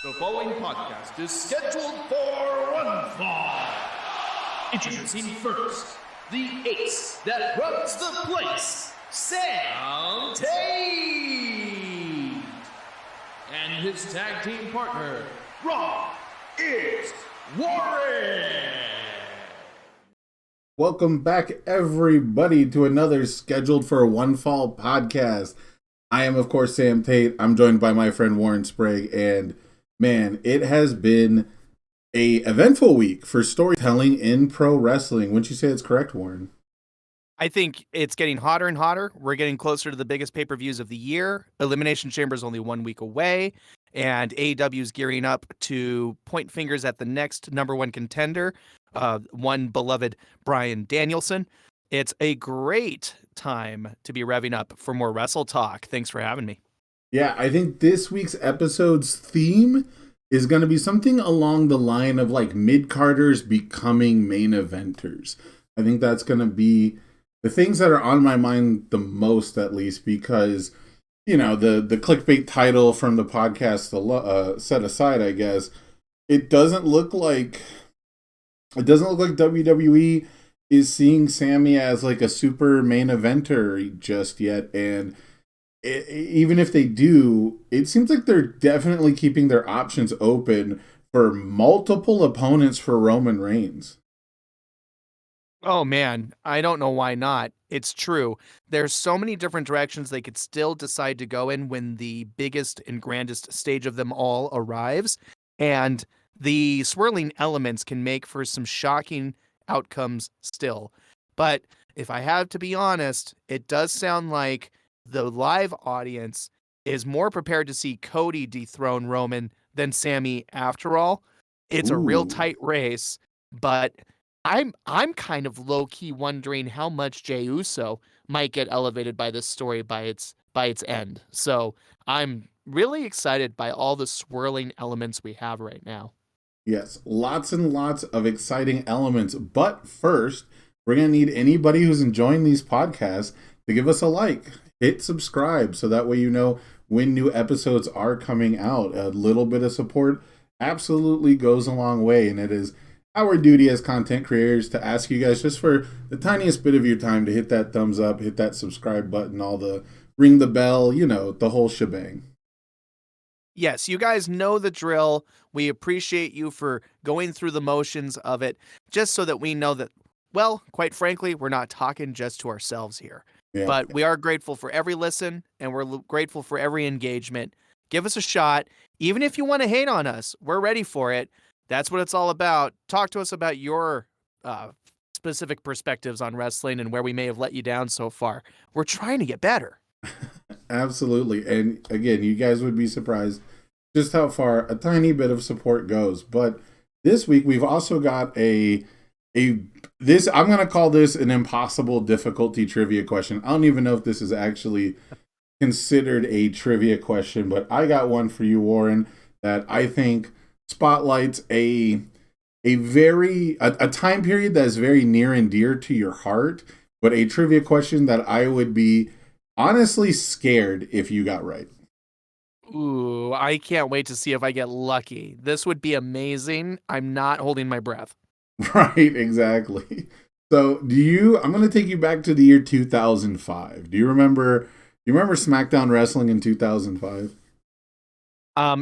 The following podcast is scheduled for one fall. Introducing first, the ace that runs the place, Sam Tate. And his tag team partner, Rob is Warren. Welcome back, everybody, to another Scheduled for One Fall podcast. I am, of course, Sam Tate. I'm joined by my friend Warren Sprague, and man, it has been a eventful week for storytelling in pro wrestling. Wouldn't you say it's correct, Warren? I think it's getting hotter and hotter. We're getting closer to the biggest pay-per-views of the year. Elimination Chamber is only 1 week away, and AEW is gearing up to point fingers at the next number one contender, one beloved Bryan Danielson. It's a great time to be revving up for more Wrestle Talk. Thanks for having me. Yeah, I think this week's episode's theme is going to be something along the line of like mid-carders becoming main eventers. I think that's going to be the things that are on my mind the most, at least, because, you know, the clickbait title from the podcast set aside, I guess, it doesn't look like WWE is seeing Sammy as like a super main eventer just yet. And even if they do, it seems like they're definitely keeping their options open for multiple opponents for Roman Reigns. Oh man, I don't know why not. It's true. There's so many different directions they could still decide to go in when the biggest and grandest stage of them all arrives. And the swirling elements can make for some shocking outcomes still. But if I have to be honest, it does sound like the live audience is more prepared to see Cody dethrone Roman than Sammy after all. It's a real tight race, but I'm kind of low-key wondering how much Jey Uso might get elevated by this story by its end. So I'm really excited by all the swirling elements we have right now. Yes, lots and lots of exciting elements. But first, we're going to need anybody who's enjoying these podcasts to give us a like. Hit subscribe so that way you know when new episodes are coming out. A little bit of support absolutely goes a long way, and it is our duty as content creators to ask you guys just for the tiniest bit of your time to hit that thumbs up, hit that subscribe button, all the ring the bell, you know, the whole shebang. Yes, you guys know the drill. We appreciate you for going through the motions of it, just so that we know that, well, quite frankly, we're not talking just to ourselves here. Yeah. But we are grateful for every listen, and we're grateful for every engagement. Give us a shot. Even if you want to hate on us, we're ready for it. That's what it's all about. Talk to us about your specific perspectives on wrestling and where we may have let you down so far. We're trying to get better. Absolutely. And again, you guys would be surprised just how far a tiny bit of support goes. But this week we've also got I'm going to call this an impossible difficulty trivia question. I don't even know if this is actually considered a trivia question, but I got one for you, Warren, that I think spotlights a time period that is very near and dear to your heart, but a trivia question that I would be honestly scared if you got right. Ooh, I can't wait to see if I get lucky. This would be amazing. I'm not holding my breath. Right, exactly. So I'm going to take you back to the year 2005. Do you remember SmackDown Wrestling in 2005?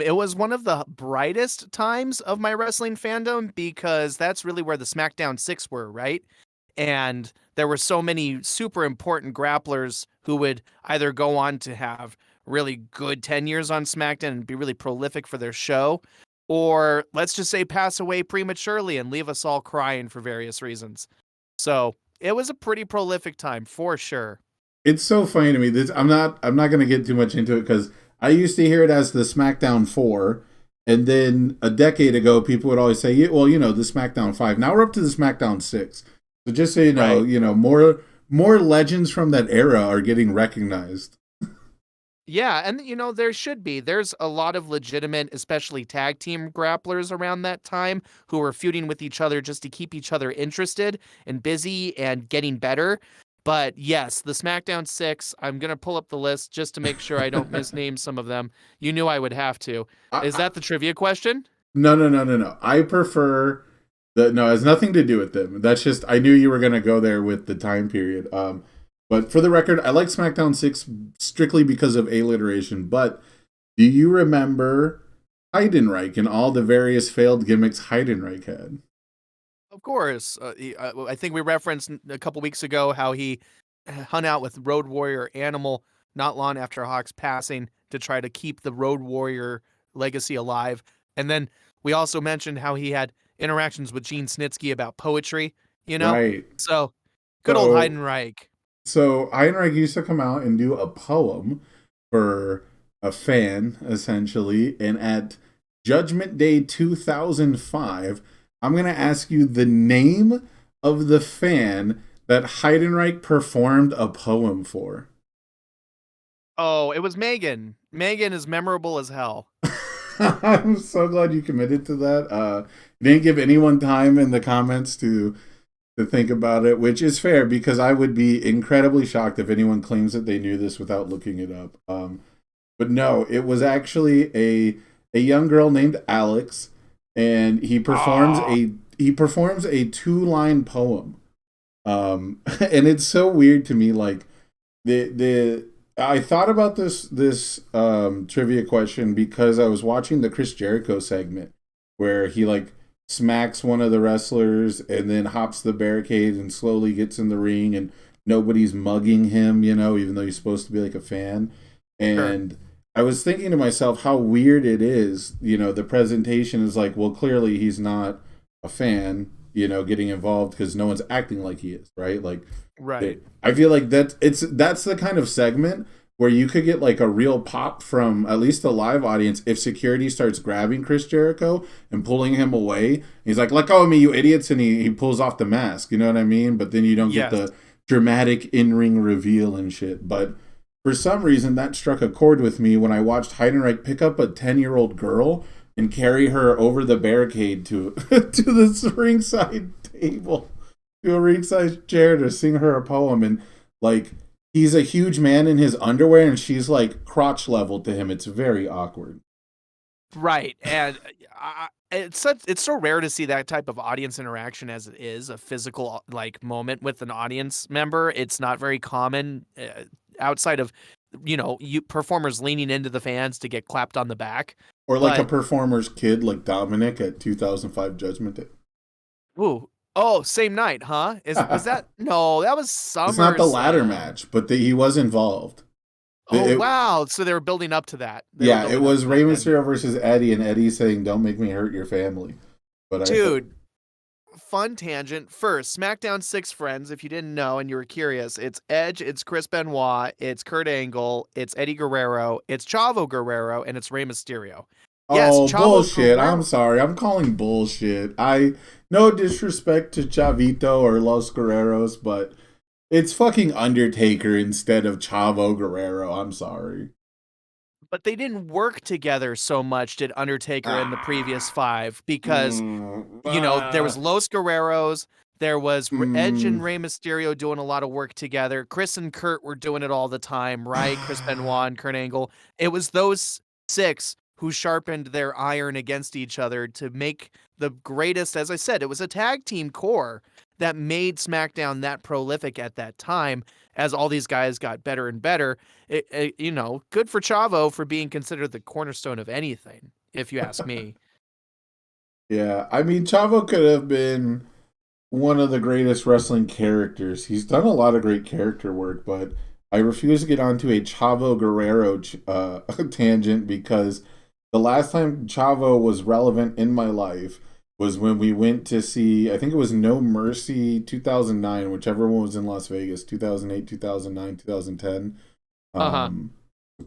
It was one of the brightest times of my wrestling fandom because that's really where the SmackDown 6 were, right? And there were so many super important grapplers who would either go on to have really good tenures on SmackDown and be really prolific for their show, or let's just say pass away prematurely and leave us all crying for various reasons. So it was a pretty prolific time for sure. It's so funny to me. I'm not going to get too much into it because I used to hear it as the SmackDown 4, and then a decade ago, people would always say, well, you know, the SmackDown 5. Now we're up to the SmackDown 6. So just so you know, Right. You know, more legends from that era are getting recognized. Yeah, and you know, there should be. There's a lot of legitimate, especially tag team grapplers around that time who were feuding with each other just to keep each other interested and busy and getting better. But yes, the SmackDown 6, I'm going to pull up the list just to make sure I don't misname some of them. You knew I would have to. Is that the trivia question? No. I prefer no, it has nothing to do with them. That's just I knew you were gonna go there with the time period. But for the record, I like SmackDown 6 strictly because of alliteration. But do you remember Heidenreich and all the various failed gimmicks Heidenreich had? Of course. I think we referenced a couple weeks ago how he hung out with Road Warrior Animal not long after Hawk's passing to try to keep the Road Warrior legacy alive. And then we also mentioned how he had interactions with Gene Snitsky about poetry, you know? Right. So, good old Heidenreich. So Heidenreich used to come out and do a poem for a fan, essentially. And at Judgment Day 2005, I'm going to ask you the name of the fan that Heidenreich performed a poem for. Oh, it was Megan. Megan is memorable as hell. I'm so glad you committed to that. You didn't give anyone time in the comments to think about it, which is fair because I would be incredibly shocked if anyone claims that they knew this without looking it up. But no, it was actually a young girl named Alex, and he performs a 2-line poem. And it's so weird to me, like I thought about this trivia question because I was watching the Chris Jericho segment where he like smacks one of the wrestlers and then hops the barricade and slowly gets in the ring and nobody's mugging him, you know, even though he's supposed to be like a fan. And sure. I was thinking to myself how weird it is, you know, the presentation is like, well, clearly he's not a fan, you know, getting involved because no one's acting like he is, right? Like, right. I feel like that's the kind of segment where you could get like a real pop from at least the live audience if security starts grabbing Chris Jericho and pulling him away. He's like, "Let go of me, you idiots!" and he pulls off the mask. You know what I mean? But then you don't get the dramatic in-ring reveal and shit. But for some reason, that struck a chord with me when I watched Heidenreich pick up a 10-year-old girl and carry her over the barricade to this ringside table, to a ringside chair to sing her a poem. And like, he's a huge man in his underwear and she's like crotch level to him. It's very awkward. Right. And it's so rare to see that type of audience interaction as it is a physical like moment with an audience member. It's not very common outside of, you know, performers leaning into the fans to get clapped on the back. Or like a performer's kid like Dominic at 2005 Judgment Day. Ooh. Oh, same night, huh? Was that? No, that was SummerSlam. It's not the ladder match, but he was involved. Wow. So they were building up to that. It was Rey Mysterio versus Eddie, and Eddie saying, "Don't make me hurt your family." But fun tangent. First, SmackDown 6 friends, if you didn't know and you were curious, it's Edge, it's Chris Benoit, it's Kurt Angle, it's Eddie Guerrero, it's Chavo Guerrero, and it's Rey Mysterio. Yes, bullshit. I'm sorry. I'm calling bullshit. No disrespect to Chavito or Los Guerreros, but it's fucking Undertaker instead of Chavo Guerrero. I'm sorry. But they didn't work together so much, did Undertaker and the previous 5, because, you know, there was Los Guerreros, there was Edge and Rey Mysterio doing a lot of work together. Chris and Kurt were doing it all the time, right? Chris Benoit and Kurt Angle. It was those 6 who sharpened their iron against each other to make the greatest, as I said, it was a tag team core that made SmackDown that prolific at that time as all these guys got better and better. You know, good for Chavo for being considered the cornerstone of anything, if you ask me. Yeah, I mean, Chavo could have been one of the greatest wrestling characters. He's done a lot of great character work, but I refuse to get onto a Chavo Guerrero tangent because the last time Chavo was relevant in my life was when we went to see, I think it was No Mercy 2009, whichever one was in Las Vegas, 2008, 2009, 2010.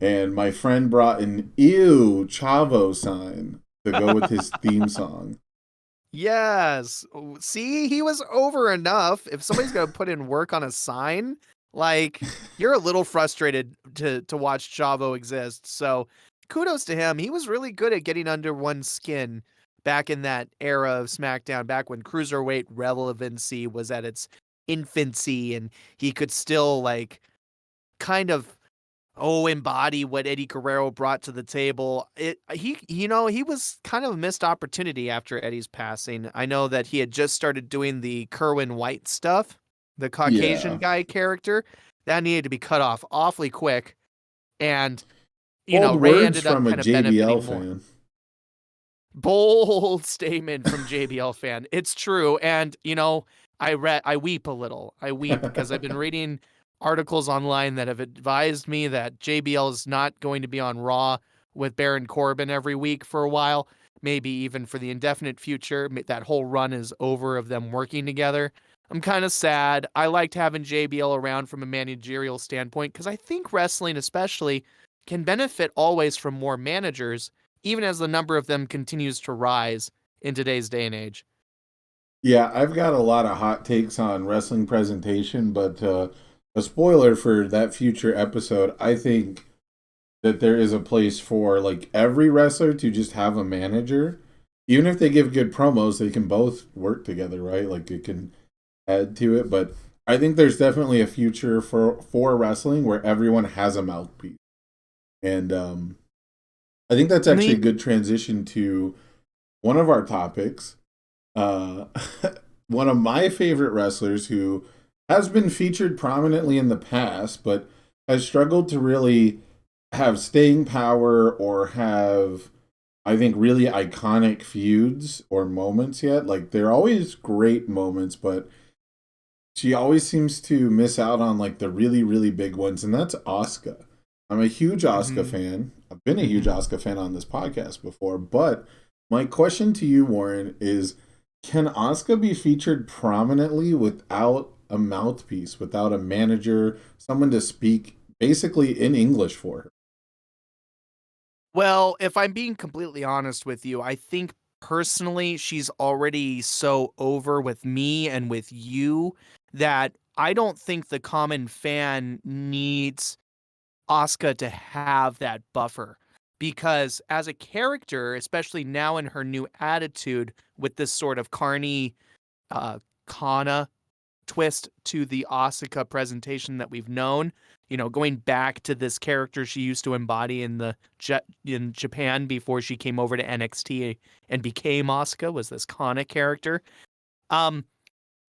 And my friend brought an Chavo sign to go with his theme song. Yes. See, he was over enough. If somebody's going to put in work on a sign, like, you're a little frustrated to watch Chavo exist. So kudos to him. He was really good at getting under one's skin back in that era of SmackDown, back when cruiserweight relevancy was at its infancy, and he could still like kind of embody what Eddie Guerrero brought to the table. He was kind of a missed opportunity after Eddie's passing. I know that he had just started doing the Kerwin White stuff, the Caucasian Yeah. guy character. That needed to be cut off awfully quick. And Bold Ray words ended up from a kind of benefiting JBL more. fan. Bold statement from JBL fan. It's true. And I weep a little. I weep because I've been reading articles online that have advised me that JBL is not going to be on Raw with Baron Corbin every week for a while, maybe even for the indefinite future. That whole run is over of them working together. I'm kind of sad. I liked having JBL around from a managerial standpoint because I think wrestling especially can benefit always from more managers, even as the number of them continues to rise in today's day and age. Yeah, I've got a lot of hot takes on wrestling presentation, but a spoiler for that future episode, I think that there is a place for like every wrestler to just have a manager. Even if they give good promos, they can both work together, right? Like it can add to it. But I think there's definitely a future for wrestling where everyone has a mouthpiece. And I think that's actually a good transition to one of our topics. One of my favorite wrestlers who has been featured prominently in the past, but has struggled to really have staying power or have, I think, really iconic feuds or moments yet. Like, they're always great moments, but she always seems to miss out on, like, the really, really big ones, and that's Asuka. I'm a huge Asuka fan. I've been a huge Asuka fan on this podcast before, but my question to you, Warren, is can Asuka be featured prominently without a mouthpiece, without a manager, someone to speak basically in English for her? Well, if I'm being completely honest with you, I think personally she's already so over with me and with you that I don't think the common fan needs Asuka to have that buffer. Because as a character, especially now in her new attitude with this sort of Carney Kana twist to the Asuka presentation that we've known, going back to this character she used to embody in Japan before she came over to NXT and became Asuka, was this Kana character.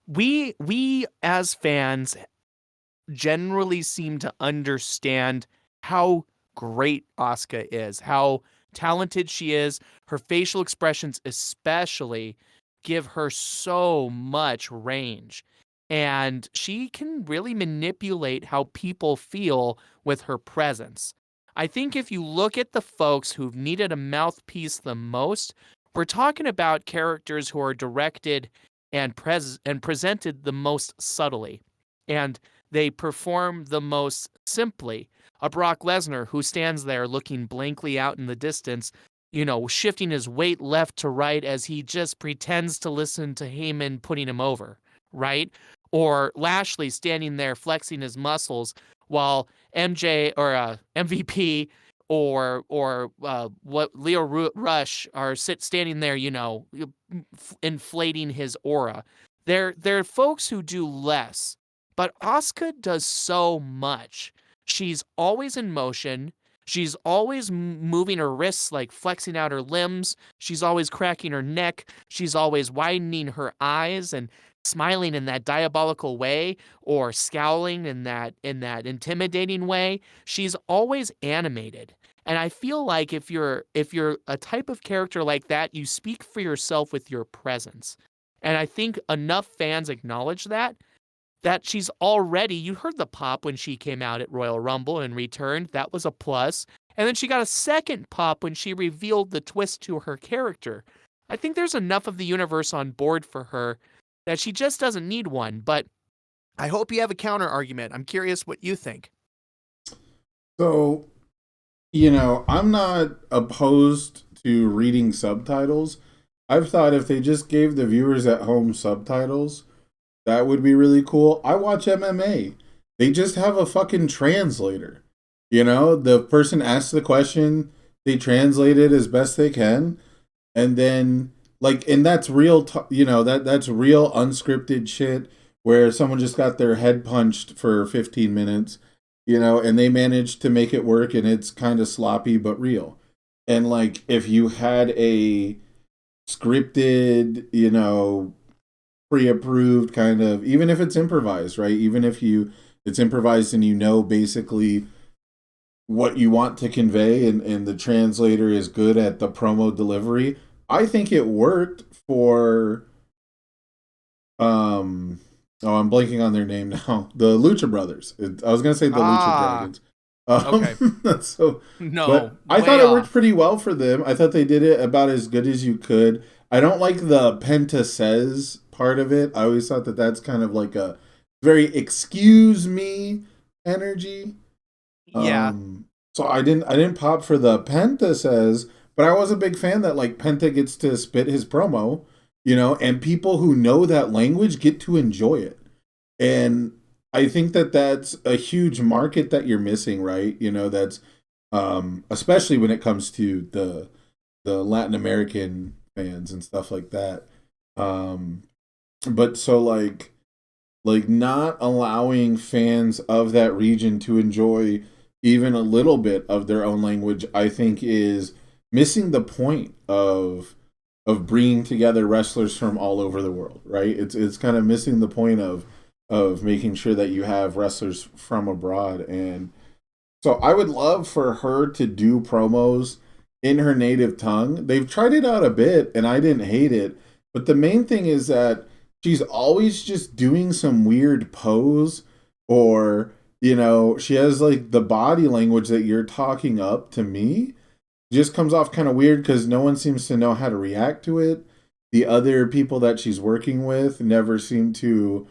We as fans generally seem to understand how great Asuka is, how talented she is. Her facial expressions especially give her so much range. And she can really manipulate how people feel with her presence. I think if you look at the folks who've needed a mouthpiece the most, we're talking about characters who are directed and presented the most subtly. And they perform the most simply. A Brock Lesnar who stands there looking blankly out in the distance, shifting his weight left to right as he just pretends to listen to Heyman putting him over, right? Or Lashley standing there flexing his muscles while MJ or MVP or what Leo Rush are standing there, inflating his aura. They're folks who do less, but Asuka does so much. She's always in motion. She's always moving her wrists, like flexing out her limbs. She's always cracking her neck. She's always widening her eyes and smiling in that diabolical way or scowling in that intimidating way. She's always animated. And I feel like if you're a type of character like that, you speak for yourself with your presence. And I think enough fans acknowledge that she's already, you heard the pop when she came out at Royal Rumble and returned. That was a plus. And then she got a second pop when she revealed the twist to her character. I think there's enough of the universe on board for her that she just doesn't need one. But I hope you have a counter argument. I'm curious what you think. So, I'm not opposed to reading subtitles. I've thought if they just gave the viewers at home subtitles, that would be really cool. I watch MMA. They just have a fucking translator. The person asks the question, they translate it as best they can, and then and that's real. That's real unscripted shit where someone just got their head punched for 15 minutes, and they managed to make it work, and it's kind of sloppy but real. And like if you had a scripted, pre-approved kind of, even if it's improvised, right? Even if it's improvised and basically what you want to convey, and the translator is good at the promo delivery. I think it worked for I'm blanking on their name now. The Lucha Brothers. I was gonna say the Lucha Dragons. Okay. So No, but I thought it worked pretty well for them. I thought they did it about as good as you could. I don't like the Penta says part of it. I always thought that that's kind of like a very excuse me energy. Yeah. So I didn't pop for the Penta says, but I was a big fan that like Penta gets to spit his promo, and people who know that language get to enjoy it. And I think that that's a huge market that you're missing, right? That's especially when it comes to the Latin American fans and stuff like that. But so like not allowing fans of that region to enjoy even a little bit of their own language, I think is missing the point of bringing together wrestlers from all over the world, right? It's kind of missing the point of making sure that you have wrestlers from abroad. And so I would love for her to do promos in her native tongue. They've tried it out a bit and I didn't hate it, but the main thing is that she's always just doing some weird pose, or she has like the body language that you're talking up to me just comes off kind of weird because no one seems to know how to react to it. The other people that she's working with never seem to,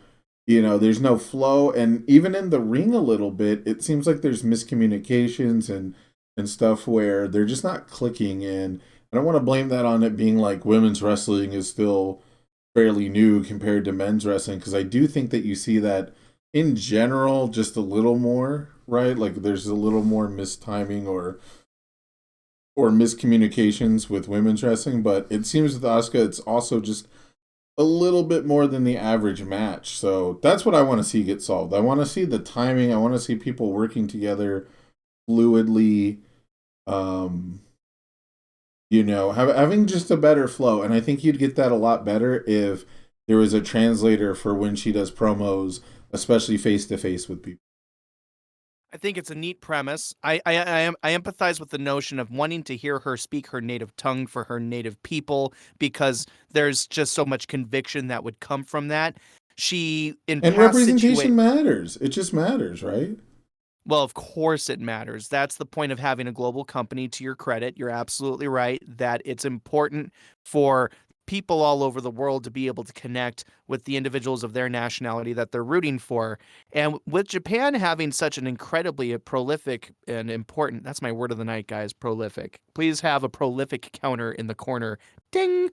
there's no flow. And even in the ring a little bit, it seems like there's miscommunications and stuff where they're just not clicking. And I don't want to blame that on it being like women's wrestling is still fairly new compared to men's wrestling, because I do think that you see that in general just a little more, right? Like there's a little more mistiming or miscommunications with women's wrestling, but it seems with Asuka it's also just a little bit more than the average match. So that's what I want to see get solved. I want to see the timing. I want to see people working together fluidly, having just a better flow. And I think you'd get that a lot better if there was a translator for when she does promos, especially face to face with people. I think it's a neat premise. I empathize with the notion of wanting to hear her speak her native tongue for her native people, because there's just so much conviction that would come from that. And representation matters. It just matters, right? Well, of course it matters. That's the point of having a global company, to your credit. You're absolutely right that it's important for people all over the world to be able to connect with the individuals of their nationality that they're rooting for. And with Japan having such an incredibly prolific and important, that's my word of the night, guys, prolific. Please have a prolific counter in the corner. Ding!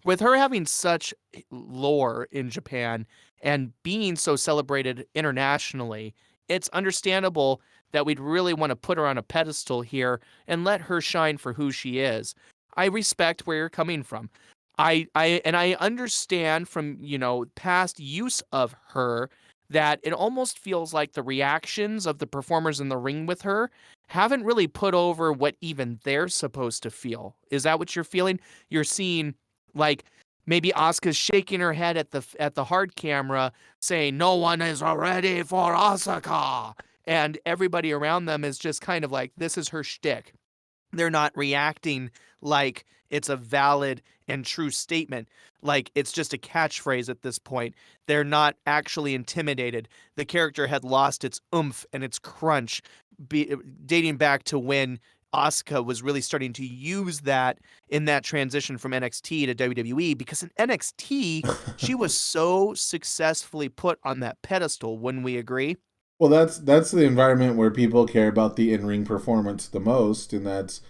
With her having such lore in Japan and being so celebrated internationally, it's understandable that we'd really want to put her on a pedestal here and let her shine for who she is. I respect where you're coming from. I understand from, past use of her that it almost feels like the reactions of the performers in the ring with her haven't really put over what even they're supposed to feel. Is that what you're feeling? You're seeing like maybe Asuka's shaking her head at the hard camera saying, "No one is ready for Asuka." And everybody around them is just kind of like, this is her shtick. They're not reacting like it's a valid and true statement, like it's just a catchphrase at this point. They're not actually intimidated. The character had lost its oomph and its crunch, dating back to when Asuka was really starting to use that in that transition from NXT to WWE, because in NXT, she was so successfully put on that pedestal. Wouldn't we agree? Well, that's the environment where people care about the in-ring performance the most, and that's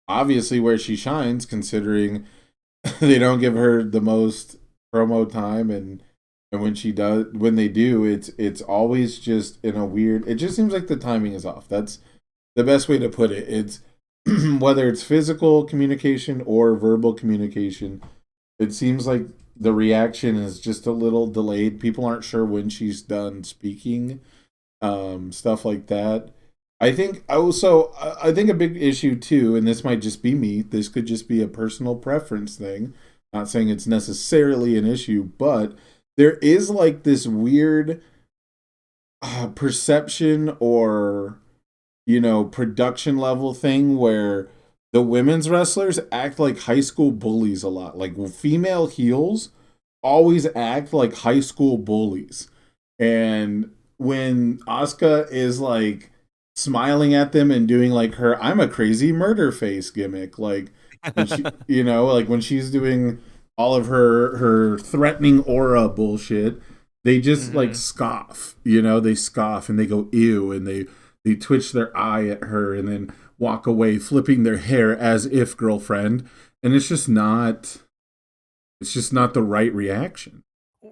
obviously where she shines, considering they don't give her the most promo time, and when they do, it's always just in a weird. It just seems like the timing is off. That's the best way to put it. It's whether it's physical communication or verbal communication. It seems like the reaction is just a little delayed. People aren't sure when she's done speaking, stuff like that. I think also, I think a big issue too, and this might just be me, this could just be a personal preference thing. Not saying it's necessarily an issue, but there is like this weird perception or, production level thing where the women's wrestlers act like high school bullies a lot. Like female heels always act like high school bullies. And when Asuka is like smiling at them and doing like her "I'm a crazy murder face" gimmick, like when she, like when she's doing all of her threatening aura bullshit, they just like scoff. They scoff and they go ew, and they twitch their eye at her and then walk away flipping their hair as if girlfriend, and it's just not the right reaction.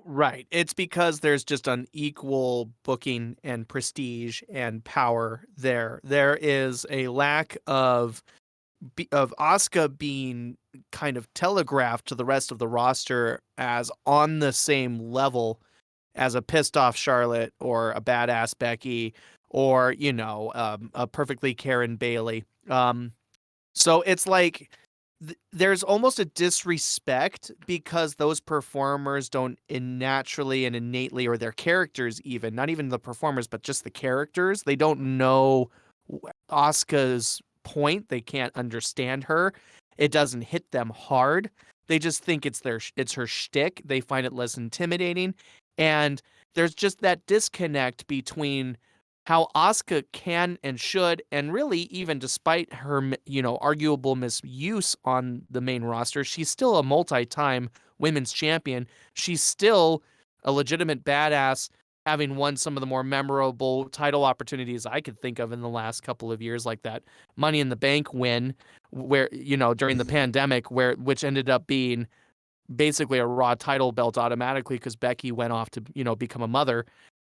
Right. It's because there's just unequal booking and prestige and power there. There is a lack of Asuka being kind of telegraphed to the rest of the roster as on the same level as a pissed off Charlotte or a badass Becky or, a perfectly Karen Bailey. So it's like there's almost a disrespect because those performers don't naturally and innately, or their characters even, not even the performers, but just the characters, they don't know Asuka's point. They can't understand her. It doesn't hit them hard. They just think it's her shtick. They find it less intimidating. And there's just that disconnect between how Asuka can and should, and really even despite her, arguable misuse on the main roster, she's still a multi-time women's champion. She's still a legitimate badass, having won some of the more memorable title opportunities I could think of in the last couple of years, like that Money in the Bank win, where, during the pandemic, which ended up being basically a Raw title belt automatically because Becky went off to, become a mother.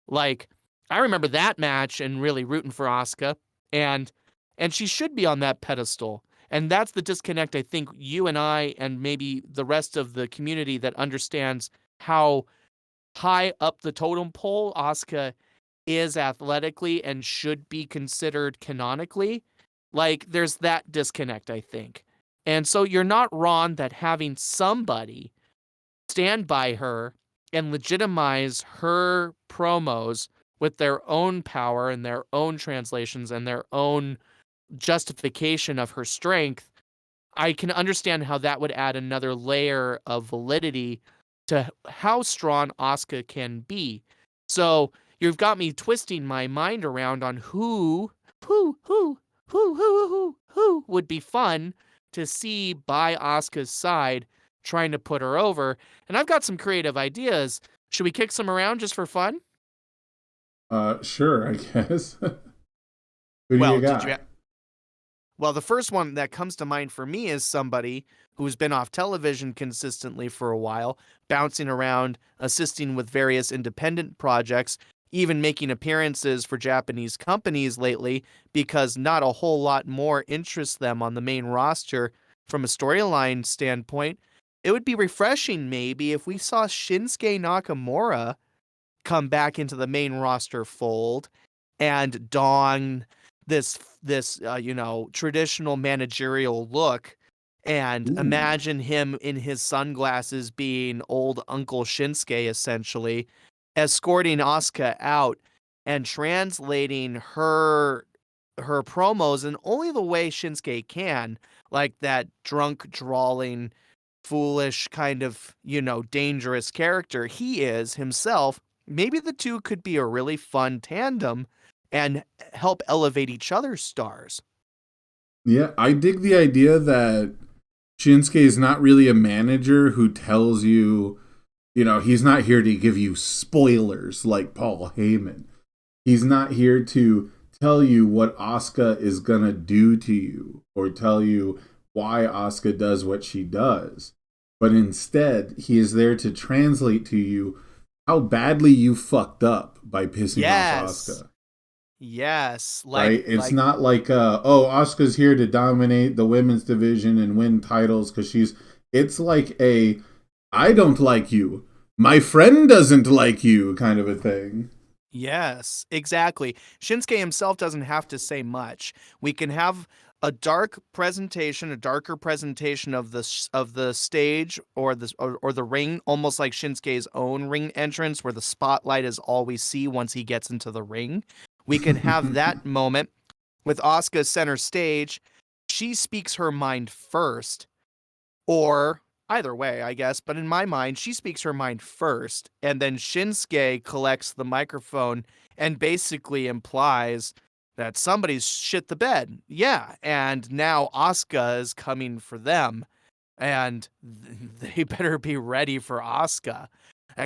Like, I remember that match and really rooting for Asuka, and she should be on that pedestal. And that's the disconnect I think you and I and maybe the rest of the community that understands how high up the totem pole Asuka is athletically and should be considered canonically. Like, there's that disconnect, I think. And so you're not wrong that having somebody stand by her and legitimize her promos with their own power and their own translations and their own justification of her strength, I can understand how that would add another layer of validity to how strong Asuka can be. So you've got me twisting my mind around on who would be fun to see by Asuka's side trying to put her over. And I've got some creative ideas. Should we kick some around just for fun? Sure, I guess. Who do you got? Well, the first one that comes to mind for me is somebody who's been off television consistently for a while, bouncing around, assisting with various independent projects, even making appearances for Japanese companies lately because not a whole lot more interests them on the main roster from a storyline standpoint. It would be refreshing maybe if we saw Shinsuke Nakamura come back into the main roster fold and don this traditional managerial look, and imagine him in his sunglasses being old Uncle Shinsuke, essentially escorting Asuka out and translating her promos in only the way Shinsuke can, like that drunk, drawling, foolish kind of, dangerous character he is himself. Maybe the two could be a really fun tandem and help elevate each other's stars. Yeah, I dig the idea that Shinsuke is not really a manager who tells you, he's not here to give you spoilers like Paul Heyman. He's not here to tell you what Asuka is gonna do to you or tell you why Asuka does what she does. But instead, he is there to translate to you how badly you fucked up by pissing off Asuka. Yes. Right? It's not like, Asuka's here to dominate the women's division and win titles because it's like I don't like you. My friend doesn't like you, kind of a thing. Yes, exactly. Shinsuke himself doesn't have to say much. We can have a darker presentation of the stage or the ring, almost like Shinsuke's own ring entrance, where the spotlight is all we see once he gets into the ring. We can have that moment with Asuka center stage. She speaks her mind first, or either way, I guess. But in my mind, she speaks her mind first, and then Shinsuke collects the microphone and basically implies that somebody's shit the bed. Yeah, and now Asuka is coming for them, and they better be ready for Asuka.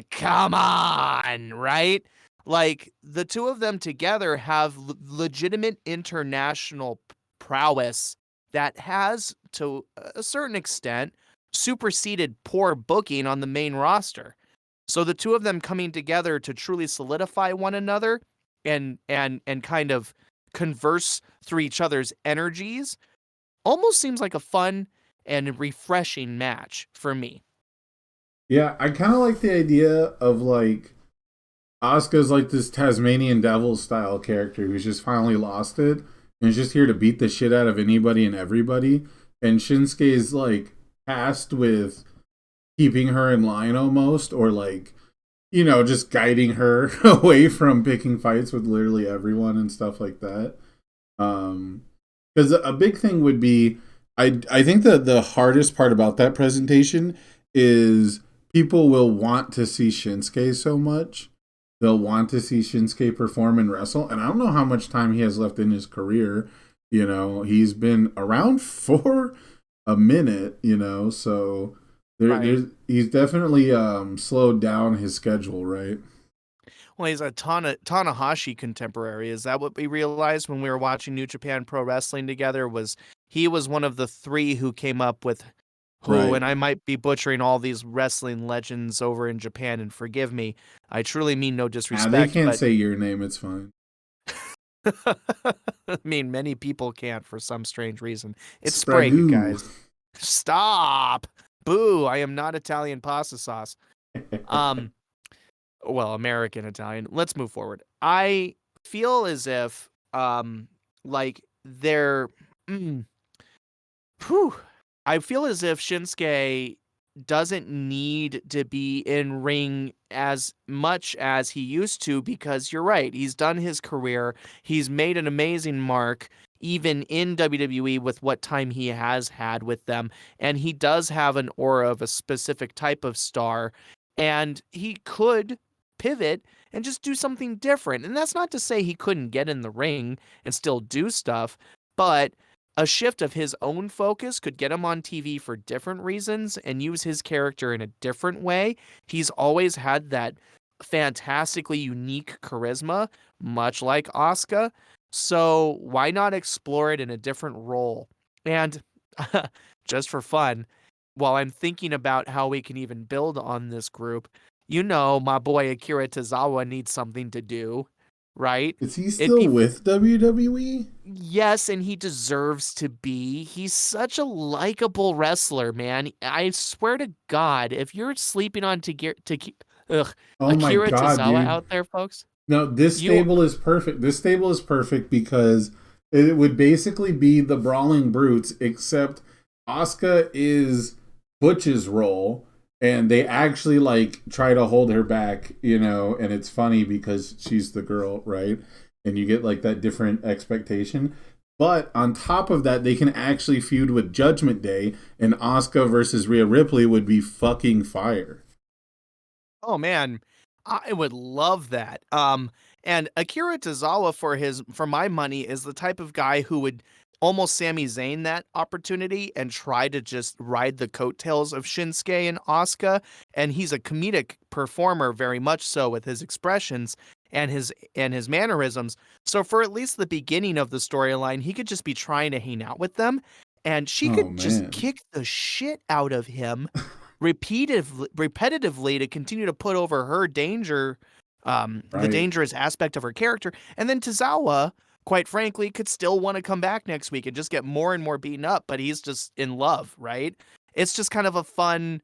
Come on, right? Like the two of them together have legitimate international prowess that has, to a certain extent, superseded poor booking on the main roster. So the two of them coming together to truly solidify one another and kind of converse through each other's energies almost seems like a fun and refreshing match for me. Yeah, I kind of like the idea of like Asuka's like this Tasmanian devil style character who's just finally lost it and is just here to beat the shit out of anybody and everybody. And Shinsuke is like tasked with keeping her in line almost, or like, you know, just guiding her away from picking fights with literally everyone and stuff like that. Because a big thing would be, I think that the hardest part about that presentation is people will want to see Shinsuke so much. They'll want to see Shinsuke perform and wrestle. And I don't know how much time he has left in his career. You know, he's been around for a minute, you know, so he's definitely slowed down his schedule, right? Well, he's a Tanahashi contemporary. Is that what we realized when we were watching New Japan Pro Wrestling together? Was he was one of the three who came up with who, Right. and I might be butchering all these wrestling legends over in Japan, and forgive me. I truly mean no disrespect. They can't but say your name, it's fine. I mean, many people can't for some strange reason. It's spring, you guys. Stop! Boo! I am not Italian pasta sauce. Well, American Italian. Let's move forward. I feel as if, like they're, whew, I feel as if Shinsuke doesn't need to be in ring as much as he used to, because you're right. He's done his career. He's made an amazing mark, even in WWE, with what time he has had with them. And he does have an aura of a specific type of star. And he could pivot and just do something different. And that's not to say he couldn't get in the ring and still do stuff, but a shift of his own focus could get him on TV for different reasons and use his character in a different way. He's always had that fantastically unique charisma, much like Asuka. So why not explore it in a different role? And just for fun, while I'm thinking about how we can even build on this group, you know, my boy Akira Tozawa needs something to do, right? Is he still with WWE? Yes, and he deserves to be. He's such a likable wrestler, man. I swear to God, if you're sleeping on Akira Tozawa out there, folks. No, this stable is perfect. This stable is perfect because it would basically be the Brawling Brutes, except Asuka is Butch's role, and they actually like try to hold her back, you know, and it's funny because she's the girl, right? And you get like that different expectation. But on top of that, they can actually feud with Judgment Day, and Asuka versus Rhea Ripley would be fucking fire. Oh man, I would love that. And Akira Tozawa, for my money, is the type of guy who would almost Sami Zayn that opportunity and try to just ride the coattails of Shinsuke and Asuka. And he's a comedic performer, very much so, with his expressions and his mannerisms. So for at least the beginning of the storyline, he could just be trying to hang out with them, and she could just kick the shit out of him repetitively to continue to put over her danger, the dangerous aspect of her character. And then Tozawa, quite frankly, could still want to come back next week and just get more and more beaten up, but he's just in love, right? It's just kind of a fun,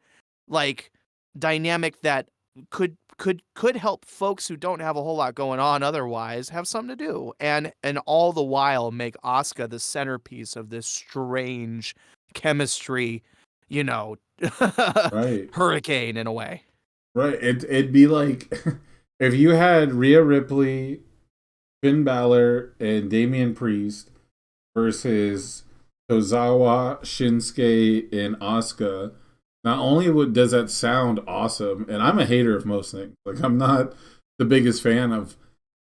like, dynamic that could help folks who don't have a whole lot going on otherwise have something to do, and all the while make Asuka the centerpiece of this strange chemistry, you know, Right. hurricane in a way. Right. It'd be like if you had Rhea Ripley, Finn Balor, and Damian Priest versus Tozawa, Shinsuke, and Asuka. Not only does that sound awesome, and I'm a hater of most things. Like I'm not the biggest fan of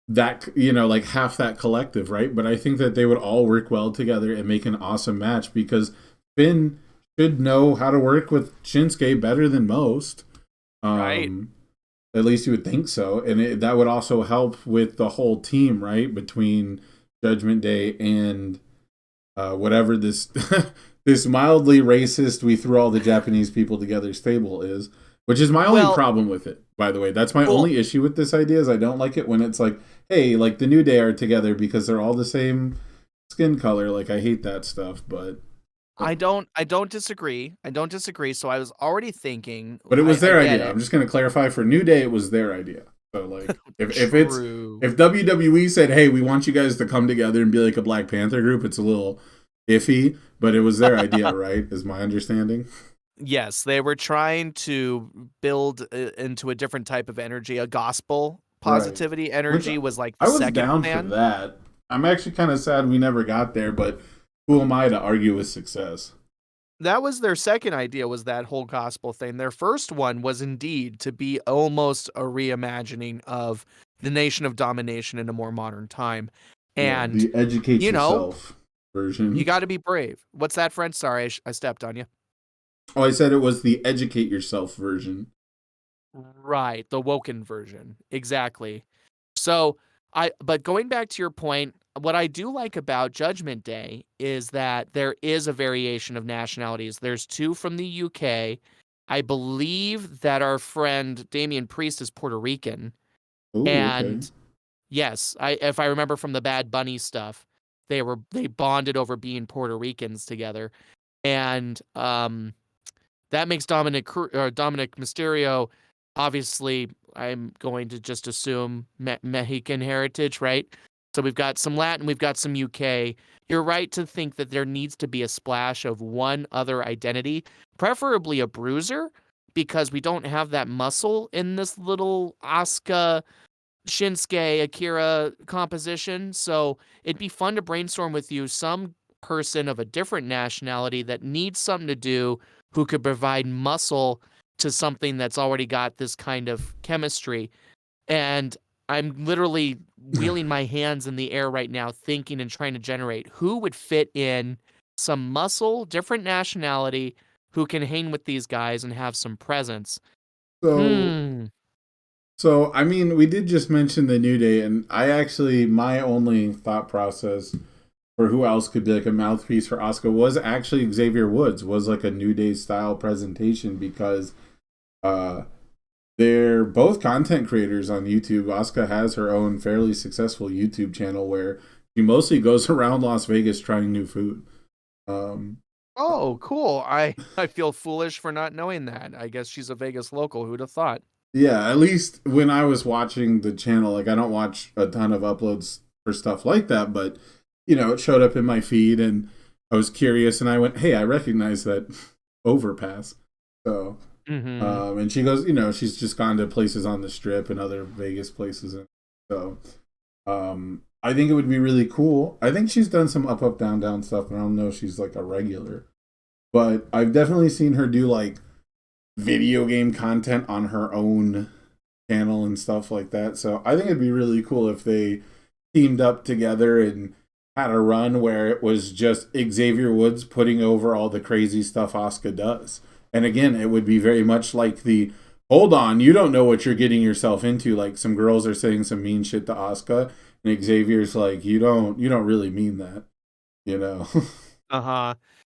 that, like half that collective, right? But I think that they would all work well together and make an awesome match because Finn should know how to work with Shinsuke better than most. Right. At least you would think so. And that would also help with the whole team, right? Between Judgment Day and whatever this this mildly racist, we threw all the Japanese people together stable is, which is my only problem with it, by the way. That's my only issue with this idea is I don't like it when it's like, hey, like the New Day are together because they're all the same skin color. Like I hate that stuff, but I don't disagree. I don't disagree. So I was already thinking, but it was their idea. it. I'm just going to clarify for New Day, it was their idea. So like if True. if WWE said, hey, we want you guys to come together and be like a Black Panther group, it's a little iffy, but it was their idea, right? Is my understanding. Yes, they were trying to build into a different type of energy, a gospel positivity energy was like the I was second down plan. for that. I'm actually kind of sad we never got there, but who am I to argue with success? That was their second idea, was that whole gospel thing. Their first one was indeed to be almost a reimagining of the Nation of Domination in a more modern time. And the educate yourself version. You got to be brave. What's that, friend? Sorry, I stepped on you. Oh, I said it was the educate yourself version. Right, the Woken version. Exactly. So, but going back to your point, what I do like about Judgment Day is that there is a variation of nationalities. There's two from the UK. I believe that our friend Damian Priest is Puerto Rican. Ooh, and okay. yes, if I remember from the Bad Bunny stuff, they bonded over being Puerto Ricans together. And that makes Dominic Mysterio, obviously, I'm going to just assume Mexican heritage, right? So we've got some Latin, we've got some UK. You're right to think that there needs to be a splash of one other identity, preferably a bruiser, because we don't have that muscle in this little Asuka, Shinsuke, Akira composition. So it'd be fun to brainstorm with you some person of a different nationality that needs something to do, who could provide muscle to something that's already got this kind of chemistry. And I'm literally wheeling my hands in the air right now, thinking and trying to generate who would fit in some muscle, different nationality, who can hang with these guys and have some presence. So, I mean, we did just mention the New Day, and my only thought process for who else could be like a mouthpiece for Asuka was actually Xavier Woods, was like a New Day style presentation because they're both content creators on YouTube. Asuka has her own fairly successful YouTube channel where she mostly goes around Las Vegas trying new food. Oh, cool. I feel foolish for not knowing that. I guess she's a Vegas local. Who'd have thought? Yeah, at least when I was watching the channel, like I don't watch a ton of uploads for stuff like that, but it showed up in my feed and I was curious and I went, hey, I recognize that overpass. So, and she goes, she's just gone to places on the Strip and other Vegas places. And so, I think it would be really cool. I think she's done some up, up, down, down stuff, but I don't know if she's like a regular. But I've definitely seen her do like video game content on her own channel and stuff like that. So I think it'd be really cool if they teamed up together and had a run where it was just Xavier Woods putting over all the crazy stuff Asuka does. And again, it would be very much like the hold on, you don't know what you're getting yourself into. Like some girls are saying some mean shit to Asuka, and Xavier's like, you don't really mean that,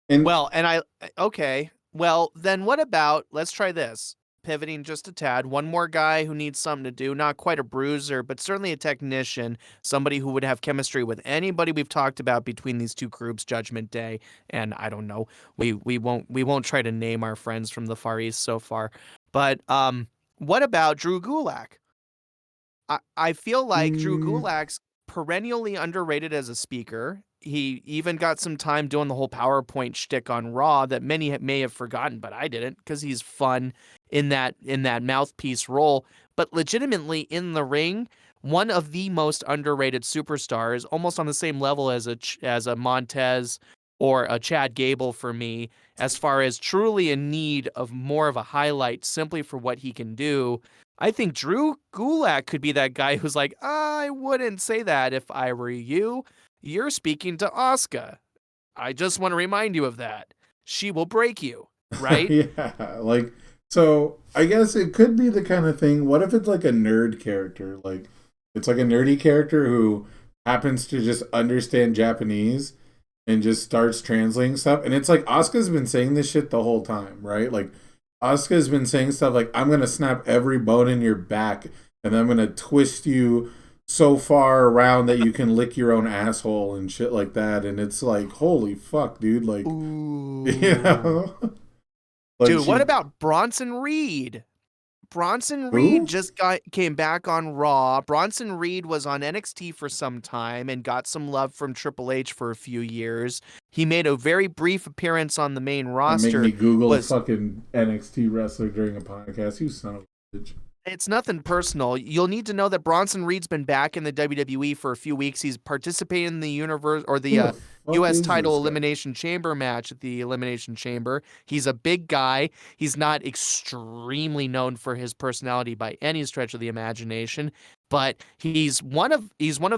And okay. Well, then what about, let's try this. Pivoting just a tad, one more guy who needs something to do, not quite a bruiser, but certainly a technician, somebody who would have chemistry with anybody we've talked about between these two groups, Judgment Day, and I don't know. We won't try to name our friends from the Far East so far. But what about Drew Gulak? I feel like Drew Mm, Gulak's perennially underrated as a speaker. He even got some time doing the whole PowerPoint shtick on Raw that many may have forgotten, but I didn't, because he's fun in that mouthpiece role. But legitimately in the ring, one of the most underrated superstars, almost on the same level as a Montez or a Chad Gable for me, as far as truly in need of more of a highlight simply for what he can do. I think Drew Gulak could be that guy who's like, I wouldn't say that if I were you. You're speaking to Asuka. I just want to remind you of that. She will break you, right? yeah, like, so I guess it could be the kind of thing. What if it's like a nerd character? Like, it's like a nerdy character who happens to just understand Japanese and just starts translating stuff. And it's like Asuka's been saying this shit the whole time, right? Like, Asuka's been saying stuff like, I'm gonna snap every bone in your back and I'm gonna twist you so far around that you can lick your own asshole and shit like that. And it's like, holy fuck, dude. Like, you Ooh. know? Like Dude, she what about Bronson Reed? Bronson Reed who? just came back on Raw. Bronson Reed was on NXT for some time and got some love from Triple H for a few years. He made a very brief appearance on the main And make me roster. Google a Was fucking NXT wrestler during a podcast. You son of a bitch. It's nothing personal. You'll need to know that Bronson Reed's been back in the WWE for a few weeks. He's participating in the universe or Who the the fuck U.S. is title this guy? elimination chamber match at the elimination chamber. He's a big guy. He's not extremely known for his personality by any stretch of the imagination, but he's one of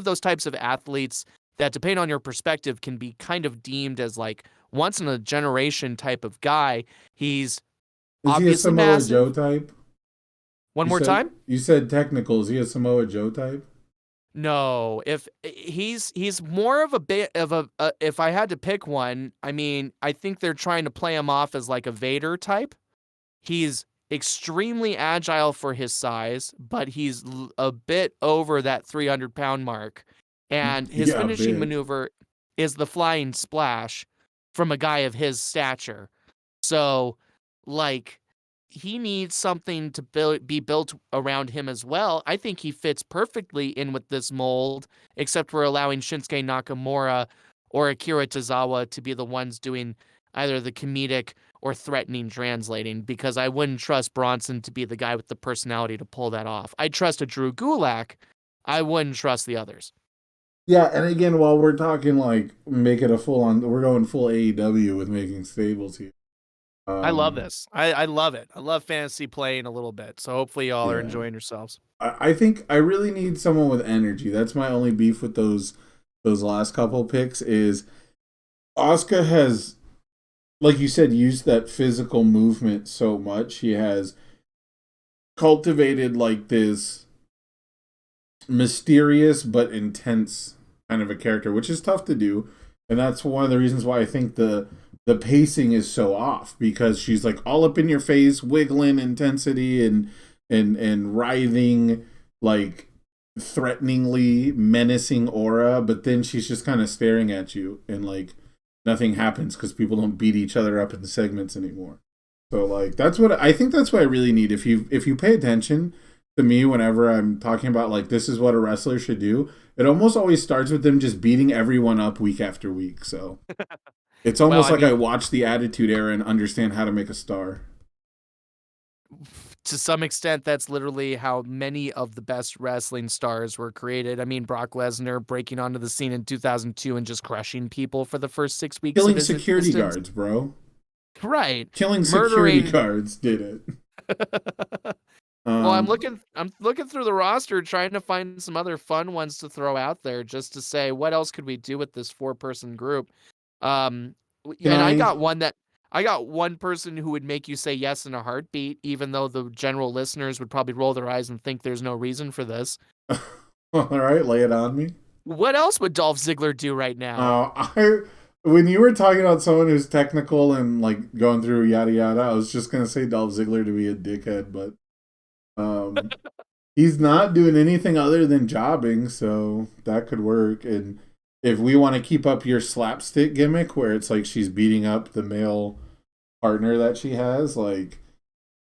those types of athletes that, depending on your perspective, can be kind of deemed as like once in a generation type of guy. He's Is he a obviously Samoa Joe massive. type? One You more said time. you said technical. Is he a Samoa Joe type? No, if he's more of a bit of if I had to pick one, I mean, I think they're trying to play him off as like a Vader type. He's extremely agile for his size, but he's a bit over that 300-pound mark. And his Yeah, a finishing bit. maneuver is the flying splash from a guy of his stature. So, like, he needs something to be built around him as well. I think he fits perfectly in with this mold, except we're allowing Shinsuke Nakamura or Akira Tozawa to be the ones doing either the comedic or threatening translating, because I wouldn't trust Bronson to be the guy with the personality to pull that off. I trust a Drew Gulak. I wouldn't trust the others. Yeah, and again, while we're talking like make it a full on, we're going full AEW with making stables here. I love Um, this. I love it. I love fantasy playing a little bit. So hopefully y'all are yeah, enjoying yourselves. I think I really need someone with energy. That's my only beef with those last couple picks. Is Asuka has, like you said, used that physical movement so much. He has cultivated like this mysterious but intense kind of a character, which is tough to do. And that's one of the reasons why I think the pacing is so off, because she's like all up in your face, wiggling intensity and writhing, like threateningly menacing aura, but then she's just kind of staring at you and like nothing happens because people don't beat each other up in the segments anymore. So like that's what I think, that's what I really need. If you pay attention to me whenever I'm talking about like this is what a wrestler should do, it almost always starts with them just beating everyone up week after week. So it's Well, almost I like I mean, watched the Attitude Era and understand how to make a star. to some extent, that's literally how many of the best wrestling stars were created. I mean, Brock Lesnar breaking onto the scene in 2002 and just crushing people for the first 6 weeks of Killing his security existence. guards, bro. Right. Killing security Murdering. guards did it. Well, I'm Um, looking I'm looking through the roster trying to find some other fun ones to throw out there just to say what else could we do with this four-person group. can And I? I got one person who would make you say yes in a heartbeat, even though the general listeners would probably roll their eyes and think there's no reason for this. All right, lay it on me. What else would Dolph Ziggler do right now? I when you were talking about someone who's technical and like going through yada yada, I was just gonna say Dolph Ziggler to be a dickhead, but um, he's not doing anything other than jobbing, so that could work. And if we want to keep up your slapstick gimmick, where it's like she's beating up the male partner that she has, like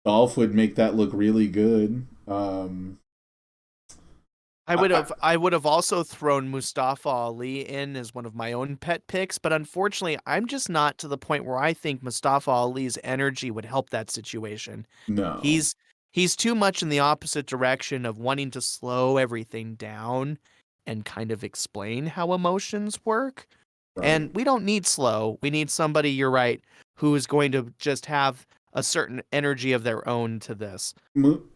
Dolph would make that look really good. I would have also thrown Mustafa Ali in as one of my own pet picks, but unfortunately, I'm just not to the point where I think Mustafa Ali's energy would help that situation. No. He's he's too much in the opposite direction of wanting to slow everything down and kind of explain how emotions work. Right. And we don't need slow. We need somebody, you're right, who is going to just have a certain energy of their own to this.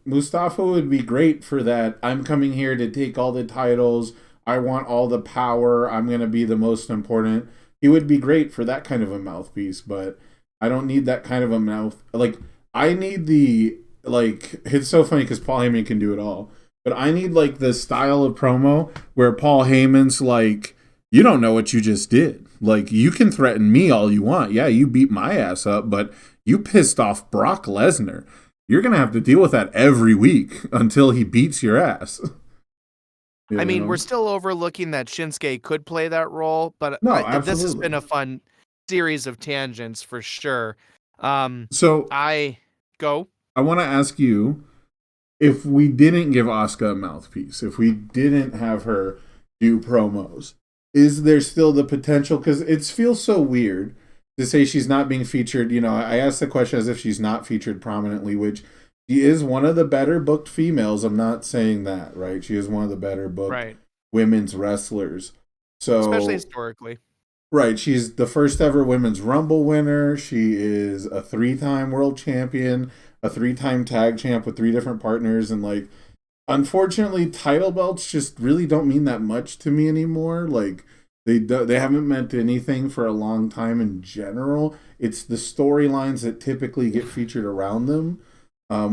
Mustafa would be great for that. I'm coming here to take all the titles. I want all the power. I'm going to be the most important. He would be great for that kind of a mouthpiece, but I don't need that kind of a mouth. Like, I need the, like, it's so funny because Paul Heyman can do it all. But I need, like, the style of promo where Paul Heyman's like, you don't know what you just did. Like, you can threaten me all you want. Yeah, you beat my ass up, but you pissed off Brock Lesnar. You're going to have to deal with that every week until he beats your ass. I mean, we're still overlooking that Shinsuke could play that role, but No, this has been absolutely. a fun series of tangents for sure. So I go. I want to ask you, if we didn't give Asuka a mouthpiece, if we didn't have her do promos, is there still the potential? Because it feels so weird to say she's not being featured. You know, I asked the question as if she's not featured prominently, which she is one of the better booked females. I'm not saying that, right? She is one of the better booked Right. women's wrestlers. So, Especially historically. right, she's the first ever women's Rumble winner. She is a 3-time world champion, a 3-time tag champ with 3 different partners, and like, unfortunately, title belts just really don't mean that much to me anymore. Like, they haven't meant anything for a long time in general. It's the storylines that typically get featured around them,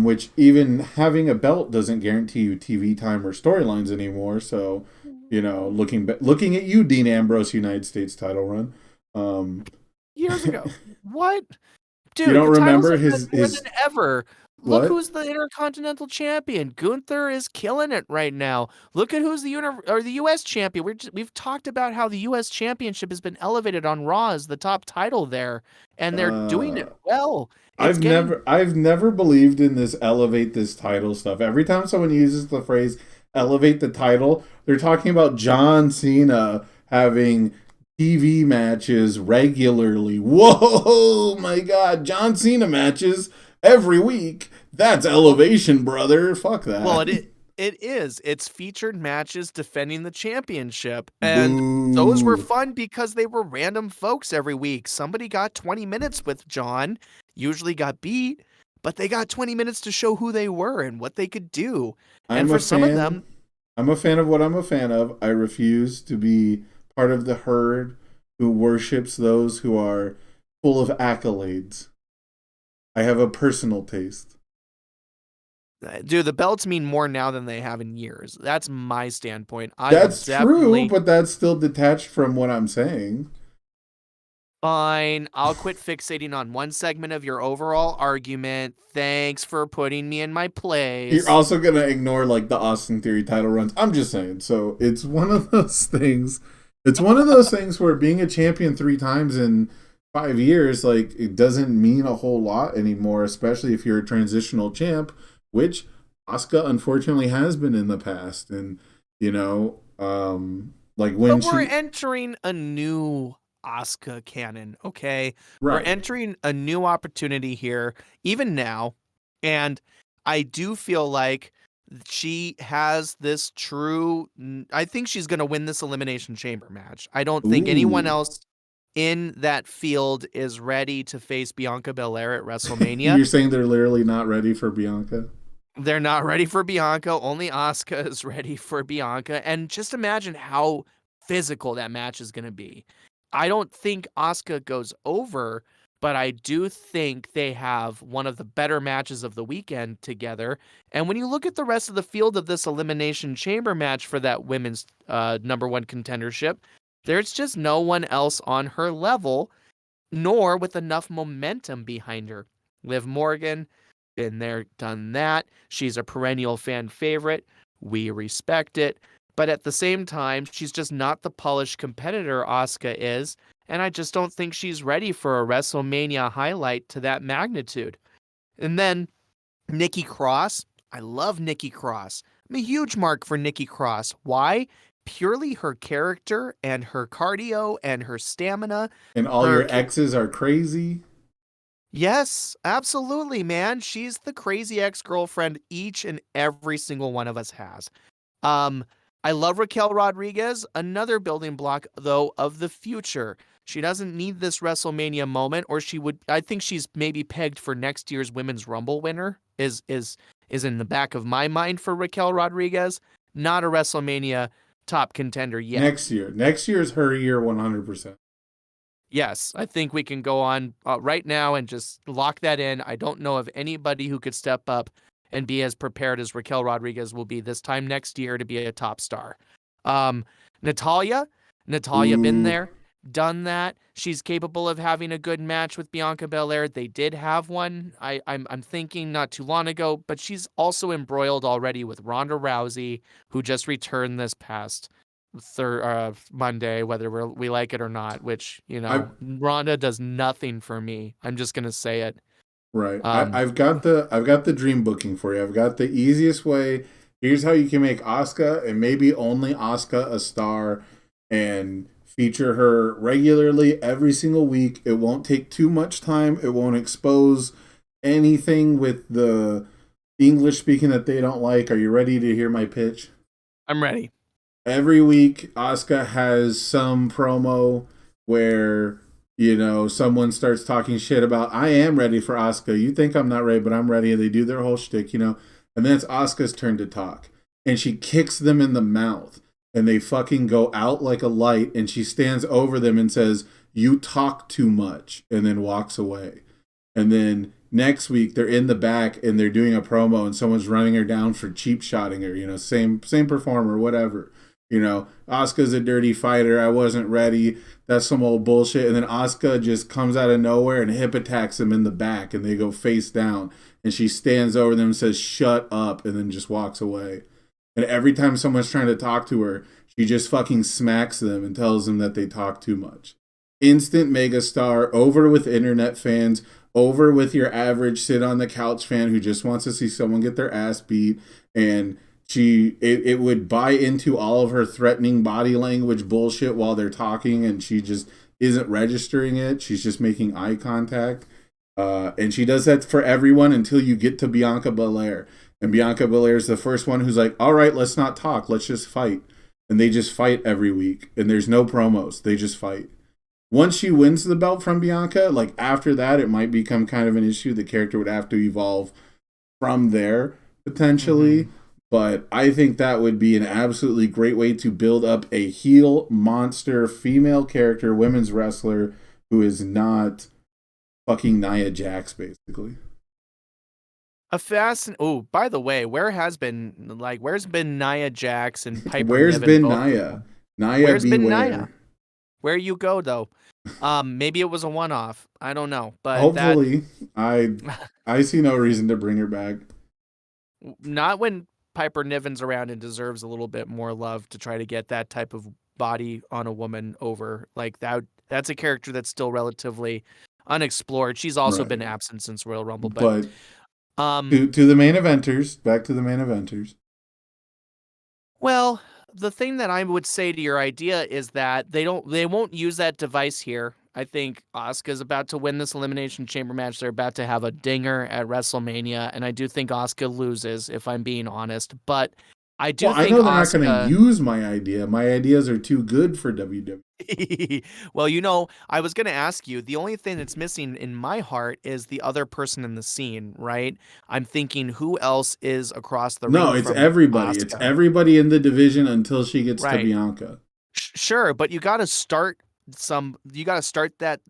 which even having a belt doesn't guarantee you TV time or storylines anymore. So, you know, looking at you, Dean Ambrose, United States title run. Years ago. What? Dude, You don't the titles remember have been his more than ever. Look what? who's the Intercontinental Champion. Gunther is killing it right now. Look at who's the US champion. We've talked about how the US Championship has been elevated on Raw as the top title there, and they're doing it well. I've never believed in this elevate this title stuff. Every time someone uses the phrase elevate the title, they're talking about John Cena having TV matches regularly. Whoa, my God, John Cena matches every week. That's elevation, brother. Fuck that. Well, it is. It's featured matches defending the championship. And Boo. those were fun because they were random folks every week. Somebody got 20 minutes with John, usually got beat, but they got 20 minutes to show who they were and what they could do. And for some of them, I'm a fan of what I'm a fan of. I refuse to be part of the herd who worships those who are full of accolades. I have a personal taste. dude, the belts mean more now than they have in years. That's my standpoint. That's true, but that's still detached from what I'm saying. Fine. I'll quit fixating on one segment of your overall argument. Thanks for putting me in my place. You're also going to ignore like the Austin Theory title runs. I'm just saying. So it's one of those things. It's one of those things where being a champion 3 times in 5 years, like, it doesn't mean a whole lot anymore, especially if you're a transitional champ, which Asuka unfortunately has been in the past. And, you know, like when But we're entering a new Asuka canon, okay? right. We're entering a new opportunity here, even now. And I do feel like she has this I think she's going to win this Elimination Chamber match. I don't think anyone Ooh. else in that field is ready to face Bianca Belair at WrestleMania. You're saying they're literally not ready for Bianca? They're not ready for Bianca. Only Asuka is ready for Bianca. And just imagine how physical that match is going to be. I don't think Asuka goes over, but I do think they have one of the better matches of the weekend together. And when you look at the rest of the field of this Elimination Chamber match for that women's number 1 contendership, there's just no one else on her level, nor with enough momentum behind her. Liv Morgan, been there, done that. She's a perennial fan favorite. We respect it. But at the same time, she's just not the polished competitor Asuka is. And I just don't think she's ready for a WrestleMania highlight to that magnitude. And then Nikki Cross. I love Nikki Cross. I'm a huge mark for Nikki Cross. Why? Purely her character and her cardio and her stamina. And all Her your exes are crazy. Yes, absolutely, man. She's the crazy ex-girlfriend each and every single one of us has. Um, I love Raquel Rodriguez, another building block though of the future. She doesn't need this WrestleMania moment, or she would. I think she's maybe pegged for next year's Women's Rumble winner. Is in the back of my mind for Raquel Rodriguez, not a WrestleMania top contender yet. Next year is her year 100%. Yes, I think we can go on right now and just lock that in. I don't know of anybody who could step up and be as prepared as Raquel Rodriguez will be this time next year to be a top star. Natalia been Ooh. there, done that. She's capable of having a good match with Bianca Belair. They did have one. I'm thinking not too long ago, but she's also embroiled already with Ronda Rousey, who just returned this past Monday, whether we like it or not. Which Ronda does nothing for me. I'm just gonna say it. Right. I've got the dream booking for you. I've got the easiest way. Here's how you can make Asuka, and maybe only Asuka, a star, and feature her regularly every single week. It won't take too much time. It won't expose anything with the English speaking that they don't like. Are you ready to hear my pitch? I'm ready. Every week, Asuka has some promo where, someone starts talking shit about, I am ready for Asuka. You think I'm not ready, but I'm ready. And they do their whole shtick, and then it's Asuka's turn to talk. And she kicks them in the mouth. And they fucking go out like a light. And she stands over them and says, you talk too much. And then walks away. And then next week, they're in the back and they're doing a promo. And someone's running her down for cheap shotting her. Same performer, whatever. Asuka's a dirty fighter. I wasn't ready. That's some old bullshit. And then Asuka just comes out of nowhere and hip attacks him in the back. And they go face down. And she stands over them and says, shut up. And then just walks away. And every time someone's trying to talk to her, she just fucking smacks them and tells them that they talk too much. Instant megastar, over with internet fans, over with your average sit on the couch fan who just wants to see someone get their ass beat. And it would buy into all of her threatening body language bullshit while they're talking, and she just isn't registering it. She's just making eye contact. And she does that for everyone until you get to Bianca Belair. And Bianca Belair is the first one who's like, all right, let's not talk. Let's just fight. And they just fight every week. And there's no promos. They just fight. Once she wins the belt from Bianca, after that, it might become kind of an issue. The character would have to evolve from there, potentially. Mm-hmm. But I think that would be an absolutely great way to build up a heel monster female character, women's wrestler, who is not fucking Nia Jax, basically. By the way, where's been Nia Jax and Piper Where's Niven been Nia? Where's been Nia? Where you go though? Maybe it was a one-off. I don't know, but hopefully, I see no reason to bring her back. Not when Piper Niven's around and deserves a little bit more love to try to get that type of body on a woman over. That's a character that's still relatively unexplored. She's also been absent since Royal Rumble, but to the main eventers, back to the main eventers. Well, the thing that I would say to your idea is that they won't use that device here. I think Asuka's about to win this Elimination Chamber match. They're about to have a dinger at WrestleMania, and I do think Asuka loses, if I'm being honest. But I do think I know they're not going to use my idea. My ideas are too good for WWE. Well, I was going to ask you, the only thing that's missing in my heart is the other person in the scene, right? I'm thinking who else is across the ring. No, it's everybody. Asuka. It's everybody in the division until she gets to Bianca. Sure, but you got to start that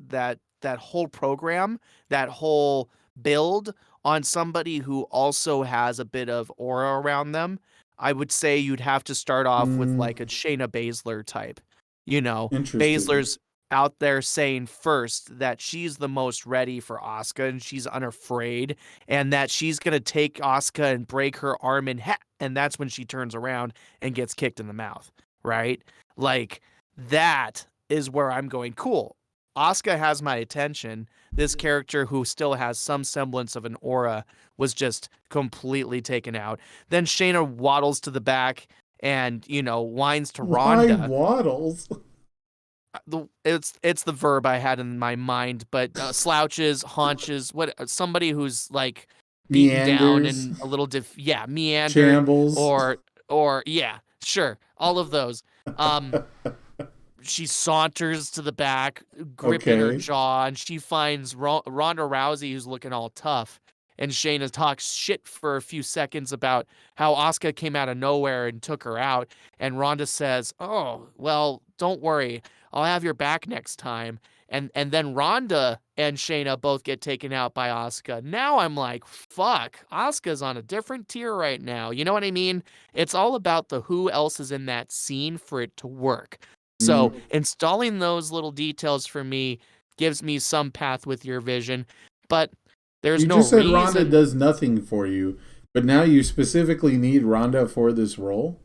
whole program, that whole build on somebody who also has a bit of aura around them. I would say you'd have to start off with like a Shayna Baszler type. Baszler's out there saying first that she's the most ready for Asuka and she's unafraid, and that she's going to take Asuka and break her arm in half, and that's when she turns around and gets kicked in the mouth, right? Like, that is where I'm going, cool. Asuka has my attention. this character who still has some semblance of an aura was just completely taken out. Then Shayna waddles to the back and, whines to Why Ronda. waddles? It's the verb I had in my mind, but slouches, haunches, somebody who's like beaten down Meanders. and a little meander, Shambles. or yeah, sure, all of those. She saunters to the back, gripping her Okay. jaw, and she finds Ronda Rousey, who's looking all tough. And Shayna talks shit for a few seconds about how Asuka came out of nowhere and took her out. And Ronda says, "Oh, well, don't worry. I'll have your back next time." And then Ronda and Shayna both get taken out by Asuka. Now I'm like, fuck, Asuka's on a different tier right now. You know what I mean? It's all about the who else is in that scene for it to work. So installing those little details for me gives me some path with your vision, but there's no just said reason. Ronda does nothing for you, but now you specifically need Ronda for this role?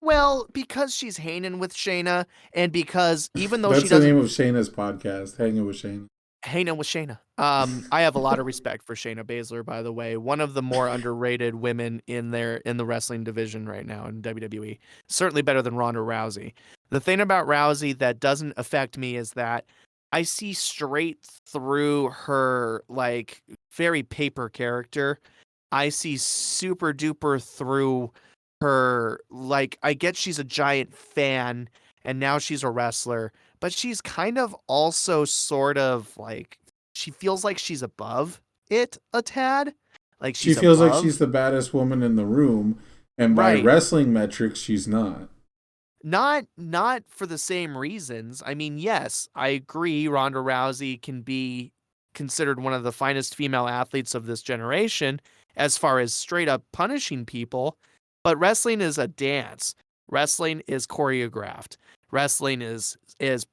Well, because she's hanging with Shayna, and because even though That's she the doesn't name of Shayna's podcast, Hanging with Shayna. hanging with Shayna. I have a lot of respect for Shayna Baszler, by the way. One of the more underrated women in the wrestling division right now in WWE. Certainly better than Ronda Rousey. The thing about Rousey that doesn't affect me is that I see straight through her like very paper character. I see super duper through her, like, I get she's a giant fan and now she's a wrestler, but she's kind of also sort of like, she feels like she's above it a tad. Like She she's feels like above. she's the baddest woman in the room, and by Right. wrestling metrics, she's not. Not for the same reasons. I mean, yes, I agree Ronda Rousey can be considered one of the finest female athletes of this generation as far as straight up punishing people, but wrestling is a dance. Wrestling is choreographed. Wrestling is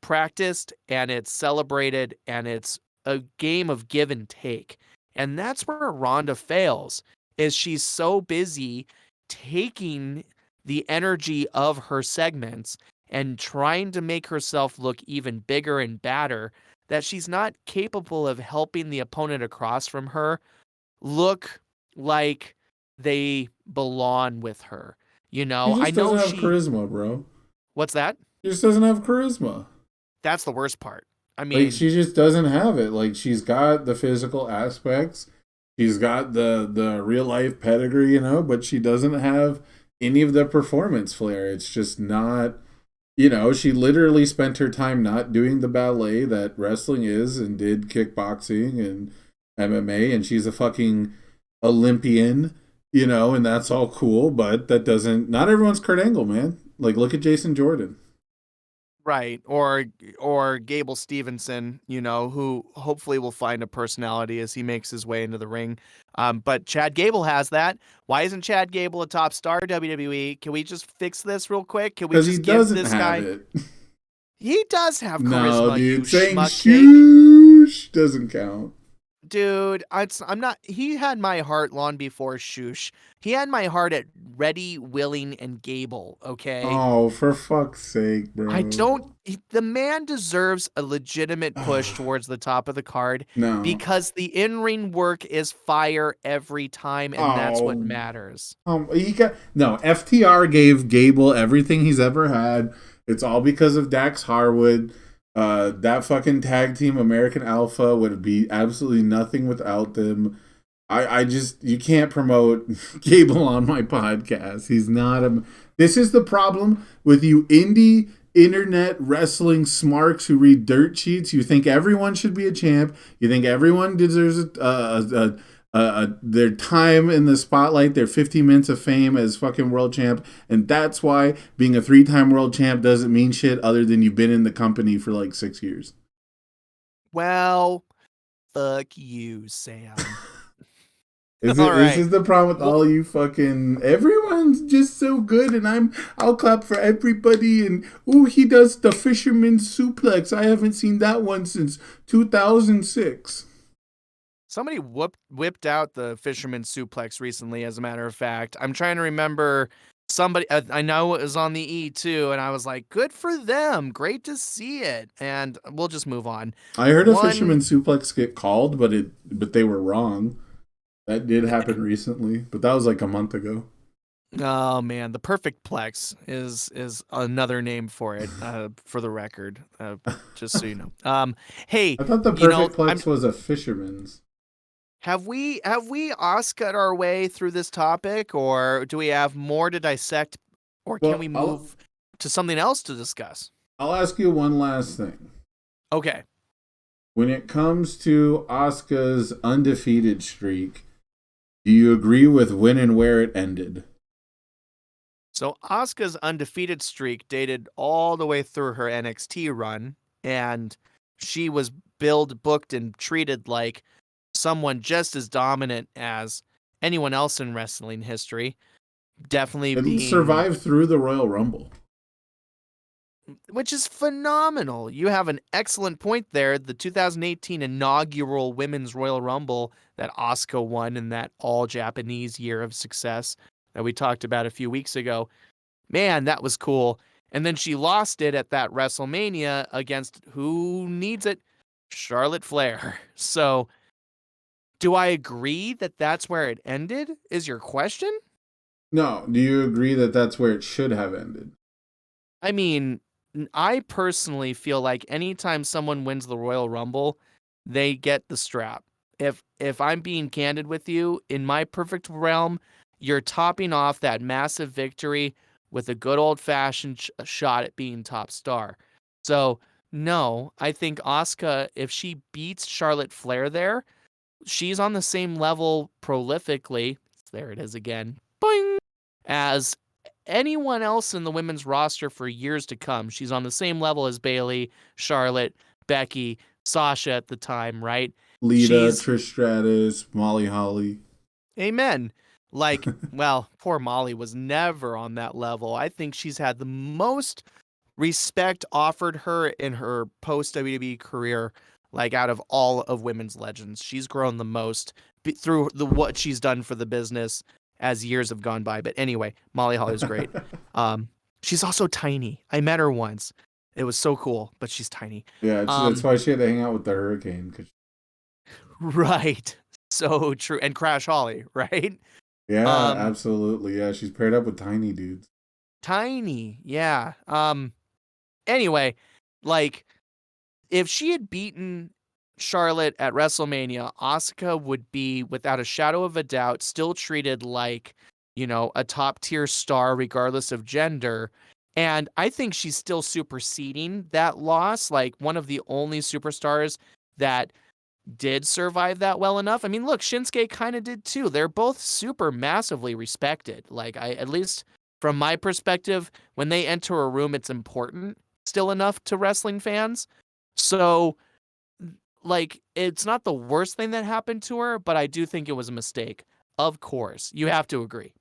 practiced and it's celebrated and it's a game of give and take. And that's where Ronda fails. Is she's so busy taking the energy of her segments and trying to make herself look even bigger and badder that she's not capable of helping the opponent across from her look like they belong with her. She I just know doesn't have charisma, bro. What's that? She just doesn't have charisma. That's the worst part. I mean, Like, she just doesn't have it. Like, she's got the physical aspects, she's got the real life pedigree, but she doesn't have any of the performance flair. It's just not, she literally spent her time not doing the ballet that wrestling is and did kickboxing and MMA, and she's a fucking Olympian, and that's all cool, but not everyone's Kurt Angle, man. Like, look at Jason Jordan. right, or Gable Stevenson, who hopefully will find a personality as he makes his way into the ring. But Chad Gable has that. Why isn't Chad Gable a top star WWE? Can we just fix this real quick? Can we Because just he give doesn't this have guy? it. He does have charisma. No, You dude, saying schmuck cake. shoosh doesn't count. Dude, I'm not. He had my heart long before Shoosh. He had my heart at Ready, Willing, and Gable. Okay. Oh, for fuck's sake, bro. I don't. The man deserves a legitimate push towards the top of the card No. because the in-ring work is fire every time, and that's what Oh. matters. FTR gave Gable everything he's ever had. It's all because of Dax Harwood. That fucking tag team, American Alpha, would be absolutely nothing without them. You can't promote Gable on my podcast. He's not this is the problem with you indie internet wrestling smarks who read dirt sheets. You think everyone should be a champ. You think everyone deserves their time in the spotlight, their 15 minutes of fame as fucking world champ, and that's why being a 3-time world champ doesn't mean shit other than you've been in the company for like 6 years. Well, fuck you, Sam. This All right. is the problem with all you fucking. Everyone's just so good, and I'll clap for everybody. And he does the fisherman suplex. I haven't seen that one since 2006. Somebody whipped out the fisherman suplex recently, as a matter of fact. I'm trying to remember somebody I know it was on the E too, and I was like, good for them. Great to see it. And we'll just move on. I heard a One- fisherman suplex get called, but they were wrong. That did happen recently, but that was like a month ago. Oh man, the perfect plex is another name for it. For the record, just so you know. Hey, I thought the you know, perfect plex was a fisherman's. have we Oscar our way through this topic, or do we have more to dissect, or Well, can we move to something else to discuss? I'll ask you one last thing. Okay. When it comes to Asuka's undefeated streak, do you agree with when and where it ended? So Asuka's undefeated streak dated all the way through her NXT run, and she was billed, booked, and treated like someone just as dominant as anyone else in wrestling history. Definitely It being survived through the Royal Rumble. which is phenomenal. You have an excellent point there. The 2018 inaugural Women's Royal Rumble that Asuka won in that all-Japanese year of success that we talked about a few weeks ago. Man, that was cool. And then she lost it at that WrestleMania against who needs it? Charlotte Flair. So, do I agree that that's where it ended? Is your question? No, do you agree that that's where it should have ended? I mean, I personally feel like anytime someone wins the Royal Rumble, they get the strap. If I'm being candid with you, in my perfect realm, you're topping off that massive victory with a good old-fashioned shot at being top star. So, no, I think Asuka, if she beats Charlotte Flair there, she's on the same level prolifically, there it is again, boing, as anyone else in the women's roster for years to come. She's on the same level as Bayley, Charlotte, Becky, Sasha at the time, right? Lita, She's- Trish Stratus, Molly Holly. Amen. Like, well, poor Molly was never on that level. I think she's had the most respect offered her in her post WWE career, like out of all of women's legends. She's grown the most through what she's done for the business as years have gone by. But anyway, Molly Holly's great. She's also tiny. I met her once. It was so cool, but she's tiny. Yeah, that's why she had to hang out with the Hurricane. Right. So true. And Crash Holly, right? Yeah, absolutely. Yeah, she's paired up with tiny dudes. Tiny. Yeah. Anyway, like, if she had beaten Charlotte at WrestleMania, Asuka would be, without a shadow of a doubt, still treated like, a top tier star regardless of gender. And I think she's still superseding that loss, like one of the only superstars that did survive that well enough. I mean, look, Shinsuke kind of did too. They're both super massively respected. Like, at least from my perspective, when they enter a room, it's important still enough to wrestling fans. So, like, it's not the worst thing that happened to her, but I do think it was a mistake. Of course. You have to agree.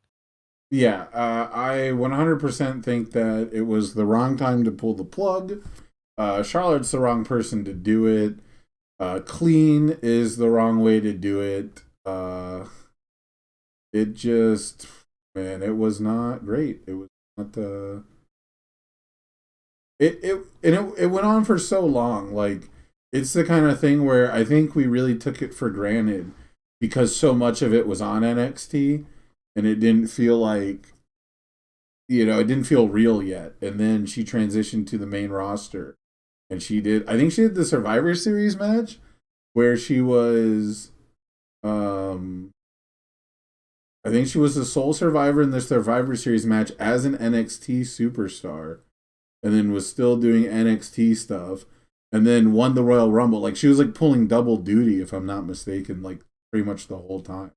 Yeah, I 100% think that it was the wrong time to pull the plug. Charlotte's the wrong person to do it. Clean is the wrong way to do it. It just, man, it was not great. It was not it went on for so long. Like, it's the kind of thing where I think we really took it for granted because so much of it was on NXT and it didn't feel like, it didn't feel real yet. And then she transitioned to the main roster. And I think she did the Survivor Series match where she was, I think she was the sole survivor in the Survivor Series match as an NXT superstar, and then was still doing NXT stuff, and then won the Royal Rumble. Like, she was like pulling double duty, if I'm not mistaken, like pretty much the whole time.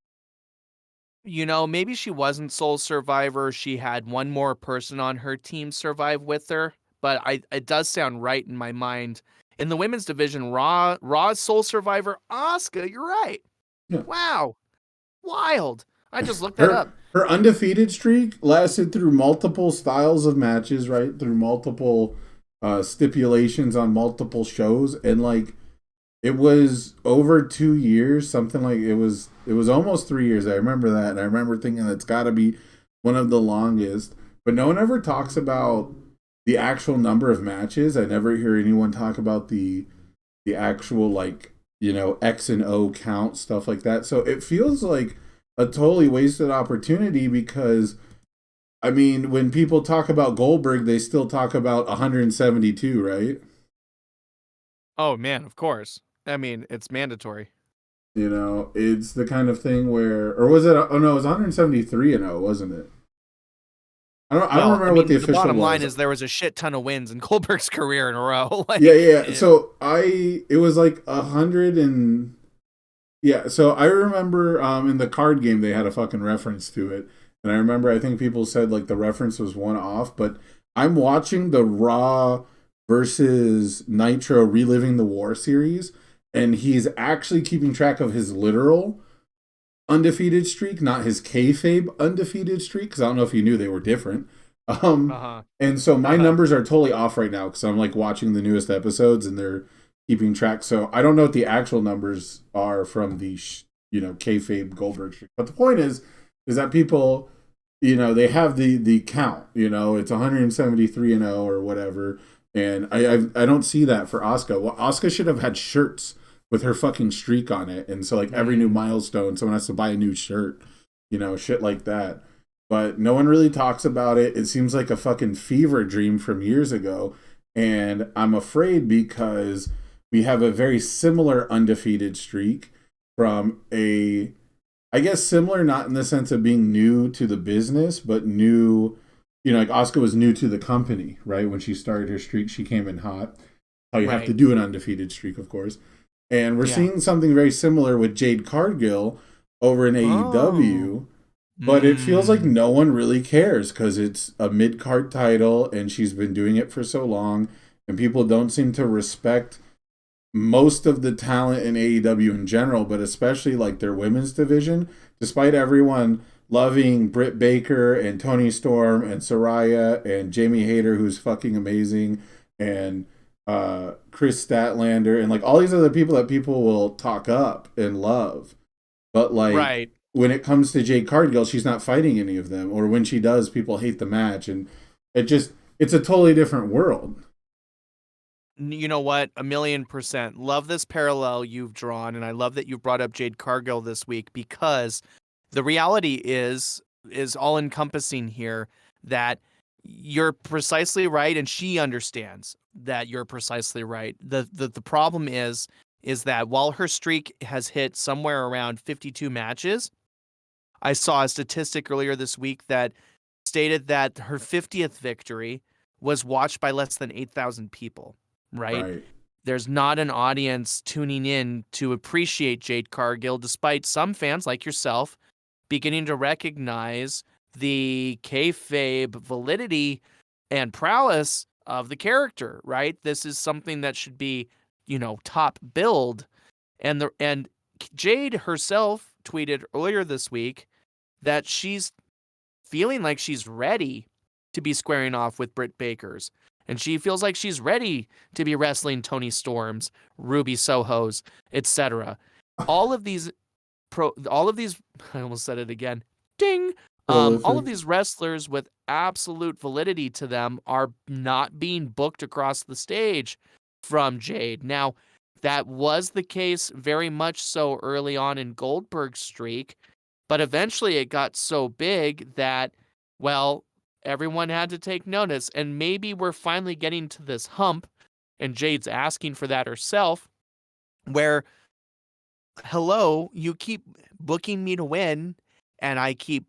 Maybe she wasn't sole survivor. She had one more person on her team survive with her. But it does sound right in my mind. In the women's division, Raw's sole survivor, Asuka. You're right. Yeah. Wow. Wild. I just looked that up. Her undefeated streak lasted through multiple styles of matches, right? Through multiple stipulations on multiple shows. And, like, it was over 2 years, something like it was almost 3 years. I remember that. And I remember thinking that's got to be one of the longest. but no one ever talks about the actual number of matches. I never hear anyone talk about the actual, like, X and O count, stuff like that. So it feels like a totally wasted opportunity because, I mean, when people talk about Goldberg, they still talk about 172, right? Oh man, of course. I mean, it's mandatory. It's the kind of thing where, or was it? Oh no, it was 173 and 0, wasn't it? I don't remember what the the official bottom was. line is there was a shit ton of wins in Goldberg's career in a row. Like, Yeah. So it was like 100 and yeah. So I remember in the card game they had a fucking reference to it, and I remember I think people said like the reference was one off, but I'm watching the Raw versus Nitro Reliving the War series, and he's actually keeping track of his literal undefeated streak, not his kayfabe undefeated streak, because I don't know if you knew they were different. uh-huh. And so my numbers are totally off right now because I'm like watching the newest episodes and they're keeping track. So I don't know what the actual numbers are from the kayfabe Goldberg streak. But the point is that people, they have the count. It's 173 and 0 or whatever, and I don't see that for Asuka. Well, Asuka should have had shirts with her fucking streak on it. And so like every new milestone, someone has to buy a new shirt, shit like that. But no one really talks about it. It seems like a fucking fever dream from years ago. And I'm afraid because we have a very similar undefeated streak from I guess similar, not in the sense of being new to the business, but new, like Asuka was new to the company, right? When she started her streak, she came in hot. How you have to do an undefeated streak, of course. And we're seeing something very similar with Jade Cargill over in AEW, but it feels like no one really cares because it's a mid-card title and she's been doing it for so long, and people don't seem to respect most of the talent in AEW in general, but especially like their women's division, despite everyone loving Britt Baker and Toni Storm and Saraya and Jamie Hayter, who's fucking amazing, and Chris Statlander and like all these other people that people will talk up and love. But like when it comes to Jade Cargill, she's not fighting any of them. Or when she does, people hate the match. And it's a totally different world. You know what? 1,000,000%. Love this parallel you've drawn. And I love that you brought up Jade Cargill this week because the reality is all encompassing here that you're precisely right, and she understands that you're precisely right. The problem is that while her streak has hit somewhere around 52 matches, I saw a statistic earlier this week that stated that her 50th victory was watched by less than 8,000 people, right? There's not an audience tuning in to appreciate Jade Cargill, despite some fans like yourself beginning to recognize the kayfabe validity and prowess of the character, right? This is something that should be, top billed. And Jade herself tweeted earlier this week that she's feeling like she's ready to be squaring off with Britt Baker's. And she feels like she's ready to be wrestling Toni Storms, Ruby Sohos, etc. All of these, I almost said it again. Ding. All of these wrestlers with absolute validity to them are not being booked across the stage from Jade. Now, that was the case very much so early on in Goldberg's streak, but eventually it got so big that, well, everyone had to take notice. And maybe we're finally getting to this hump, and Jade's asking for that herself, where, hello, you keep booking me to win, and I keep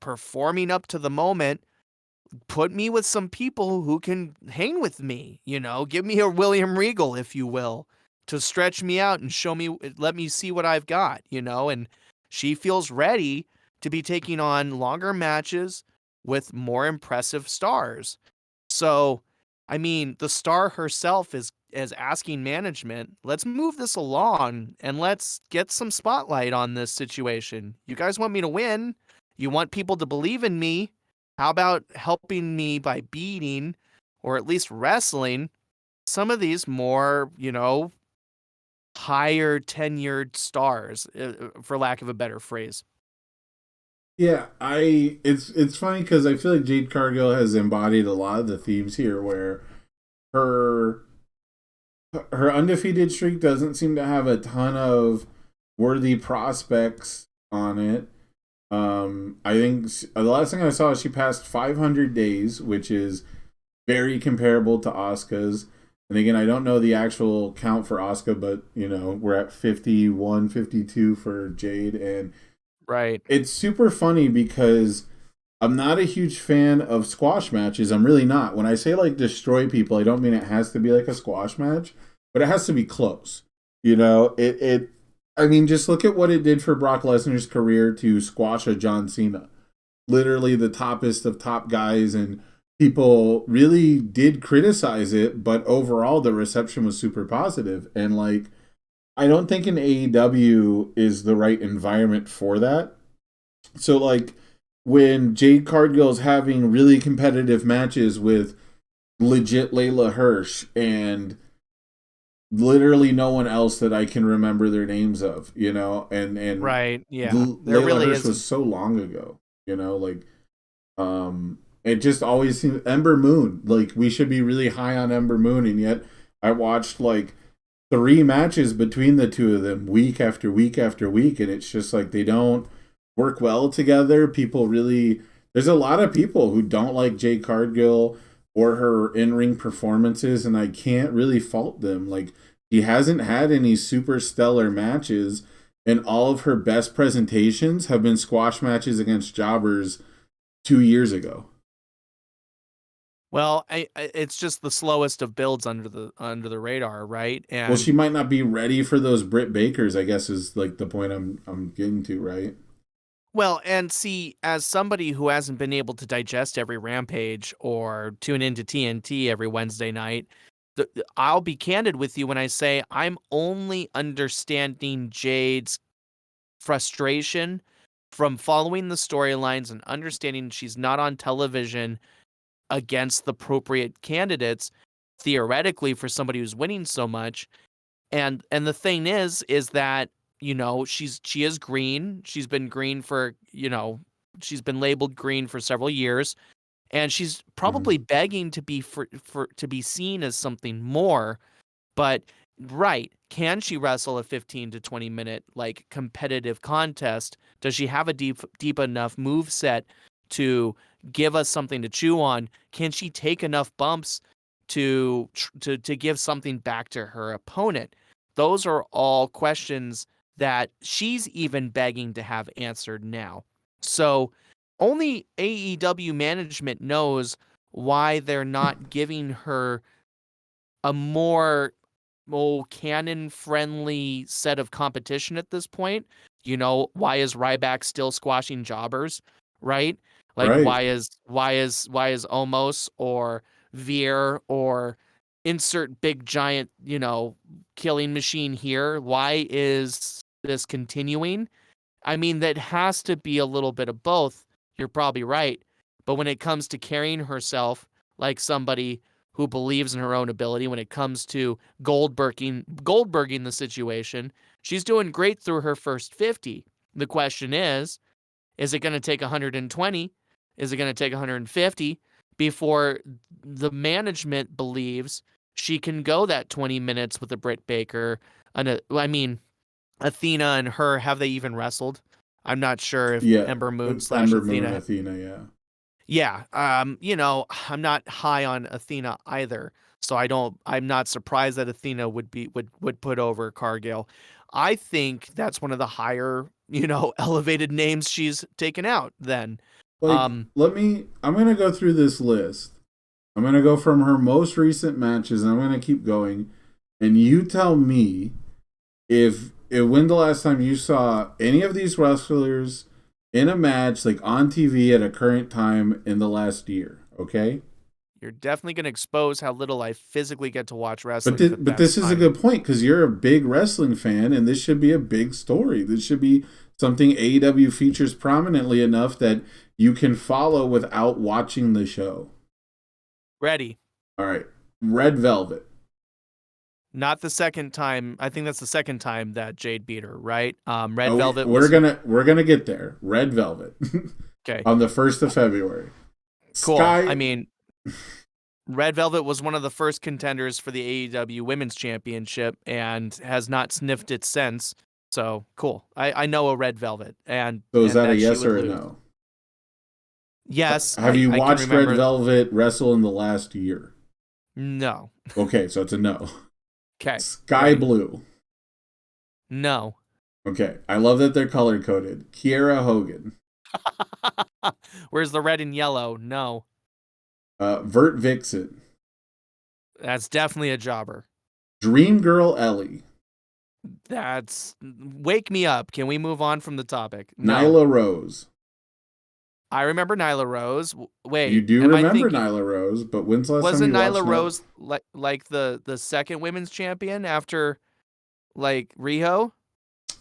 performing up to the moment. Put me with some people who can hang with me, give me a William Regal, if you will, to stretch me out and let me see what I've got, and she feels ready to be taking on longer matches with more impressive stars. So, I mean, the star herself is asking management, let's move this along and let's get some spotlight on this situation. You guys want me to win? You want people to believe in me? How about helping me by beating, or at least wrestling, some of these more, higher tenured stars, for lack of a better phrase? Yeah, it's funny because I feel like Jade Cargill has embodied a lot of the themes here, where her her undefeated streak doesn't seem to have a ton of worthy prospects on it. I think the last thing I saw, she passed 500 days, which is very comparable to Asuka's. And again, I don't know the actual count for Asuka, but we're at 51, 52 for Jade, and Right. it's super funny because I'm not a huge fan of squash matches. I'm really not. When I say like destroy people, I don't mean it has to be like a squash match, but it has to be close. It I mean, just look at what it did for Brock Lesnar's career to squash a John Cena. Literally the toppest of top guys, and people really did criticize it, but overall the reception was super positive. And like, I don't think an AEW is the right environment for that. So like, when Jade Cargill's having really competitive matches with legit Layla Hirsch and literally no one else that I can remember their names of, and Right. Yeah. There Layla really Hirsch is. was so long ago, it just always seems Ember Moon, like we should be really high on Ember Moon, and yet I watched like 3 matches between the two of them week after week after week, and it's just like they don't work well together. There's a lot of people who don't like Jade Cargill or her in-ring performances, and I can't really fault them. Like, she hasn't had any super stellar matches, and all of her best presentations have been squash matches against jobbers 2 years ago. Well, it's just the slowest of builds under the radar, right? And Well, she might not be ready for those Britt Bakers, I guess, is like the point I'm getting to, right? well, and see, as somebody who hasn't been able to digest every Rampage or tune into TNT every Wednesday night, I'll be candid with you when I say I'm only understanding Jade's frustration from following the storylines and understanding she's not on television against the appropriate candidates theoretically for somebody who's winning so much. And the thing is that she is green. She's been green for she's been labeled green for several years, and she's probably begging to be to be seen as something more. But right, can she wrestle a 15 to 20 minute like competitive contest? Does she have a deep enough move set to give us something to chew on? Can she take enough bumps to give something back to her opponent? Those are all questions that she's even begging to have answered now. So only AEW management knows why they're not giving her a more canon-friendly set of competition at this point. Why is Ryback still squashing jobbers, right? Like, Right. why is Omos or Veer or insert big giant, killing machine here? Why is this continuing? I mean, that has to be a little bit of both. You're probably right. But when it comes to carrying herself like somebody who believes in her own ability, when it comes to Goldberging the situation, she's doing great through her first 50. The question is it going to take 120? Is it going to take 150 before the management believes she can go that 20 minutes with a Britt Baker? Athena and her, have they even wrestled? I'm not sure if Ember Moon / Ember Athena. Moon, Athena, yeah. Yeah, I'm not high on Athena either, so I'm not surprised that Athena would put over Cargill. I think that's one of the higher, elevated names she's taken out then. Like, I'm going to go through this list. I'm going to go from her most recent matches, and I'm going to keep going. And you tell me when the last time you saw any of these wrestlers in a match, like on TV at a current time in the last year, okay? You're definitely going to expose how little I physically get to watch wrestling. But this is a good point, because you're a big wrestling fan, and this should be a big story. This should be something AEW features prominently enough that you can follow without watching the show. Ready. All right. Red Velvet. Not the second time. I think that's the second time that Jade beat her, right? Red Oh, Velvet. we're gonna get there. Red Velvet Okay. on the 1st of February. Cool. Sky, I mean, Red Velvet was one of the first contenders for the AEW Women's Championship and has not sniffed it since. So cool. I know a Red Velvet, and so is that a she yes would or a lose. no? Yes. Have you I can watched Red remember- Velvet wrestle in the last year? No. Okay, so it's a no. Okay. Sky Blue. No. Okay, I love that they're color coded. Kiera Hogan. Where's the red and yellow? No. Vert Vixen. That's definitely a jobber. Dream Girl Ellie. That's wake me up. Can we move on from the topic? No. Nyla Rose. I remember Nyla Rose. Wait, You do am I remember thinking- Nyla Rose, but when's the last Wasn't time you Nyla watched Rose like the second women's champion after like Riho?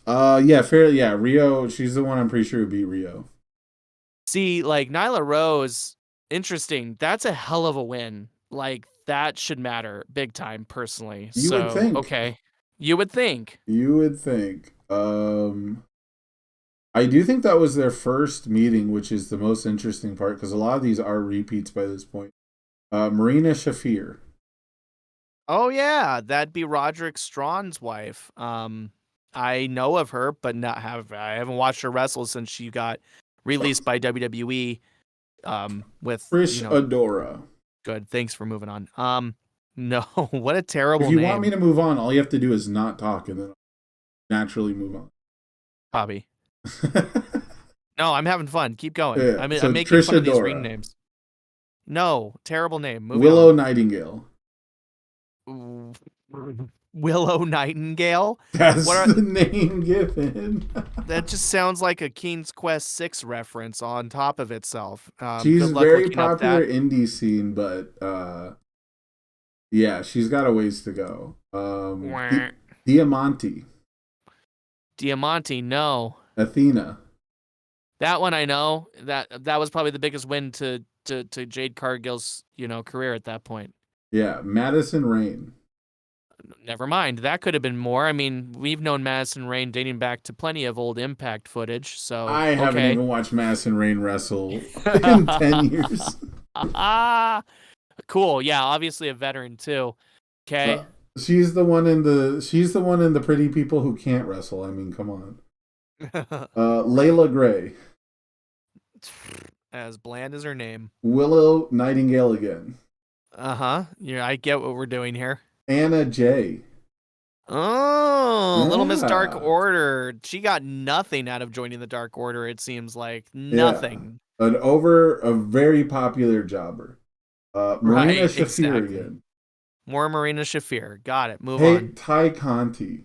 Yeah, fairly. Yeah, Rio. She's the one I'm pretty sure who beat Rio. See, like Nyla Rose, interesting. That's a hell of a win. Like that should matter big time, personally. You would think. Okay, you would think. You would think. I do think that was their first meeting, which is the most interesting part because a lot of these are repeats by this point. Marina Shafir. Oh yeah, that'd be Roderick Strong's wife. I know of her, but I haven't watched her wrestle since she got released by WWE. With Trish Adora. Good. Thanks for moving on. No, what a terrible If you name. want me to move on, all you have to do is not talk, and then I'll naturally move on. Hobby. No, I'm having fun. Keep going. Yeah, I'm so making Trish fun of these Adora. ring names. No, terrible name. Moving Willow on. Nightingale. Willow Nightingale. That's What are- the name given. That just sounds like a King's Quest 6 reference on top of itself. She's good luck very looking up popular that. indie scene, but yeah, she's got a ways to go. Wah. Diamante, Diamante, no. Athena, That one I know. That was probably the biggest win to Jade Cargill's, career at that point. yeah, Madison Rain. Never mind. That could have been more. I mean, we've known Madison Rain dating back to plenty of old Impact footage. So I haven't okay. even watched Madison Rain wrestle in 10 years. Cool. Yeah, obviously a veteran too. Okay. She's the one in the pretty people who can't wrestle. I mean, come on. Layla Gray. As bland as her name. Willow Nightingale again. Yeah, I get what we're doing here. Anna Jay. Oh, Little Miss Dark Yeah. Order. She got nothing out of joining the Dark Order, it seems like. Nothing. A very popular jobber. Marina Right, Shafir exactly. again. More Marina Shafir. Got it. Move Hey, on. Ty Conti.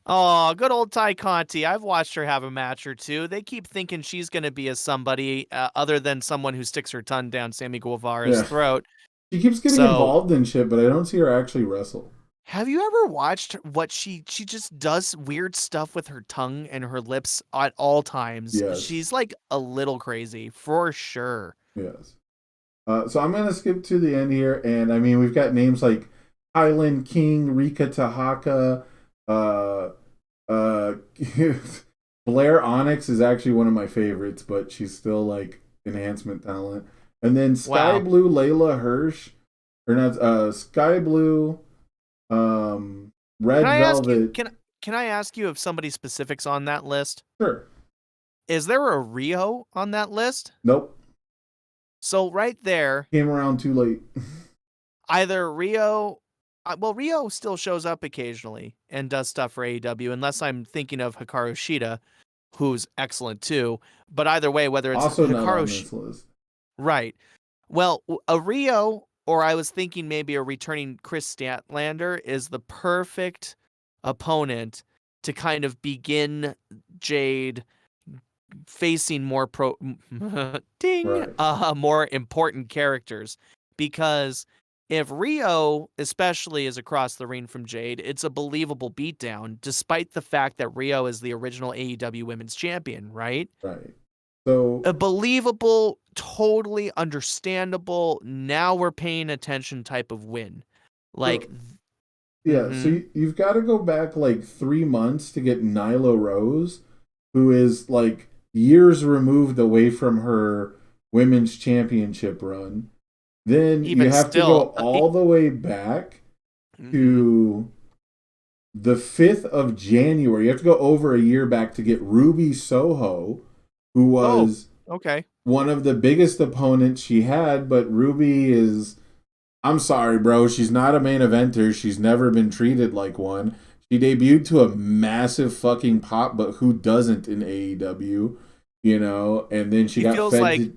Oh, good old Ty Conti. I've watched her have a match or two. They keep thinking she's going to be a somebody other than someone who sticks her tongue down Sammy Guevara's Yeah. throat. She keeps getting So- involved in shit, but I don't see her actually wrestle. Have you ever watched what she just does weird stuff with her tongue and her lips at all times? Yes. She's like a little crazy for sure. Yes. So I'm gonna skip to the end here, and I mean we've got names like Highland King, Rika Tahaka, Blair Onyx is actually one of my favorites, but she's still like enhancement talent. And then Sky Wow. Blue Layla Hirsch, or not Sky Blue, Red Can I ask you? Velvet. Can I ask you if somebody specifics on that list? Sure. Is there a Rio on that list? Nope. So right there, Came around too late. either Rio, well, Rio still shows up occasionally and does stuff for AEW, unless I'm thinking of Hikaru Shida, who's excellent too. But either way, whether it's Also not on Hikaru, this list. right? Well, a Rio, or I was thinking maybe a returning Chris Statlander is the perfect opponent to kind of begin Jade facing more ding Right. more important characters, because if Rio especially is across the ring from Jade, it's a believable beatdown despite the fact that Rio is the original AEW Women's Champion, right? Right. So A believable, totally understandable, now we're paying attention type of win. Like Yeah, so you've got to go back like 3 months to get Nyla Rose, who is like years removed away from her women's championship run. Then you Even have to go still, all the way back mhm. to the 5th of January. You have to go over a year back to get Ruby Soho, who Oh, was okay. one of the biggest opponents she had, but Ruby is, I'm sorry, bro, she's not a main eventer. She's never been treated like one. She debuted to a massive fucking pop, but who doesn't in AEW, you know? And then she She got feels fed like to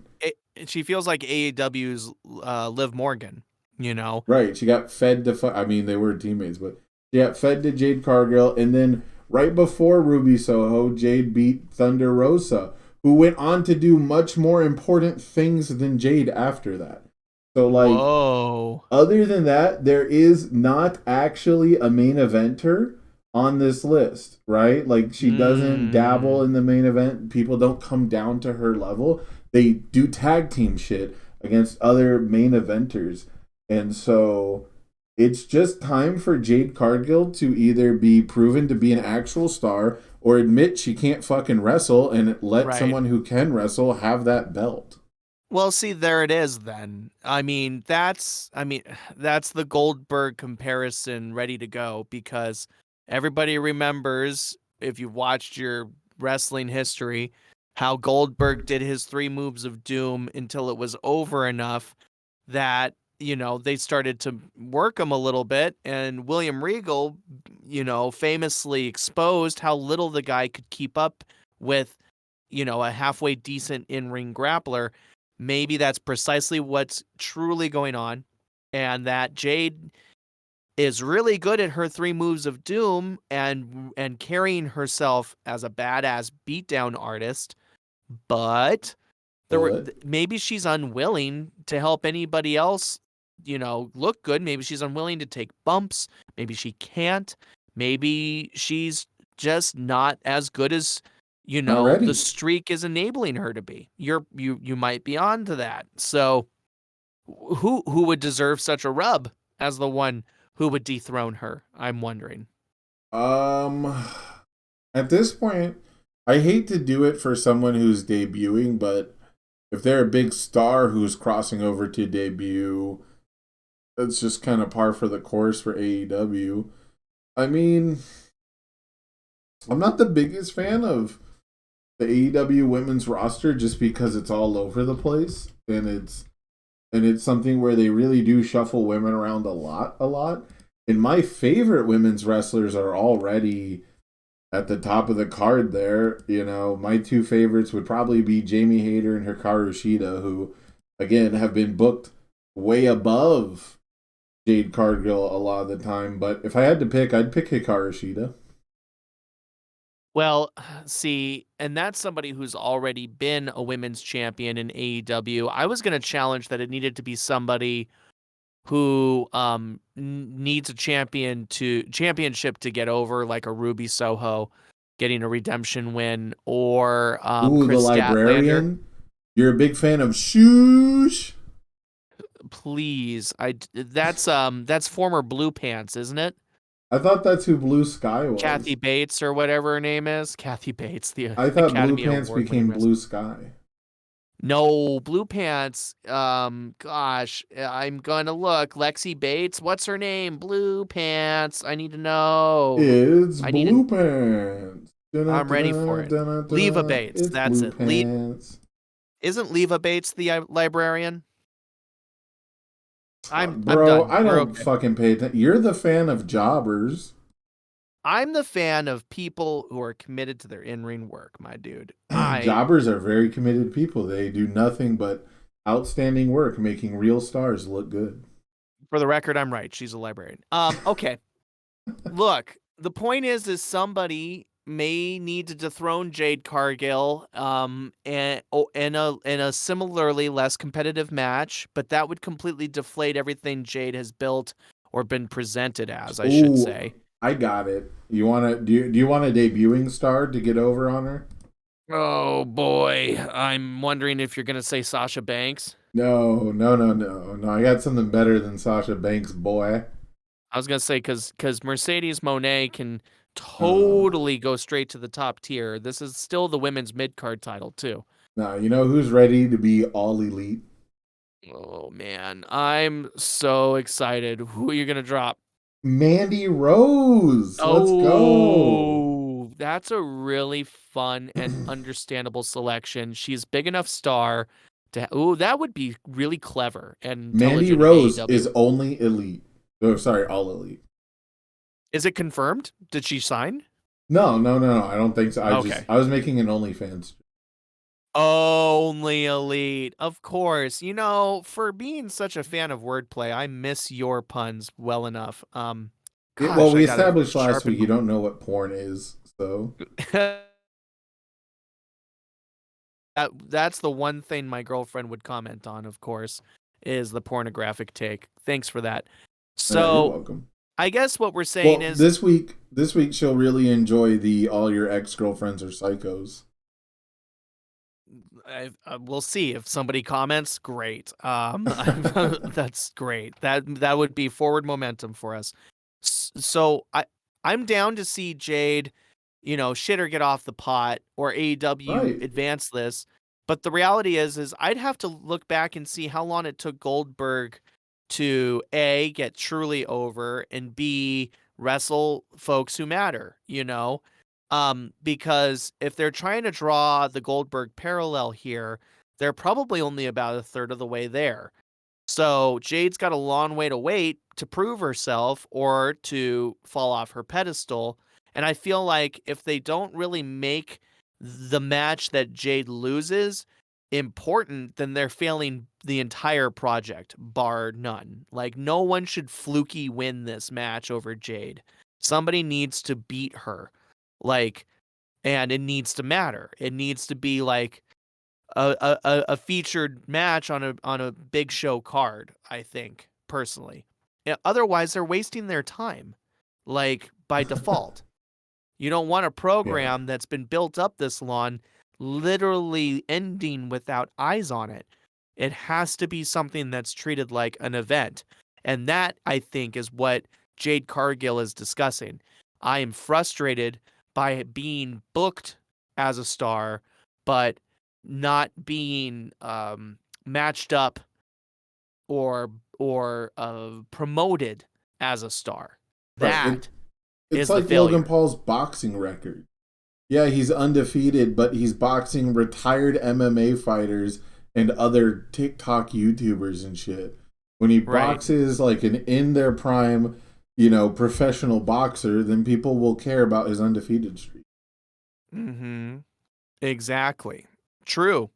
she feels like AEW's Liv Morgan, you know. right. She got fed to. I mean, they were teammates, but she got fed to Jade Cargill, and then right before Ruby Soho, Jade beat Thunder Rosa, who went on to do much more important things than Jade after that. So, like, Whoa. other than that, there is not actually a main eventer on this list, right? Like, she doesn't dabble Mm, in the main event. People don't come down to her level. They do tag team shit against other main eventers. And so it's just time for Jade Cargill to either be proven to be an actual star or admit she can't fucking wrestle and let right. someone who can wrestle have that belt. Well, see, there it is then. I mean, that's the Goldberg comparison ready to go because everybody remembers if you've watched your wrestling history how Goldberg did his 3 moves of doom until it was over enough that, they started to work him a little bit and William Regal, famously exposed how little the guy could keep up with, a halfway decent in-ring grappler. Maybe that's precisely what's truly going on, and that Jade is really good at her 3 moves of doom and carrying herself as a badass beatdown artist, but But maybe she's unwilling to help anybody else, look good. Maybe she's unwilling to take bumps. Maybe she can't. Maybe she's just not as good as not the ready. streak is enabling her to be. You might be on to that. So who would deserve such a rub as the one who would dethrone her? I'm wondering. Um, at this point, I hate to do it for someone who's debuting, but if they're a big star who's crossing over to debut, it's just kind of par for the course for AEW. I mean, I'm not the biggest fan of the AEW women's roster just because it's all over the place and it's something where they really do shuffle women around a lot. And my favorite women's wrestlers are already at the top of the card there. You know, my two favorites would probably be Jamie Hayter and Hikaru Shida, who, again, have been booked way above Jade Cargill a lot of the time. But if I had to pick, I'd pick Hikaru Shida. Well, see, and that's somebody who's already been a women's champion in AEW. I was going to challenge that it needed to be somebody who needs a championship to get over, like a Ruby Soho getting a redemption win, or Ooh, the Chris Statlander. librarian. You're a big fan of Shoosh? Please, that's former Blue Pants, isn't it? I thought that's who Blue Sky Kathy was. Bates or whatever her name is. Kathy Bates, the I thought Blue Academy Pants Award winning became wrestler. Blue Sky. No, Blue Pants. Gosh, I'm gonna look. Lexi Bates. What's her name? Blue Pants. I need to know. It's I need to. Blue Pants. I'm ready for it. Leva Dun-dun-dun-dun-dun-dun. Bates. It's That's Blue it. Pants. Isn't Leva Bates the librarian? I'm Bro, done. I We're don't okay. fucking pay attention. You're the fan of jobbers. I'm the fan of people who are committed to their in-ring work, my dude. I, Jobbers are very committed people. They do nothing but outstanding work, making real stars look good. for the record, I'm right. She's a librarian. Okay. Look, the point is somebody may need to dethrone Jade Cargill in a similarly less competitive match, but that would completely deflate everything Jade has built or been presented as, I should Ooh, say. I got it. You wanna do you want a debuting star to get over on her? Oh boy, I'm wondering if you're going to say Sasha Banks. No, no, no, no, no. I got something better than Sasha Banks, boy. I was gonna say because Mercedes Moné can totally go straight to the top tier. This is still the women's mid card title too. Now, you know who's ready to be all elite? Oh man, I'm so excited. Who are you gonna drop? Mandy Rose. Let's go. Oh, that's a really fun and understandable selection. She's a big enough star to. Oh, that would be really clever and Mandy intelligent. Rose AEW. is only elite. Oh, sorry, all elite. Is it confirmed? Did she sign? No. I don't think so. Okay. I was making an OnlyFans. Only elite, of course. You know, for being such a fan of wordplay, I miss your puns well enough. Gosh, Well, we I gotta established last sharpen week you don't know what porn is, so that's the one thing my girlfriend would comment on, of course, is the pornographic take. Thanks for that. you're So welcome. I guess what we're saying Well, is this week she'll really enjoy the all your ex-girlfriends are psychos. we'll see if somebody comments. Great. That's great. That would be forward momentum for us. So I'm down to see Jade, you know, shit or get off the pot, or AEW Right. advance this. But the reality is I'd have to look back and see how long it took Goldberg to A, get truly over, and B, wrestle folks who matter, you know? Because if they're trying to draw the Goldberg parallel here, they're probably only about a third of the way there. So Jade's got a long way to wait to prove herself or to fall off her pedestal. And I feel like if they don't really make the match that Jade loses important, then they're failing the entire project, bar none. Like, no one should fluky win this match over Jade. Somebody needs to beat her. Like, and it needs to matter. It needs to be like a featured match on a big show card, I think, personally. Yeah, otherwise they're wasting their time, like, by default. You don't want a program that's been built up this long literally ending without eyes on it. It has to be something that's treated like an event. And that, I think, is what Jade Cargill is discussing. I am frustrated by being booked as a star, but not being matched up or promoted as a star. That it's is like the failure. Logan Paul's boxing record. Yeah, he's undefeated, but he's boxing retired MMA fighters and other TikTok YouTubers and shit. When he boxes like an in their prime, you know, professional boxer, then people will care about his undefeated streak. Mm-hmm. Exactly. True.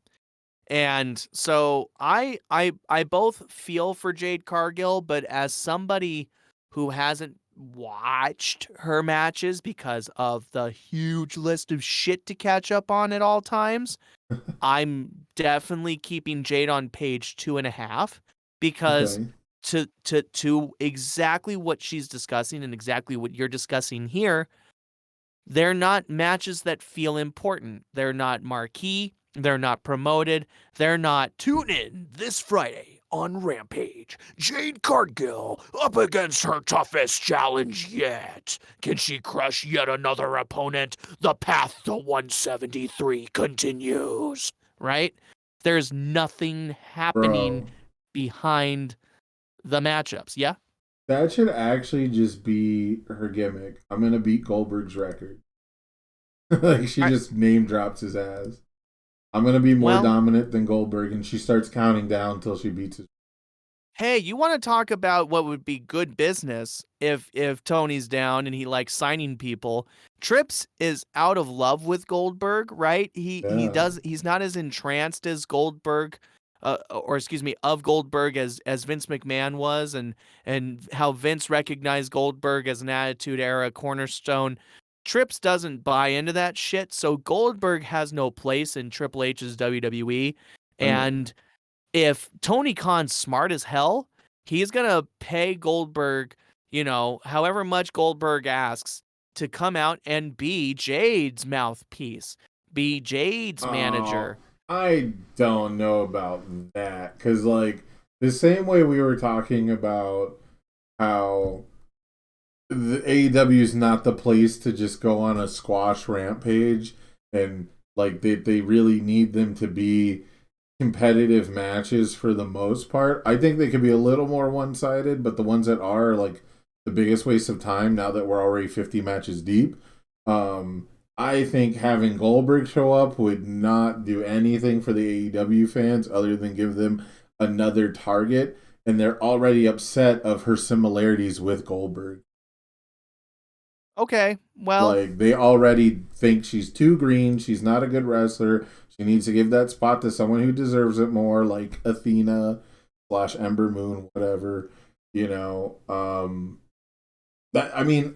And so I both feel for Jade Cargill, but as somebody who hasn't watched her matches because of the huge list of shit to catch up on at all times, I'm definitely keeping Jade on page 2.5 because to exactly what she's discussing and exactly what you're discussing here, they're not matches that feel important. They're not marquee. They're not promoted. They're not tune in this Friday on Rampage. Jade Cargill up against her toughest challenge yet. Can she crush yet another opponent? The path to 173 continues. Right? There's nothing happening behind the matchups. Yeah? That should actually just be her gimmick. I'm going to beat Goldberg's record. Like, she just name drops his ass. I'm going to be more dominant than Goldberg, and she starts counting down until she beats his. Hey, you want to talk about what would be good business if Tony's down and he likes signing people? Trips is out of love with Goldberg, right? He's not as entranced as Goldberg, of Goldberg as Vince McMahon was, and how Vince recognized Goldberg as an Attitude Era cornerstone. Trips doesn't buy into that shit, so Goldberg has no place in Triple H's WWE. And if Tony Khan's smart as hell, he's gonna pay Goldberg, you know, however much Goldberg asks, to come out and be Jade's mouthpiece, be Jade's manager. I don't know about that, because, like, the same way we were talking about how the AEW is not the place to just go on a squash rampage, and like they really need them to be competitive matches for the most part. I think they could be a little more one-sided, but the ones that are like the biggest waste of time now that we're already 50 matches deep. I think having Goldberg show up would not do anything for the AEW fans other than give them another target, and they're already upset of her similarities with Goldberg. Okay, well, Like, they already think she's too green, she's not a good wrestler, she needs to give that spot to someone who deserves it more, like Athena / Ember Moon, whatever, you know. That, I mean,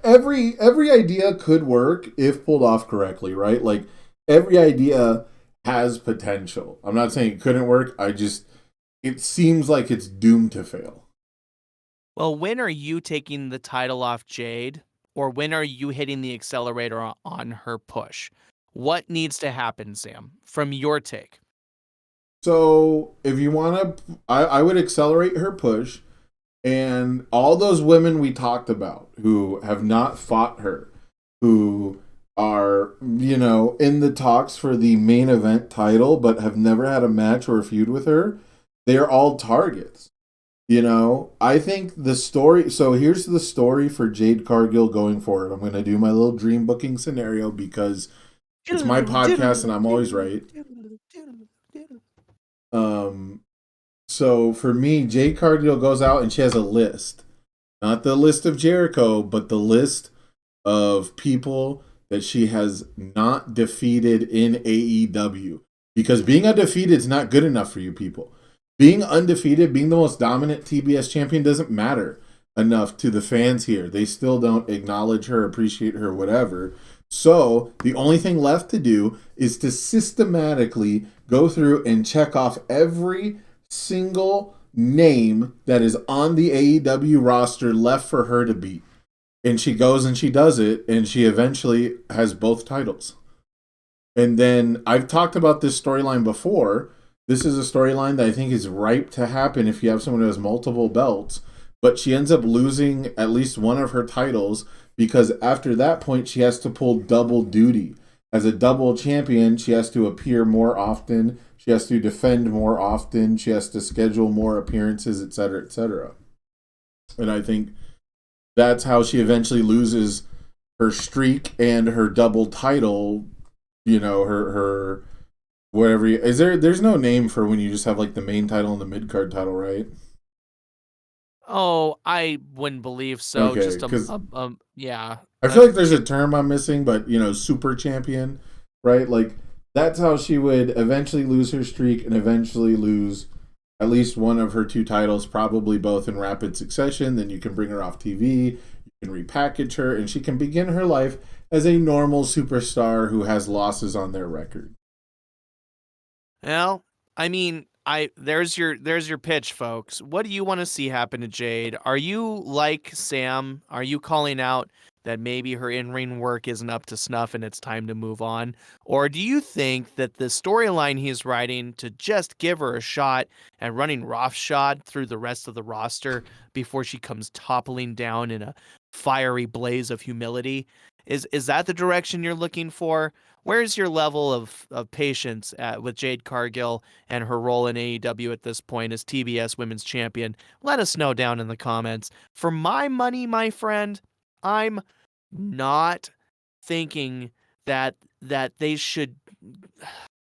every idea could work if pulled off correctly, right? Like, every idea has potential. I'm not saying it couldn't work. It seems like it's doomed to fail. well, when are you taking the title off Jade, or when are you hitting the accelerator on her push? What needs to happen, Sam, from your take? So, if you want to, I would accelerate her push. And all those women we talked about who have not fought her, who are, in the talks for the main event title, but have never had a match or a feud with her, they're all targets. I think the story. So here's the story for Jade Cargill going forward. I'm going to do my little dream booking scenario because it's my podcast and I'm always right. So for me, Jade Cargill goes out and she has a list. Not the list of Jericho, but the list of people that she has not defeated in AEW. Because being undefeated is not good enough for you people. Being undefeated, being the most dominant TBS champion doesn't matter enough to the fans here. They still don't acknowledge her, appreciate her, whatever. So the only thing left to do is to systematically go through and check off every single name that is on the AEW roster left for her to beat. And she goes and she does it, and she eventually has both titles. And then I've talked about this storyline before. This is a storyline that I think is ripe to happen if you have someone who has multiple belts, but she ends up losing at least one of her titles because after that point she has to pull double duty. As a double champion, she has to appear more often. She has to defend more often. She has to schedule more appearances, etc., etc. And I think that's how she eventually loses her streak and her double title. Her whatever. There's no name for when you just have like the main title and the mid card title, right? Oh, I wouldn't believe so. Okay, Just 'cause yeah. I feel like there's a term I'm missing, but super champion, right? Like that's how she would eventually lose her streak and eventually lose at least one of her two titles, probably both in rapid succession. Then you can bring her off TV, you can repackage her, and she can begin her life as a normal superstar who has losses on their record. Well, I mean, there's your pitch, folks. What do you want to see happen to Jade? Are you like Sam? Are you calling out that maybe her in-ring work isn't up to snuff and it's time to move on? Or do you think that the storyline he's writing to just give her a shot at running roughshod through the rest of the roster before she comes toppling down in a fiery blaze of humility? Is that the direction you're looking for? Where's your level of patience with Jade Cargill and her role in AEW at this point as TBS Women's Champion? Let us know down in the comments. For my money, my friend, I'm not thinking that they should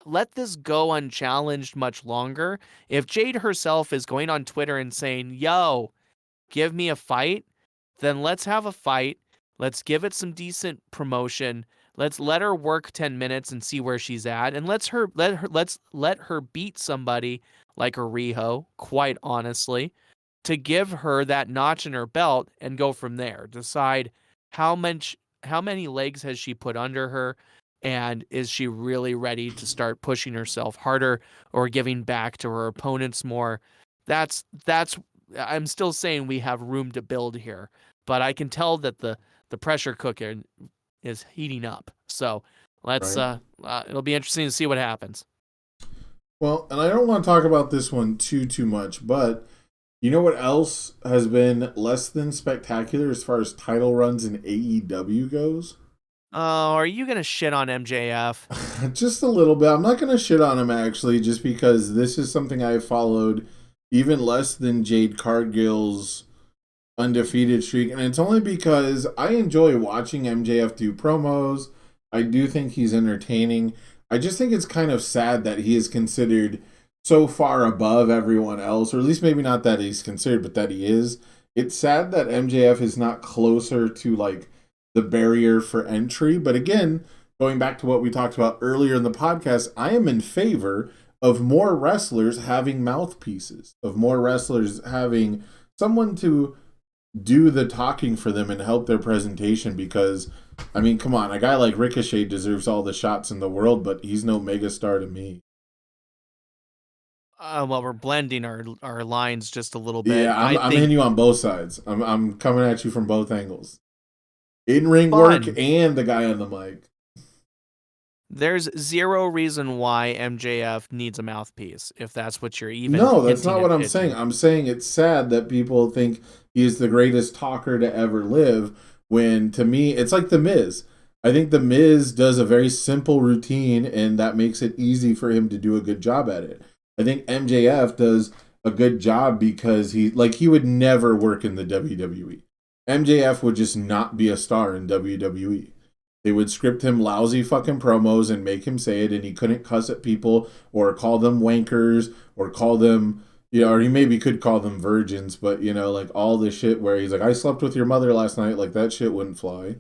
let this go unchallenged much longer. If Jade herself is going on Twitter and saying, "Yo, give me a fight," then let's have a fight. Let's give it some decent promotion. Let's let her work 10 minutes and see where she's at, and let's let her beat somebody like a Riho, quite honestly, to give her that notch in her belt and go from there. Decide how many legs has she put under her, and is she really ready to start pushing herself harder or giving back to her opponents more? That's I'm still saying we have room to build here, but I can tell that the pressure cooker is heating up. So let's Right. It'll be interesting to see what happens. Well, and I don't want to talk about this one too much, but You know what else has been less than spectacular as far as title runs in AEW goes? Oh, are you gonna shit on MJF? Just a little bit. I'm not going to shit on him actually, just because this is something I followed even less than Jade Cargill's undefeated streak. And it's only because I enjoy watching MJF do promos. I do think he's entertaining. I just think it's kind of sad that he is considered so far above everyone else, or at least maybe not that he's considered, but that he is. It's sad that MJF is not closer to like the barrier for entry. But again, going back to what we talked about earlier in the podcast, I am in favor of more wrestlers having mouthpieces, of more wrestlers having someone to do the talking for them and help their presentation. Because, I mean, come on, a guy like Ricochet deserves all the shots in the world, but he's no megastar to me. Well, we're blending our lines just a little bit. Yeah, I'm think hitting you on both sides. I'm coming at you from both angles. In-ring fun. work and the guy on the mic. There's zero reason why MJF needs a mouthpiece, if that's what you're even. No, that's not hinting what at I'm pitching. saying. I'm saying it's sad that people think he is the greatest talker to ever live, when to me, it's like The Miz. I think The Miz does a very simple routine, and that makes it easy for him to do a good job at it. I think MJF does a good job because he would never work in the WWE. MJF would just not be a star in WWE. They would script him lousy fucking promos and make him say it, and he couldn't cuss at people or call them wankers or call them, or he maybe could call them virgins, but, like all the shit where he's like, I slept with your mother last night, like that shit wouldn't fly.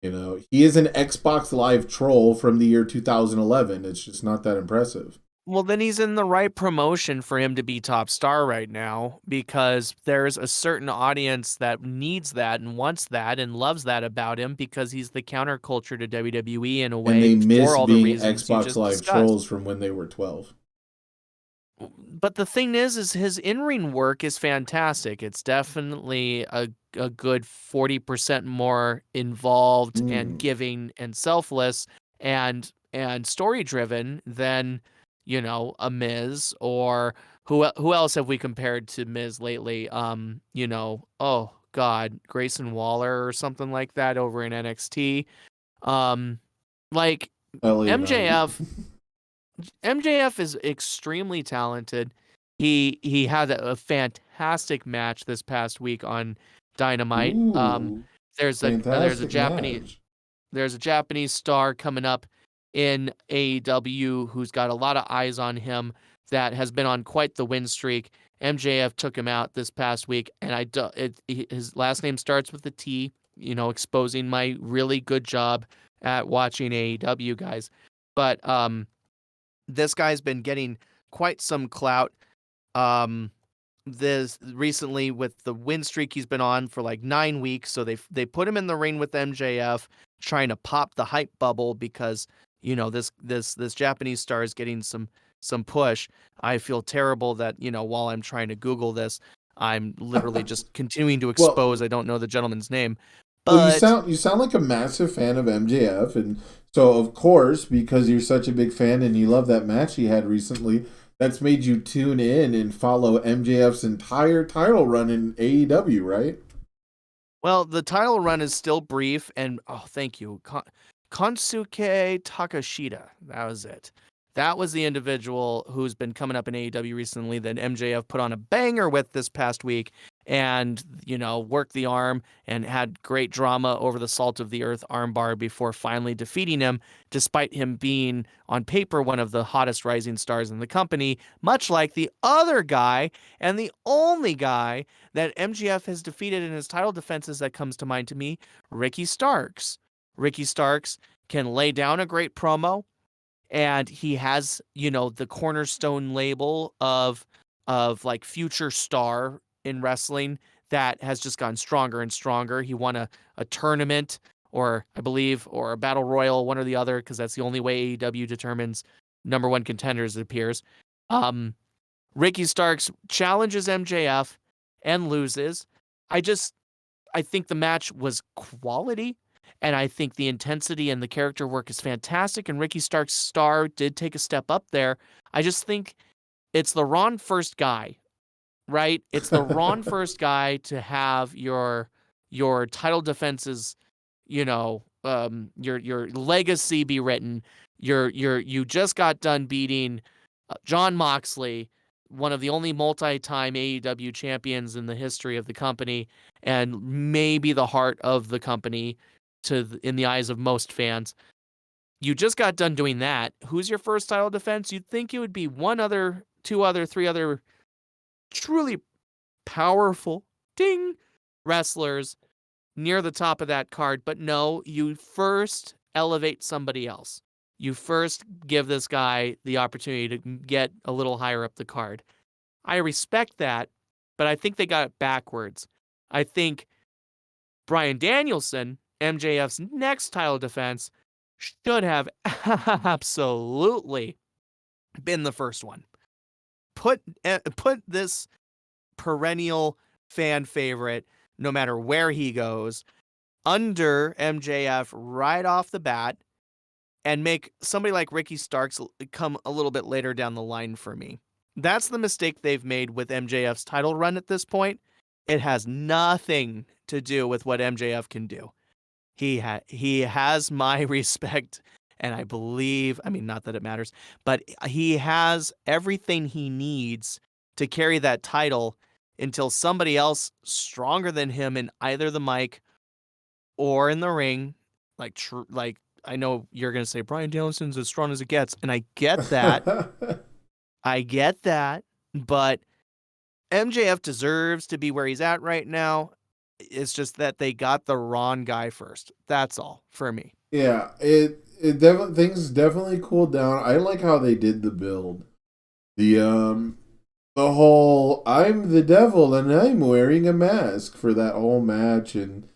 He is an Xbox Live troll from the year 2011. It's just not that impressive. Well, then he's in the right promotion for him to be top star right now, because there's a certain audience that needs that and wants that and loves that about him, because he's the counterculture to WWE in a way, And they miss for all the being reasons you Xbox just Live discussed. trolls from when they were 12. But the thing is his in-ring work is fantastic. It's definitely a good 40% more involved and giving and selfless and story driven than, a Miz, or who else have we compared to Miz lately? Oh God, Grayson Waller or something like that over in NXT. Like LA MJF. Knight. MJF is extremely talented. He had a fantastic match this past week on Dynamite. Ooh, There's a fantastic Japanese match. there's a Japanese star coming up in AEW who's got a lot of eyes on him, that has been on quite the win streak. MJF took him out this past week, and his last name starts with a T. Exposing my really good job at watching AEW, guys. But this guy's been getting quite some clout. This recently with the win streak he's been on for like 9 weeks. So they put him in the ring with MJF, trying to pop the hype bubble, because this Japanese star is getting some push. I feel terrible that while I'm trying to Google this, I'm literally just continuing to expose. I don't know the gentleman's name. But well, you sound like a massive fan of MJF, and so of course, because you're such a big fan and you love that match he had recently, that's made you tune in and follow MJF's entire title run in AEW, right? Well, the title run is still brief, and thank you, Konsuke Takashita. That was it. That was the individual who's been coming up in AEW recently that MJF put on a banger with this past week, and worked the arm and had great drama over the Salt of the Earth armbar before finally defeating him, despite him being on paper one of the hottest rising stars in the company, much like the other guy and the only guy that MJF has defeated in his title defenses that comes to mind to me, Ricky Starks. Ricky Starks can lay down a great promo, and he has, the cornerstone label of like future star in wrestling that has just gotten stronger and stronger. He won a tournament, or I believe, or a battle royal, one or the other, because that's the only way AEW determines number one contenders, it appears. Ricky Starks challenges MJF and loses. I think the match was quality, and I think the intensity and the character work is fantastic, and Ricky Starks' star did take a step up there. I just think it's the wrong first guy right? It's the wrong first guy to have your title defenses, your legacy be written. You just got done beating John Moxley, one of the only multi-time AEW champions in the history of the company, and maybe the heart of the company in the eyes of most fans. You just got done doing that. Who's your first title defense? You'd think it would be one other, two other, three other truly powerful wrestlers near the top of that card. But no, you first elevate somebody else. You first give this guy the opportunity to get a little higher up the card. I respect that, but I think they got it backwards. I think Bryan Danielson, MJF's next title defense, should have absolutely been the first one. Put this perennial fan favorite, no matter where he goes, under MJF right off the bat, and make somebody like Ricky Starks come a little bit later down the line for me. That's the mistake they've made with MJF's title run at this point. It has nothing to do with what MJF can do. He has my respect, and I believe, not that it matters, but he has everything he needs to carry that title until somebody else stronger than him in either the mic or in the ring, like I know you're going to say Bryan Danielson's as strong as it gets, and I get that. But MJF deserves to be where he's at right now. It's just that they got the wrong guy first. That's all for me. Yeah, things definitely cooled down. I like how they did the build. The whole I'm the devil and I'm wearing a mask for that whole match, and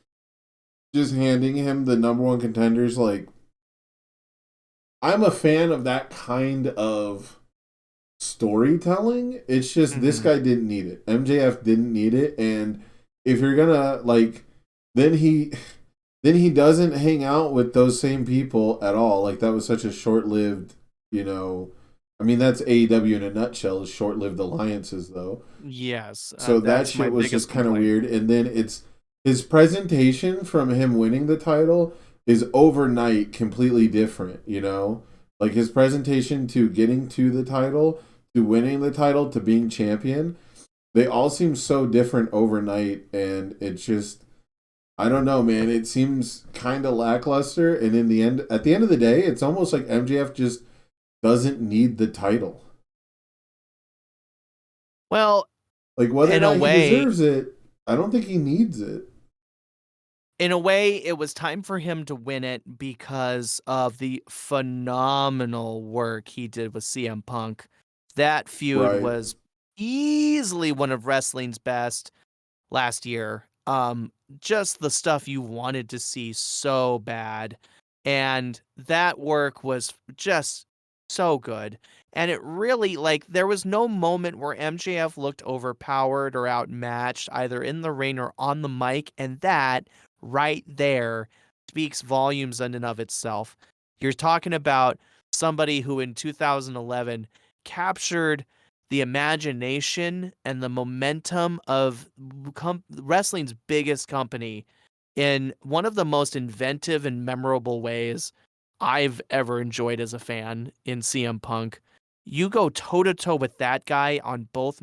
just handing him the number one contenders. Like, I'm a fan of that kind of storytelling. It's just this guy didn't need it. MJF didn't need it, and if you're gonna then he doesn't hang out with those same people at all. Like, that was such a short-lived, that's AEW in a nutshell, is short-lived alliances, though. Yes. So that shit was just kind of weird. And then it's his presentation from him winning the title is overnight completely different, Like, his presentation to getting to the title, to winning the title, to being champion, they all seem so different overnight, and it's just, I don't know, man. It seems kind of lackluster, and at the end of the day, it's almost like MJF just doesn't need the title. Well, like, whether or not he deserves it, I don't think he needs it. In a way, it was time for him to win it because of the phenomenal work he did with CM Punk. That feud was easily one of wrestling's best last year. Just the stuff you wanted to see so bad. And that work was just so good. And it really, there was no moment where MJF looked overpowered or outmatched, either in the ring or on the mic. And that right there speaks volumes in and of itself. You're talking about somebody who in 2011 captured the imagination and the momentum of wrestling's biggest company in one of the most inventive and memorable ways I've ever enjoyed as a fan in CM Punk. You go toe-to-toe with that guy on both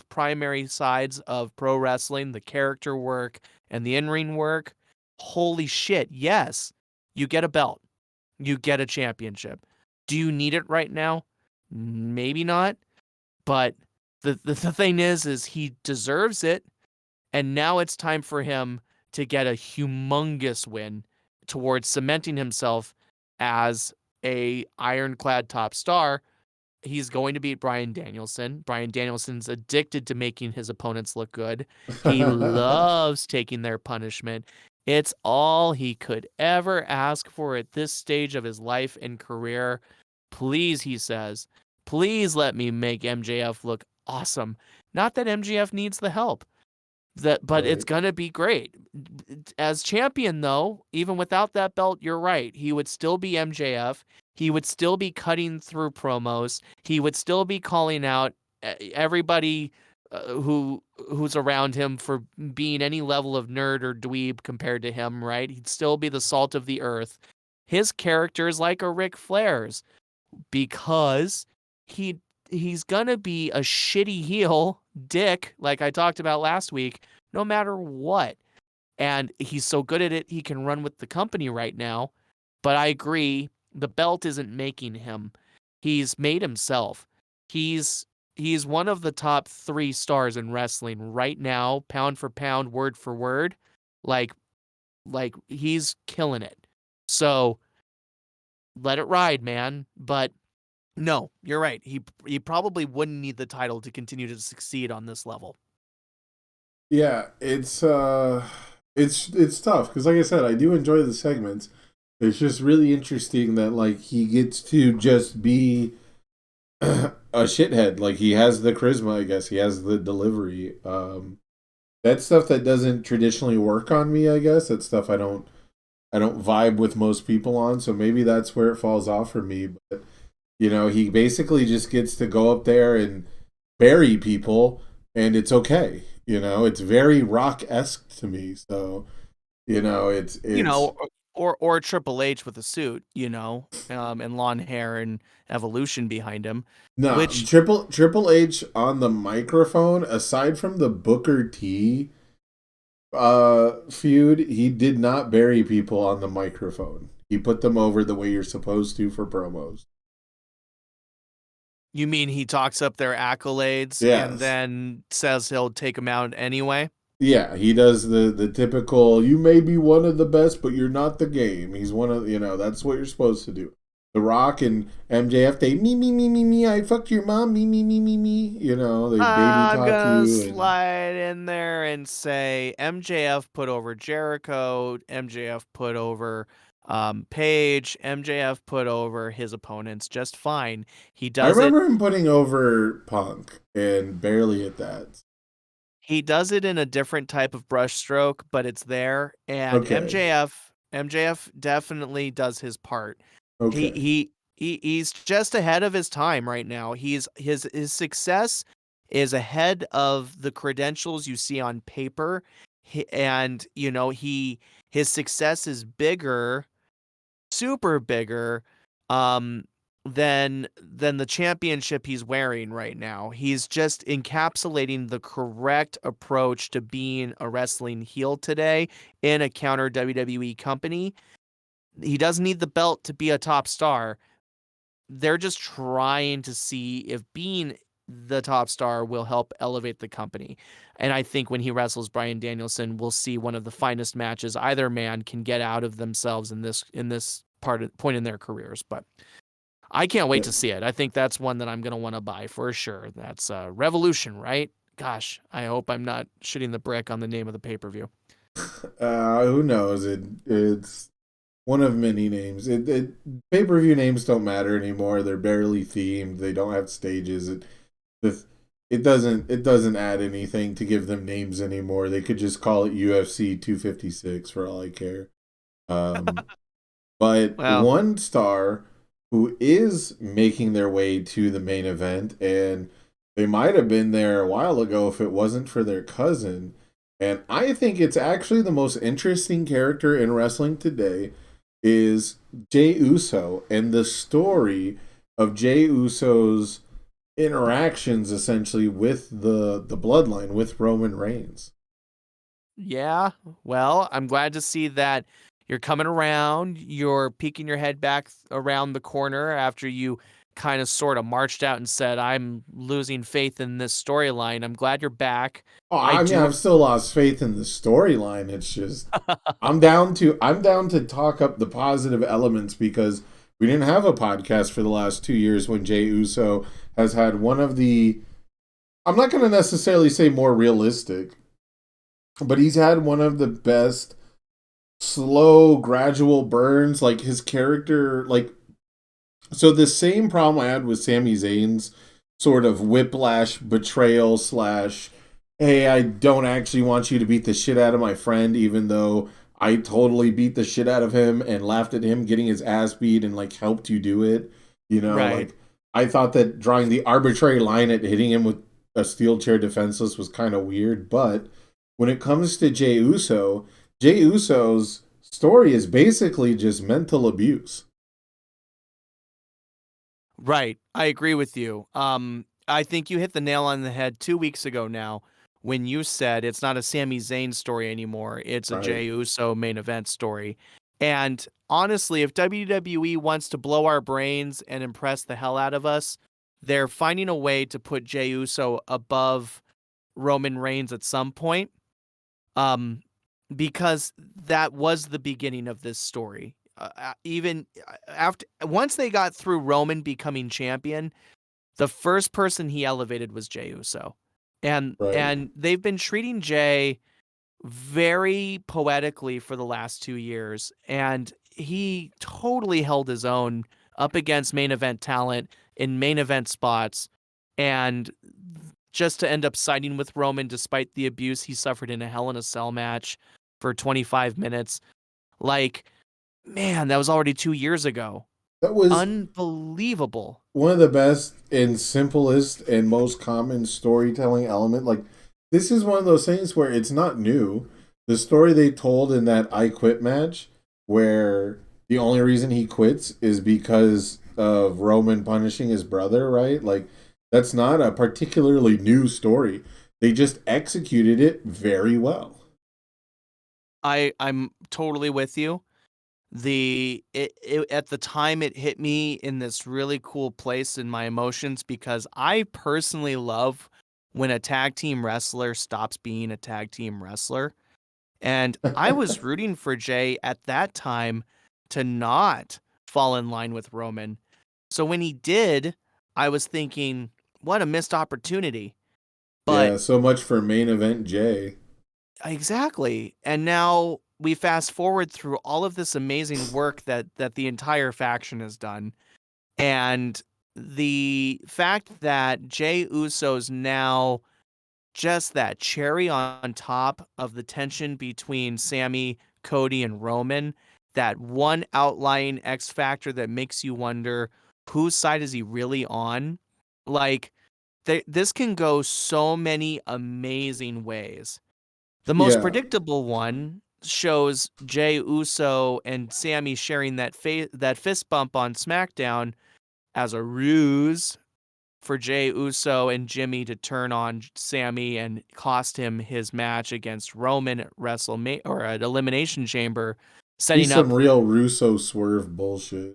primary sides of pro wrestling, the character work and the in-ring work. Holy shit, yes, you get a belt. You get a championship. Do you need it right now? Maybe not. But the thing is he deserves it. And now it's time for him to get a humongous win towards cementing himself as a ironclad top star. He's going to beat Bryan Danielson. Bryan Danielson's addicted to making his opponents look good. He loves taking their punishment. It's all he could ever ask for at this stage of his life and career. Please, he says, please let me make MJF look awesome. Not that MJF needs the help, but it's going to be great. As champion, though, even without that belt, you're right. He would still be MJF. He would still be cutting through promos. He would still be calling out everybody who's around him for being any level of nerd or dweeb compared to him, right? He'd still be the salt of the earth. His character is like a Ric Flair's because he's gonna be a shitty heel dick, like I talked about last week, no matter what. And he's so good at it, he can run with the company right now. But I agree, the belt isn't making him. He's made himself. He's one of the top 3 stars in wrestling right now, pound for pound, word for word. Like he's killing it. So let it ride, man. But no, you're right. He probably wouldn't need the title to continue to succeed on this level. Yeah, it's tough because, like I said, I do enjoy the segments. It's just really interesting that like he gets to just be a shithead. Like he has the charisma, I guess. He has the delivery. That's stuff that doesn't traditionally work on me, I guess. That's stuff I don't vibe with most people on. So maybe that's where it falls off for me. But he basically just gets to go up there and bury people, and it's okay. It's very Rock-esque to me. So, it's or Triple H with a suit, and long hair and evolution behind him. No, which Triple H on the microphone, aside from the Booker T feud, he did not bury people on the microphone. He put them over the way you're supposed to for promos. You mean he talks up their accolades and then says he'll take them out anyway? Yeah, he does the typical, you may be one of the best, but you're not the game. He's one of, that's what you're supposed to do. The Rock and MJF, they me, I fucked your mom, me. They baby talk you. I'm gonna slide in there and say MJF put over Jericho, MJF put over Page, MJF put over his opponents just fine. He does. I remember him putting over Punk and barely at that. He does it in a different type of brushstroke, but it's there. And okay. MJF definitely does his part. Okay. He's just ahead of his time right now. His success is ahead of the credentials you see on paper, and his success is bigger, super bigger, than the championship he's wearing right now. He's just encapsulating the correct approach to being a wrestling heel today in a counter WWE company. He doesn't need the belt to be a top star. They're just trying to see if being the top star will help elevate the company. And I think when he wrestles Bryan Danielson, we'll see one of the finest matches either man can get out of themselves in this point in their careers. But I can't wait to see it. I think that's one that I'm going to want to buy for sure. That's Revolution, right? Gosh, I hope I'm not shitting the brick on the name of the pay-per-view. Who knows? It's one of many names. Pay-per-view names don't matter anymore. They're barely themed. They don't have stages. It doesn't add anything to give them names anymore. They could just call it UFC 256 for all I care. But one star who is making their way to the main event, and they might have been there a while ago if it wasn't for their cousin. And I think it's actually the most interesting character in wrestling today is Jey Uso and the story of Jey Uso's interactions essentially with the bloodline, with Roman Reigns. Yeah, well, I'm glad to see that you're coming around, you're peeking your head back around the corner after you kind of sort of marched out and said, I'm losing faith in this storyline. I'm glad you're back. Oh, I've still lost faith in the storyline. It's just I'm down to talk up the positive elements because we didn't have a podcast for the last 2 years when Jey Uso has had one of the, I'm not going to necessarily say more realistic, but he's had one of the best slow, gradual burns. Like his character, so the same problem I had with Sami Zayn's sort of whiplash betrayal / hey, I don't actually want you to beat the shit out of my friend, even though I totally beat the shit out of him and laughed at him getting his ass beat and helped you do it. Right. I thought that drawing the arbitrary line at hitting him with a steel chair defenseless was kind of weird. But when it comes to Jey Uso's story is basically just mental abuse. Right. I agree with you. I think you hit the nail on the head 2 weeks ago now when you said it's not a Sami Zayn story anymore. It's a Right. Jey Uso main event story. And honestly, if WWE wants to blow our brains and impress the hell out of us, they're finding a way to put Jey Uso above Roman Reigns at some point. Um, because that was the beginning of this story. Even after once they got through Roman becoming champion, the first person he elevated was Jey Uso. Right. And they've been treating Jey very poetically for the last 2 years, and he totally held his own up against main event talent in main event spots, and just to end up siding with Roman despite the abuse he suffered in a Hell in a Cell match for 25 minutes. Like, man, that was already 2 years ago. That was Unbelievable. one of the best and simplest and most common storytelling element. Like, this is one of those things where it's not new. The story they told in that I Quit match, where the only reason he quits is because of Roman punishing his brother, right? Like, that's not a particularly new story. They just executed it very well. I'm totally with you. At the time it hit me in this really cool place in my emotions because I personally love when a tag team wrestler stops being a tag team wrestler. And I was rooting for Jay at that time to not fall in line with Roman. So when he did, I was thinking, what a missed opportunity. But Yeah, so much for main event Jay. exactly. And now we fast forward through all of this amazing work that the entire faction has done. And the fact that Jey Uso's now just that cherry on top of the tension between Sammy, Cody, and Roman, that one outlying X factor that makes you wonder whose side is he really on? Like, this can go so many amazing ways. The most Yeah, predictable one shows Jey Uso and Sammy sharing that fist bump on SmackDown as a ruse for Jey Uso and Jimmy to turn on Sammy and cost him his match against Roman at WrestleMania or at Elimination Chamber, be setting some up. real Russo swerve bullshit.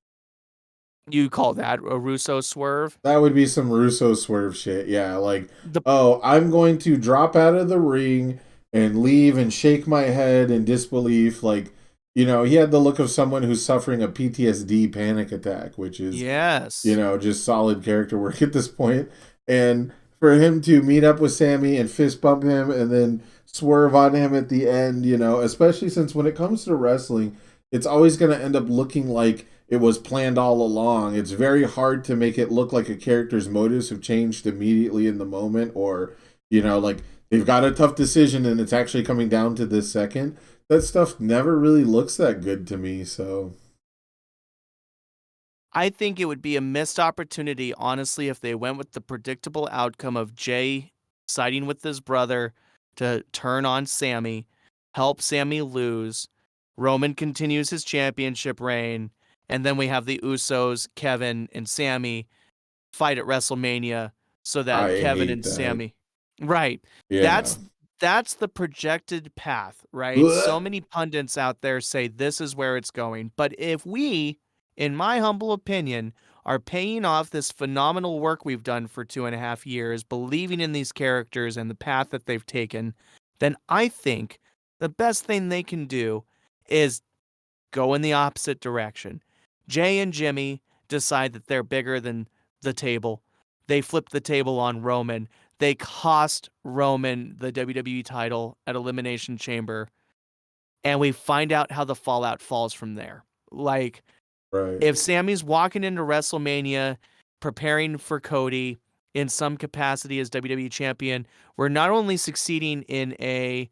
You call that a Russo swerve? That would be some Russo swerve shit. Yeah, like, The oh, I'm going to drop out of the ring and leave and shake my head in disbelief. Like, he had the look of someone who's suffering a PTSD panic attack, which is, yes, just solid character work at this point. And for him to meet up with Sammy and fist bump him and then swerve on him at the end, especially since when it comes to wrestling, it's always going to end up looking like it was planned all along. It's very hard to make it look like a character's motives have changed immediately in the moment, or, like they've got a tough decision and it's actually coming down to this second. That stuff never really looks that good to me, so. I think it would be a missed opportunity, honestly, if they went with the predictable outcome of Jay siding with his brother to turn on Sammy, help Sammy lose. Roman continues his championship reign, and then we have the Usos, Kevin, and Sammy fight at WrestleMania so that I Kevin hate and that. Sammy. Right. Yeah. That's the projected path, right? So Blech. many pundits out there say this is where it's going. But if we, in my humble opinion, are paying off this phenomenal work we've done for 2.5 years, believing in these characters and the path that they've taken, then I think the best thing they can do is go in the opposite direction. Jay and Jimmy decide that they're bigger than the table. They flip the table on Roman. They cost Roman the WWE title at Elimination Chamber, and we find out how the fallout falls from there. Like, Right. if Sammy's walking into WrestleMania preparing for Cody in some capacity as WWE champion, we're not only succeeding in I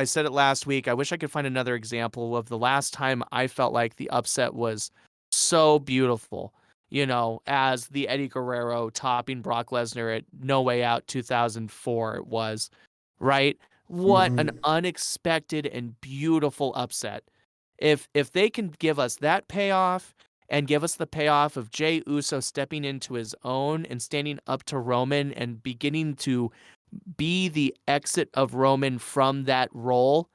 said it last week. I wish I could find another example of the last time I felt like the upset was so beautiful. as the Eddie Guerrero topping Brock Lesnar at No Way Out 2004 it was, right? What an Mhm. unexpected and beautiful upset. If they can give us that payoff and give us the payoff of Jey Uso stepping into his own and standing up to Roman and beginning to be the exit of Roman from that role,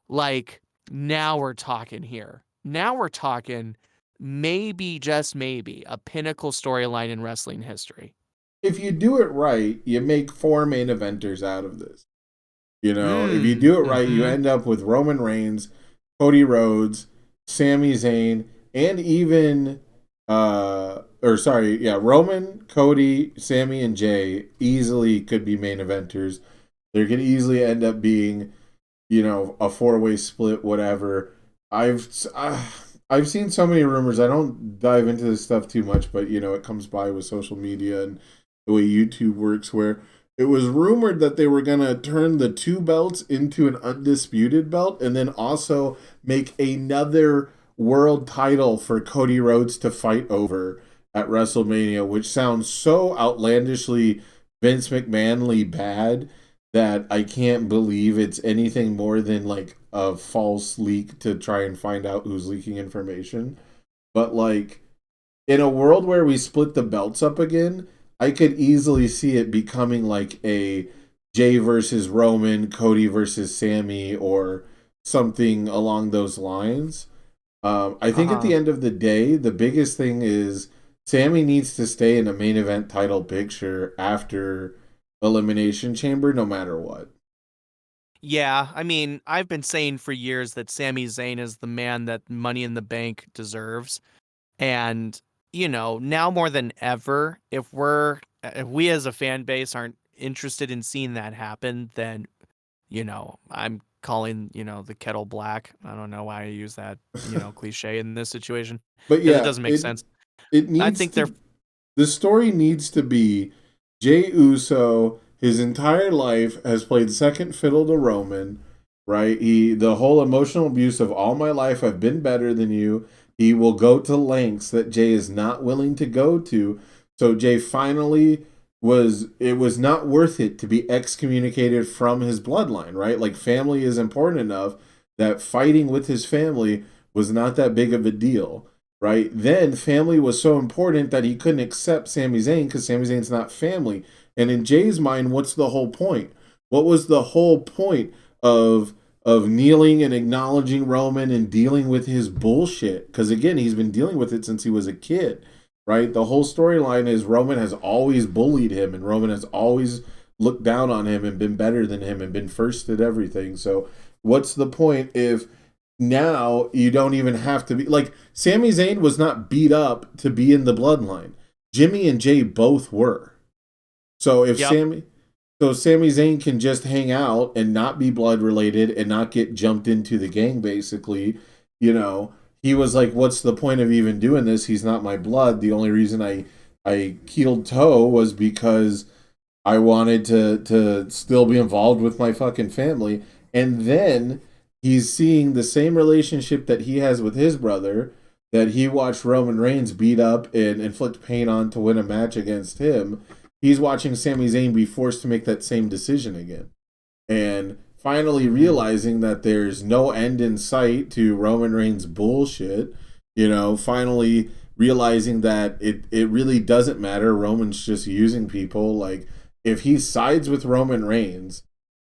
like, now we're talking here. Now we're talking maybe, just maybe, a pinnacle storyline in wrestling history. If you do it right, you make 4 main eventers out of this. If you Mm, do it right, you mhm. end up with Roman Reigns, Cody Rhodes, Sami Zayn, and even Roman, Cody, Sami, and Jay easily could be main eventers. There could easily end up being, a 4-way split, whatever. I've seen so many rumors. I don't dive into this stuff too much, but it comes by with social media and the way YouTube works, where it was rumored that they were gonna turn the 2 belts into an undisputed belt, and then also make another world title for Cody Rhodes to fight over at WrestleMania, which sounds so outlandishly Vince McMahonly bad that I can't believe it's anything more than like a false leak to try and find out who's leaking information. But like, in a world where we split the belts up again, I could easily see it becoming like a Jay versus Roman, Cody versus Sammy, or something along those lines. I think at Uh-huh. the end of the day, the biggest thing is Sammy needs to stay in a main event title picture after Elimination Chamber, no matter what. Yeah, I mean, I've been saying for years that Sami Zayn is the man that Money in the Bank deserves. And, now more than ever, if we as a fan base aren't interested in seeing that happen, then, I'm calling, the kettle black. I don't know why I use that, cliche in this situation But because it yeah, doesn't make it sense. it I needs think they're to the story needs to be Jay Uso his entire life has played second fiddle to Roman, right? The whole emotional abuse of all my life I've been better than you. He will go to lengths that Jay is not willing to go to. So Jay finally was not worth it to be excommunicated from his bloodline, right? Like family is important enough that fighting with his family was not that big of a deal, right? Then family was so important that he couldn't accept Sami Zayn because Sami Zayn's not family. And in Jay's mind, what's the whole point? What was the whole point of kneeling and acknowledging Roman and dealing with his bullshit? Because again, he's been dealing with it since he was a kid, right? The whole storyline is Roman has always bullied him, and Roman has always looked down on him and been better than him and been first at everything. So, what's the point if now you don't even have to be like Sami Zayn was not beat up to be in the bloodline. Jimmy and Jay both were. So if Yep. Sami Zayn can just hang out and not be blood related and not get jumped into the gang basically, he was like, what's the point of even doing this? He's not my blood. The only reason I keeled toe was because I wanted to still be involved with my fucking family. And then he's seeing the same relationship that he has with his brother that he watched Roman Reigns beat up and inflict pain on to win a match against him. He's watching Sami Zayn be forced to make that same decision again. And finally Mhm. realizing that there's no end in sight to Roman Reigns bullshit, finally realizing that it really doesn't matter. Roman's just using people. Like, if he sides with Roman Reigns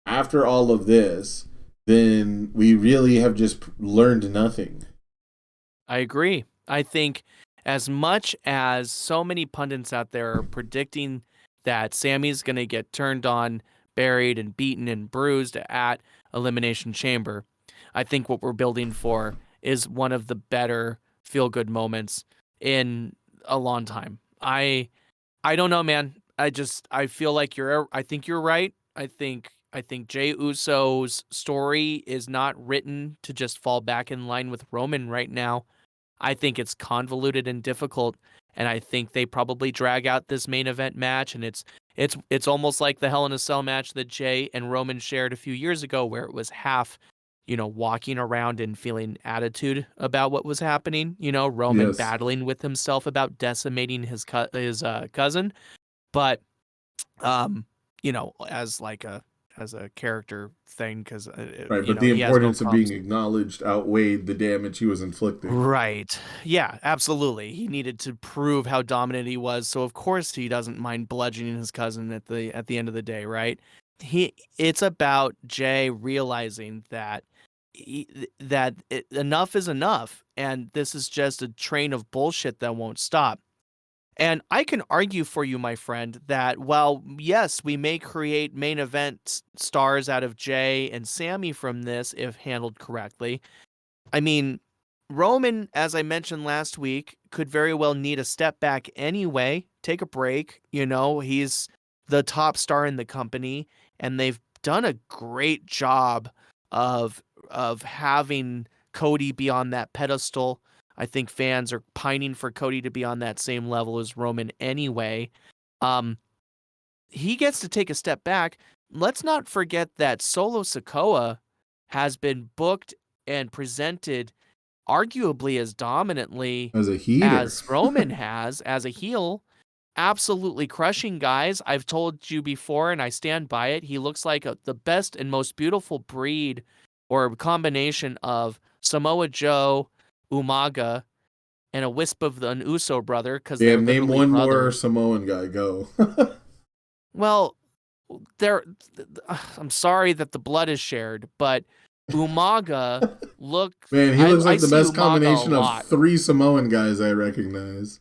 after all of this, then we really have just learned nothing. I agree. I think as much as so many pundits out there are predicting that Sammy's going to get turned on, buried, and beaten and bruised at Elimination Chamber, I think what we're building for is one of the better feel good moments in a long time. I don't know, man. I feel like I think you're right. I think Jey Uso's story is not written to just fall back in line with Roman right now. I think it's convoluted and difficult, and I think they probably drag out this main event match, and it's almost like the Hell in a Cell match that Jay and Roman shared a few years ago, where it was half walking around and feeling attitude about what was happening. Roman Yes. battling with himself about decimating his cousin, but as a character thing, because Right, but the he has no importance of being problems. acknowledged outweighed the damage he was inflicting. Right. Yeah, absolutely. He needed to prove how dominant he was, so of course he doesn't mind bludgeoning his cousin at the end of the day, right? It's about Jay realizing that enough is enough, and this is just a train of bullshit that won't stop. And I can argue for you, my friend, that while, yes, we may create main event stars out of Jay and Sammy from this if handled correctly. I mean, Roman, as I mentioned last week, could very well need a step back anyway, take a break. He's the top star in the company, and they've done a great job of having Cody be on that pedestal. I think fans are pining for Cody to be on that same level as Roman anyway. He gets to take a step back. Let's not forget that Solo Sikoa has been booked and presented arguably as dominantly As a heater. as Roman has as a heel, absolutely crushing guys. I've told you before, and I stand by it. He looks like the best and most beautiful breed or combination of Samoa Joe, Umaga, and a wisp of an Uso brother, because they're Damn, name literally one more brothers. Samoan guy. Go. Well, I'm sorry that the blood is shared, but Umaga Man, he looks like the see best Umaga combination a of lot. 3 Samoan guys I recognize.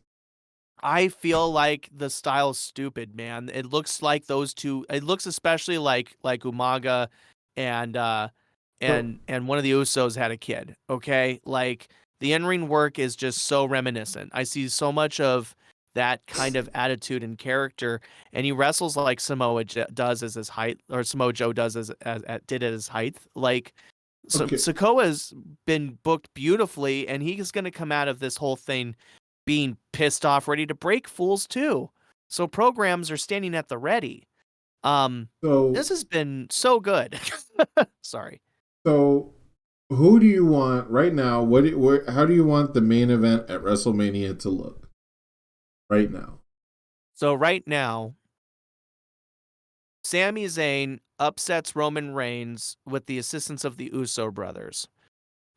I feel like the style's stupid, man. It looks like those two. It looks especially like Umaga and one of the Usos had a kid. Okay, like the in-ring work is just so reminiscent. I see so much of that kind of attitude and character, and he wrestles like Samoa does as his height, or Samoa Joe does as did at his height. Like Okay. Sikoa's been booked beautifully, and he's going to come out of this whole thing being pissed off, ready to break fools too. So programs are standing at the ready. This has been so good. Sorry. So, who do you want right now? How do you want the main event at WrestleMania to look right now? So right now, Sami Zayn upsets Roman Reigns with the assistance of the Uso brothers.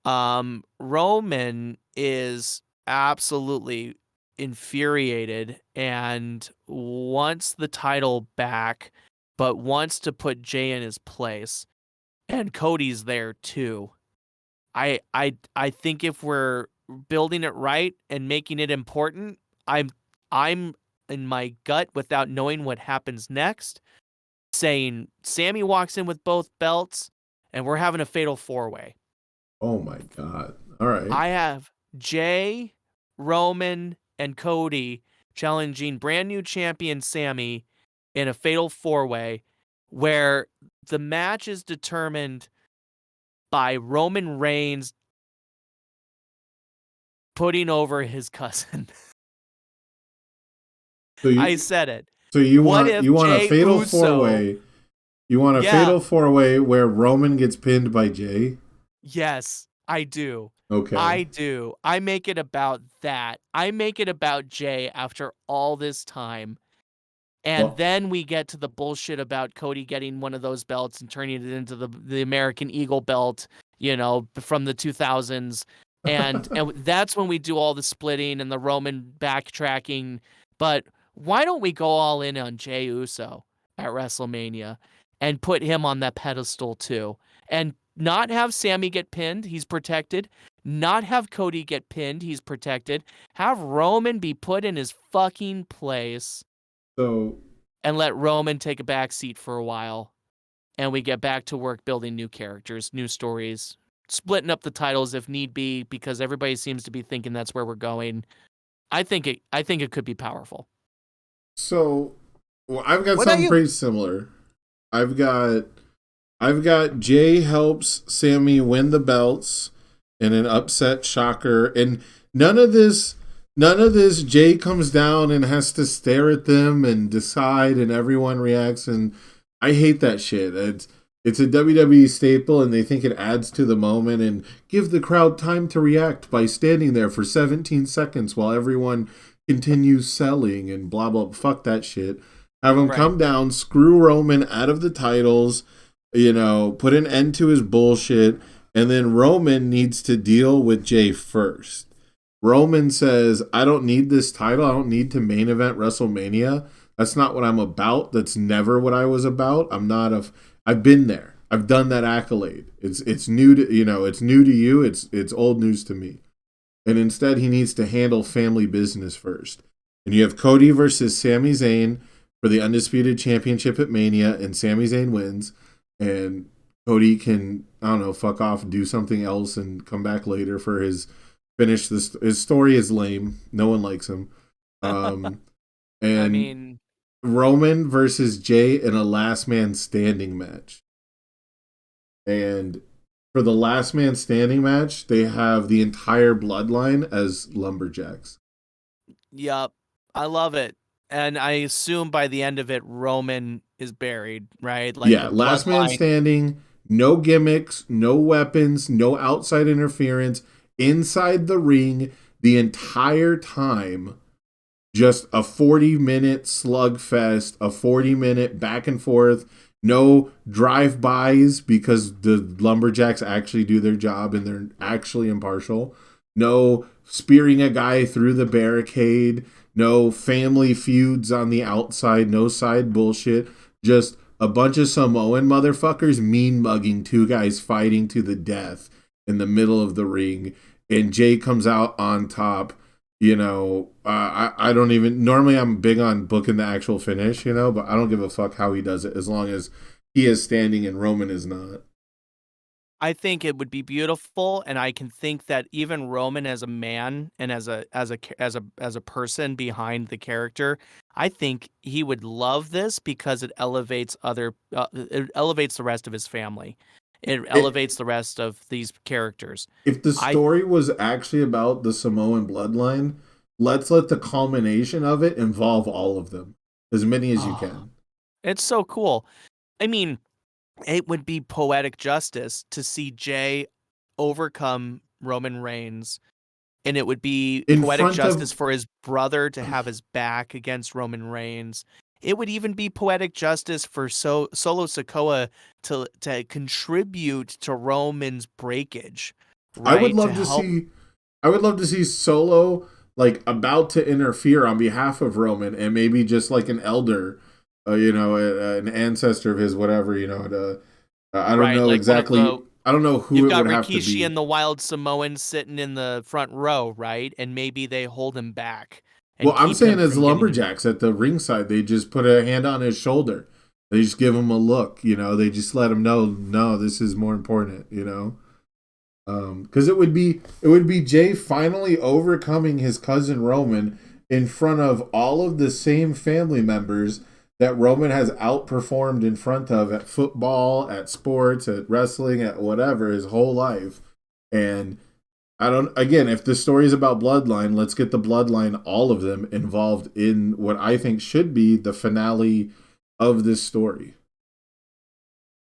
Roman is absolutely infuriated and wants the title back, but wants to put Jay in his place. And Cody's there too. I think if we're building it right and making it important, I'm in my gut, without knowing what happens next, saying Sammy walks in with both belts and we're having a fatal 4-way. Oh my God. All right. I have Jay, Roman, and Cody challenging brand new champion Sammy in a fatal 4-way where the match is determined by Roman Reigns putting over his cousin. I said it. So you What want if a Jey fatal Uso- 4-way? You want a fatal 4-way where Roman gets pinned by Jay? Yes, I do. Okay. I do. I make it about that. I make it about Jay after all this time. And then we get to the bullshit about Cody getting one of those belts and turning it into the American Eagle belt, from the 2000s. And that's when we do all the splitting and the Roman backtracking. But why don't we go all in on Jey Uso at WrestleMania and put him on that pedestal too? And not have Sammy get pinned, he's protected. Not have Cody get pinned, he's protected. Have Roman be put in his fucking place. So, and let Roman take a back seat for a while, and we get back to work building new characters, new stories, splitting up the titles if need be, because everybody seems to be thinking that's where we're going. I think it could be powerful. So, I've got something pretty similar. I've got Jay helps Sammy win the belts in an upset shocker, and none of this Jay comes down and has to stare at them and decide, and everyone reacts, and I hate that shit. It's a WWE staple, and they think it adds to the moment and give the crowd time to react by standing there for 17 seconds while everyone continues selling and blah, blah. Fuck that shit. Have him come down, screw Roman out of the titles, put an end to his bullshit, and then Roman needs to deal with Jay first. Roman says, I don't need this title. I don't need to main event WrestleMania. That's not what I'm about. That's never what I was about. I've been there. I've done that accolade. It's new to it's new to you. It's old news to me. And instead, he needs to handle family business first. And you have Cody versus Sami Zayn for the Undisputed Championship at Mania, and Sami Zayn wins. And Cody can, I don't know, fuck off and do something else and come back later for his finish. His story is lame. No one likes him. And Roman versus Jay in a last man standing match. And for the last man standing match, they have the entire bloodline as lumberjacks. Yup. I love it. And I assume by the end of it, Roman is buried, right? Last man standing, no gimmicks, no weapons, no outside interference, inside the ring the entire time. Just a 40-minute slugfest, a 40-minute back and forth, no drive-bys because the lumberjacks actually do their job and they're actually impartial. No spearing a guy through the barricade, no family feuds on the outside, no side bullshit. Just a bunch of Samoan motherfuckers mean mugging two guys fighting to the death in the middle of the ring. And Jay comes out on top. I don't even, normally I'm big on booking the actual finish, but I don't give a fuck how he does it as long as he is standing and Roman is not. I think it would be beautiful, and I can think that even Roman as a man and as a person behind the character, I think he would love this because it elevates it elevates the rest of his family. It elevates the rest of these characters. If the story was actually about the Samoan bloodline, let's let the culmination of it involve all of them. As many as you can. It's so cool. I mean, it would be poetic justice to see Jay overcome Roman Reigns, and it would be poetic justice for his brother to have his back against Roman Reigns. It would even be poetic justice for Solo Sikoa to contribute to Roman's breakage. Right? I would love to see Solo about to interfere on behalf of Roman, and maybe just like an elder, an ancestor of his, whatever. I don't know exactly. I don't know who it would have to be. You've got Rikishi and the Wild Samoans sitting in the front row, right? And maybe they hold him back. Well, I'm saying as lumberjacks at the ringside, they just put a hand on his shoulder. They just give him a look, They just let him know, no, this is more important, Because it would be Jay finally overcoming his cousin Roman in front of all of the same family members that Roman has outperformed in front of at football, at sports, at wrestling, at whatever his whole life. And if the story is about bloodline, let's get the bloodline, all of them, involved in what I think should be the finale of this story.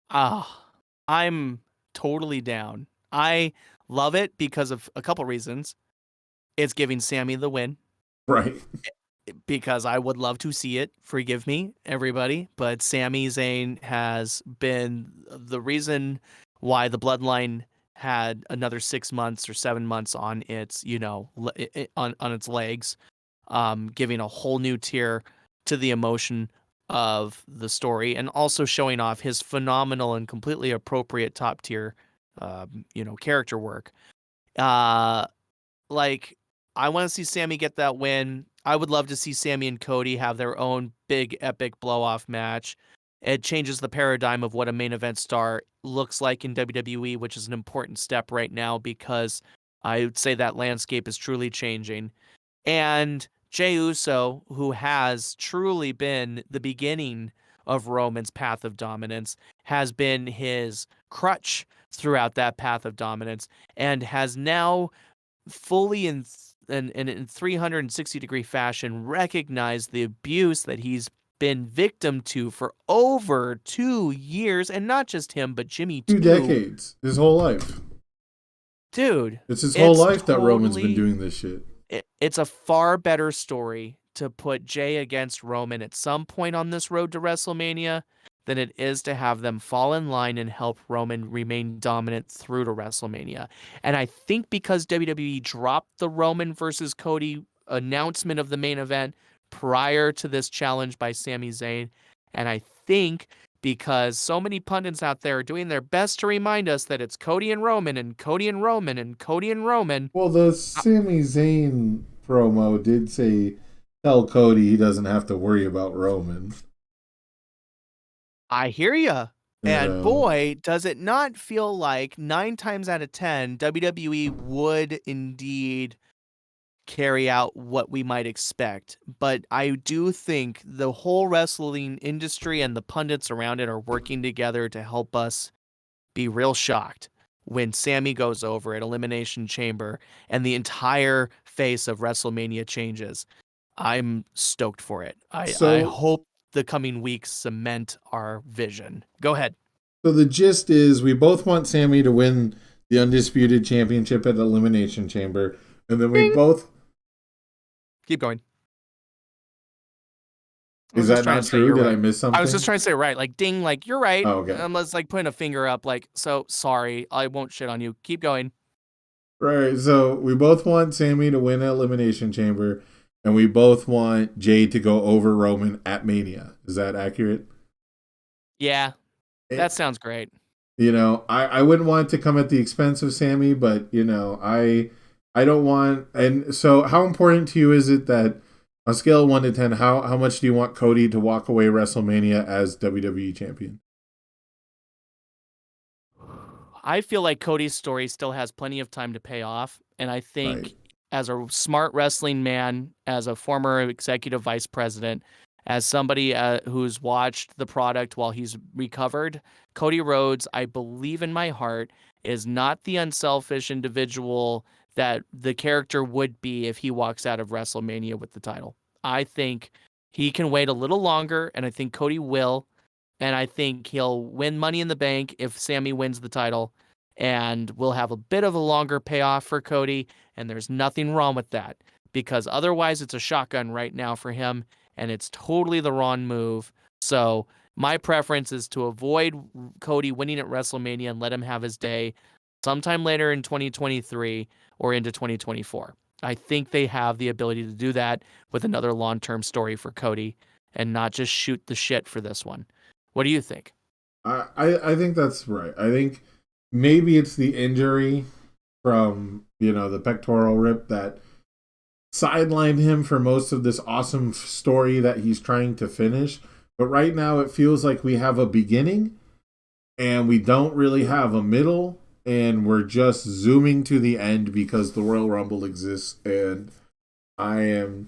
I'm totally down. I love it because of a couple reasons. It's giving Sami the win. Right. Because I would love to see it. Forgive me, everybody. But Sami Zayn has been the reason why the bloodline had another 6 months or 7 months on its, on its legs, giving a whole new tier to the emotion of the story, and also showing off his phenomenal and completely appropriate top tier, character work. I want to see Sami get that win. I would love to see Sami and Cody have their own big epic blow-off match. It changes the paradigm of what a main event star looks like in WWE, which is an important step right now because I would say that landscape is truly changing. And Jey Uso, who has truly been the beginning of Roman's path of dominance, has been his crutch throughout that path of dominance, and has now fully in 360-degree fashion recognized the abuse that he's been victim to for over 2 years, and not just him, but Jimmy Two too. decades, his whole life. Dude, It's his whole life that Roman's been doing this shit. It's a far better story to put Jay against Roman at some point on this road to WrestleMania than it is to have them fall in line and help Roman remain dominant through to WrestleMania. And I think because WWE dropped the Roman versus Cody announcement of the main event prior to this challenge by Sami Zayn, and I think because so many pundits out there are doing their best to remind us that it's Cody and Roman and Cody and Roman and Cody and Roman. Well, the Sami Zayn promo did say, tell Cody he doesn't have to worry about Roman. I hear ya. And boy, does it not feel like 9 times out of 10, WWE would indeed carry out what we might expect. But I do think the whole wrestling industry and the pundits around it are working together to help us be real shocked when Sami goes over at Elimination Chamber and the entire face of WrestleMania changes. I'm stoked for it. I hope the coming weeks cement our vision. Go ahead. So the gist is we both want Sami to win the Undisputed Championship at Elimination Chamber. And then we both... Keep going. Is that not true? Did I miss something? I was just trying to say right. Like, ding, like, you're right. Oh, okay. Let's like putting a finger up. Like, so sorry. I won't shit on you. Keep going. Right. So we both want Sami to win Elimination Chamber. And we both want Jay to go over Roman at Mania. Is that accurate? Yeah. That sounds great. You know, I wouldn't want it to come at the expense of Sami, but, you know, I don't want... And so how important to you is it that on a scale of 1 to 10, how much do you want Cody to walk away WrestleMania as WWE champion? I feel like Cody's story still has plenty of time to pay off. And I think as a smart wrestling man, as a former executive vice president, as somebody who's watched the product while he's recovered, Cody Rhodes, I believe in my heart, is not the unselfish individual that the character would be if he walks out of WrestleMania with the title. I think he can wait a little longer, and I think Cody will. And I think he'll win Money in the Bank if Sami wins the title. And we'll have a bit of a longer payoff for Cody. And there's nothing wrong with that. Because otherwise it's a shotgun right now for him. And it's totally the wrong move. So my preference is to avoid Cody winning at WrestleMania and let him have his day sometime later in 2023 or into 2024. I think they have the ability to do that with another long-term story for Cody and not just shoot the shit for this one. What do you think? I think that's right. I think maybe it's the injury from, you know, the pectoral rip that sidelined him for most of this awesome story that he's trying to finish. But right now it feels like we have a beginning and we don't really have a middle, and we're just zooming to the end because the Royal Rumble exists, and I'm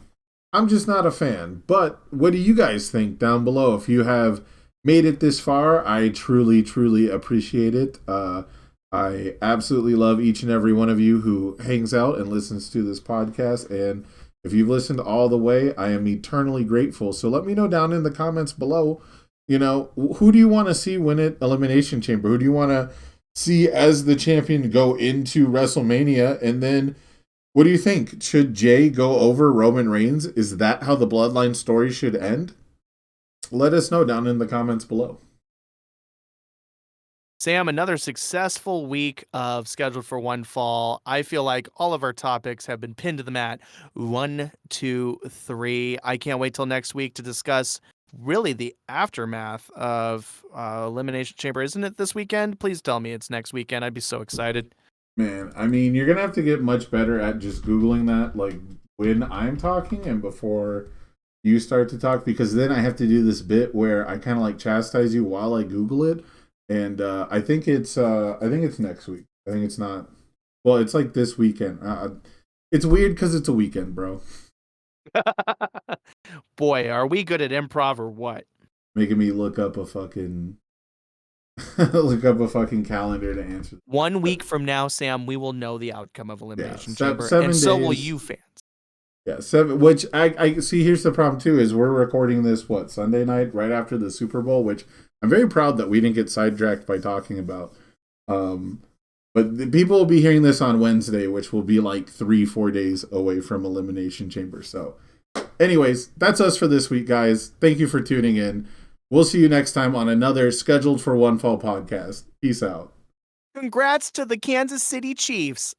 just not a fan. But what do you guys think down below? If you have made it this far, I truly, truly appreciate it. I absolutely love each and every one of you who hangs out and listens to this podcast. And if you've listened all the way, I am eternally grateful. So let me know down in the comments below, you know, who do you want to see win it Elimination Chamber? Who do you want to see as the champion go into WrestleMania? And then what do you think? Should Jay go over Roman Reigns? Is that how the Bloodline story should end? Let us know down in the comments below. Sam, another successful week of Scheduled for One Fall. I feel like all of our topics have been pinned to the mat. 1, 2, 3. I can't wait till next week to discuss really the aftermath of Elimination Chamber. Isn't it this weekend? Please tell me it's next weekend. I'd be so excited. Man, I mean, you're going to have to get much better at just Googling that, like, when I'm talking and before you start to talk, because then I have to do this bit where I kind of like chastise you while I Google it. And I think it's next week. I think it's not. Well, it's like this weekend. It's weird because it's a weekend, bro. Boy, are we good at improv or what? Making me look up a fucking calendar to answer. 1 week from now, Sam, we will know the outcome of Elimination Chamber, 7 and so will days. you, fans. Yeah, 7. Which I see. Here's the problem too: is we're recording this Sunday night, right after the Super Bowl, which I'm very proud that we didn't get sidetracked by talking about. But the people will be hearing this on Wednesday, which will be like 3-4 days away from Elimination Chamber. So, anyways, that's us for this week, guys. Thank you for tuning in. We'll see you next time on another Scheduled for One Fall podcast. Peace out. Congrats to the Kansas City Chiefs.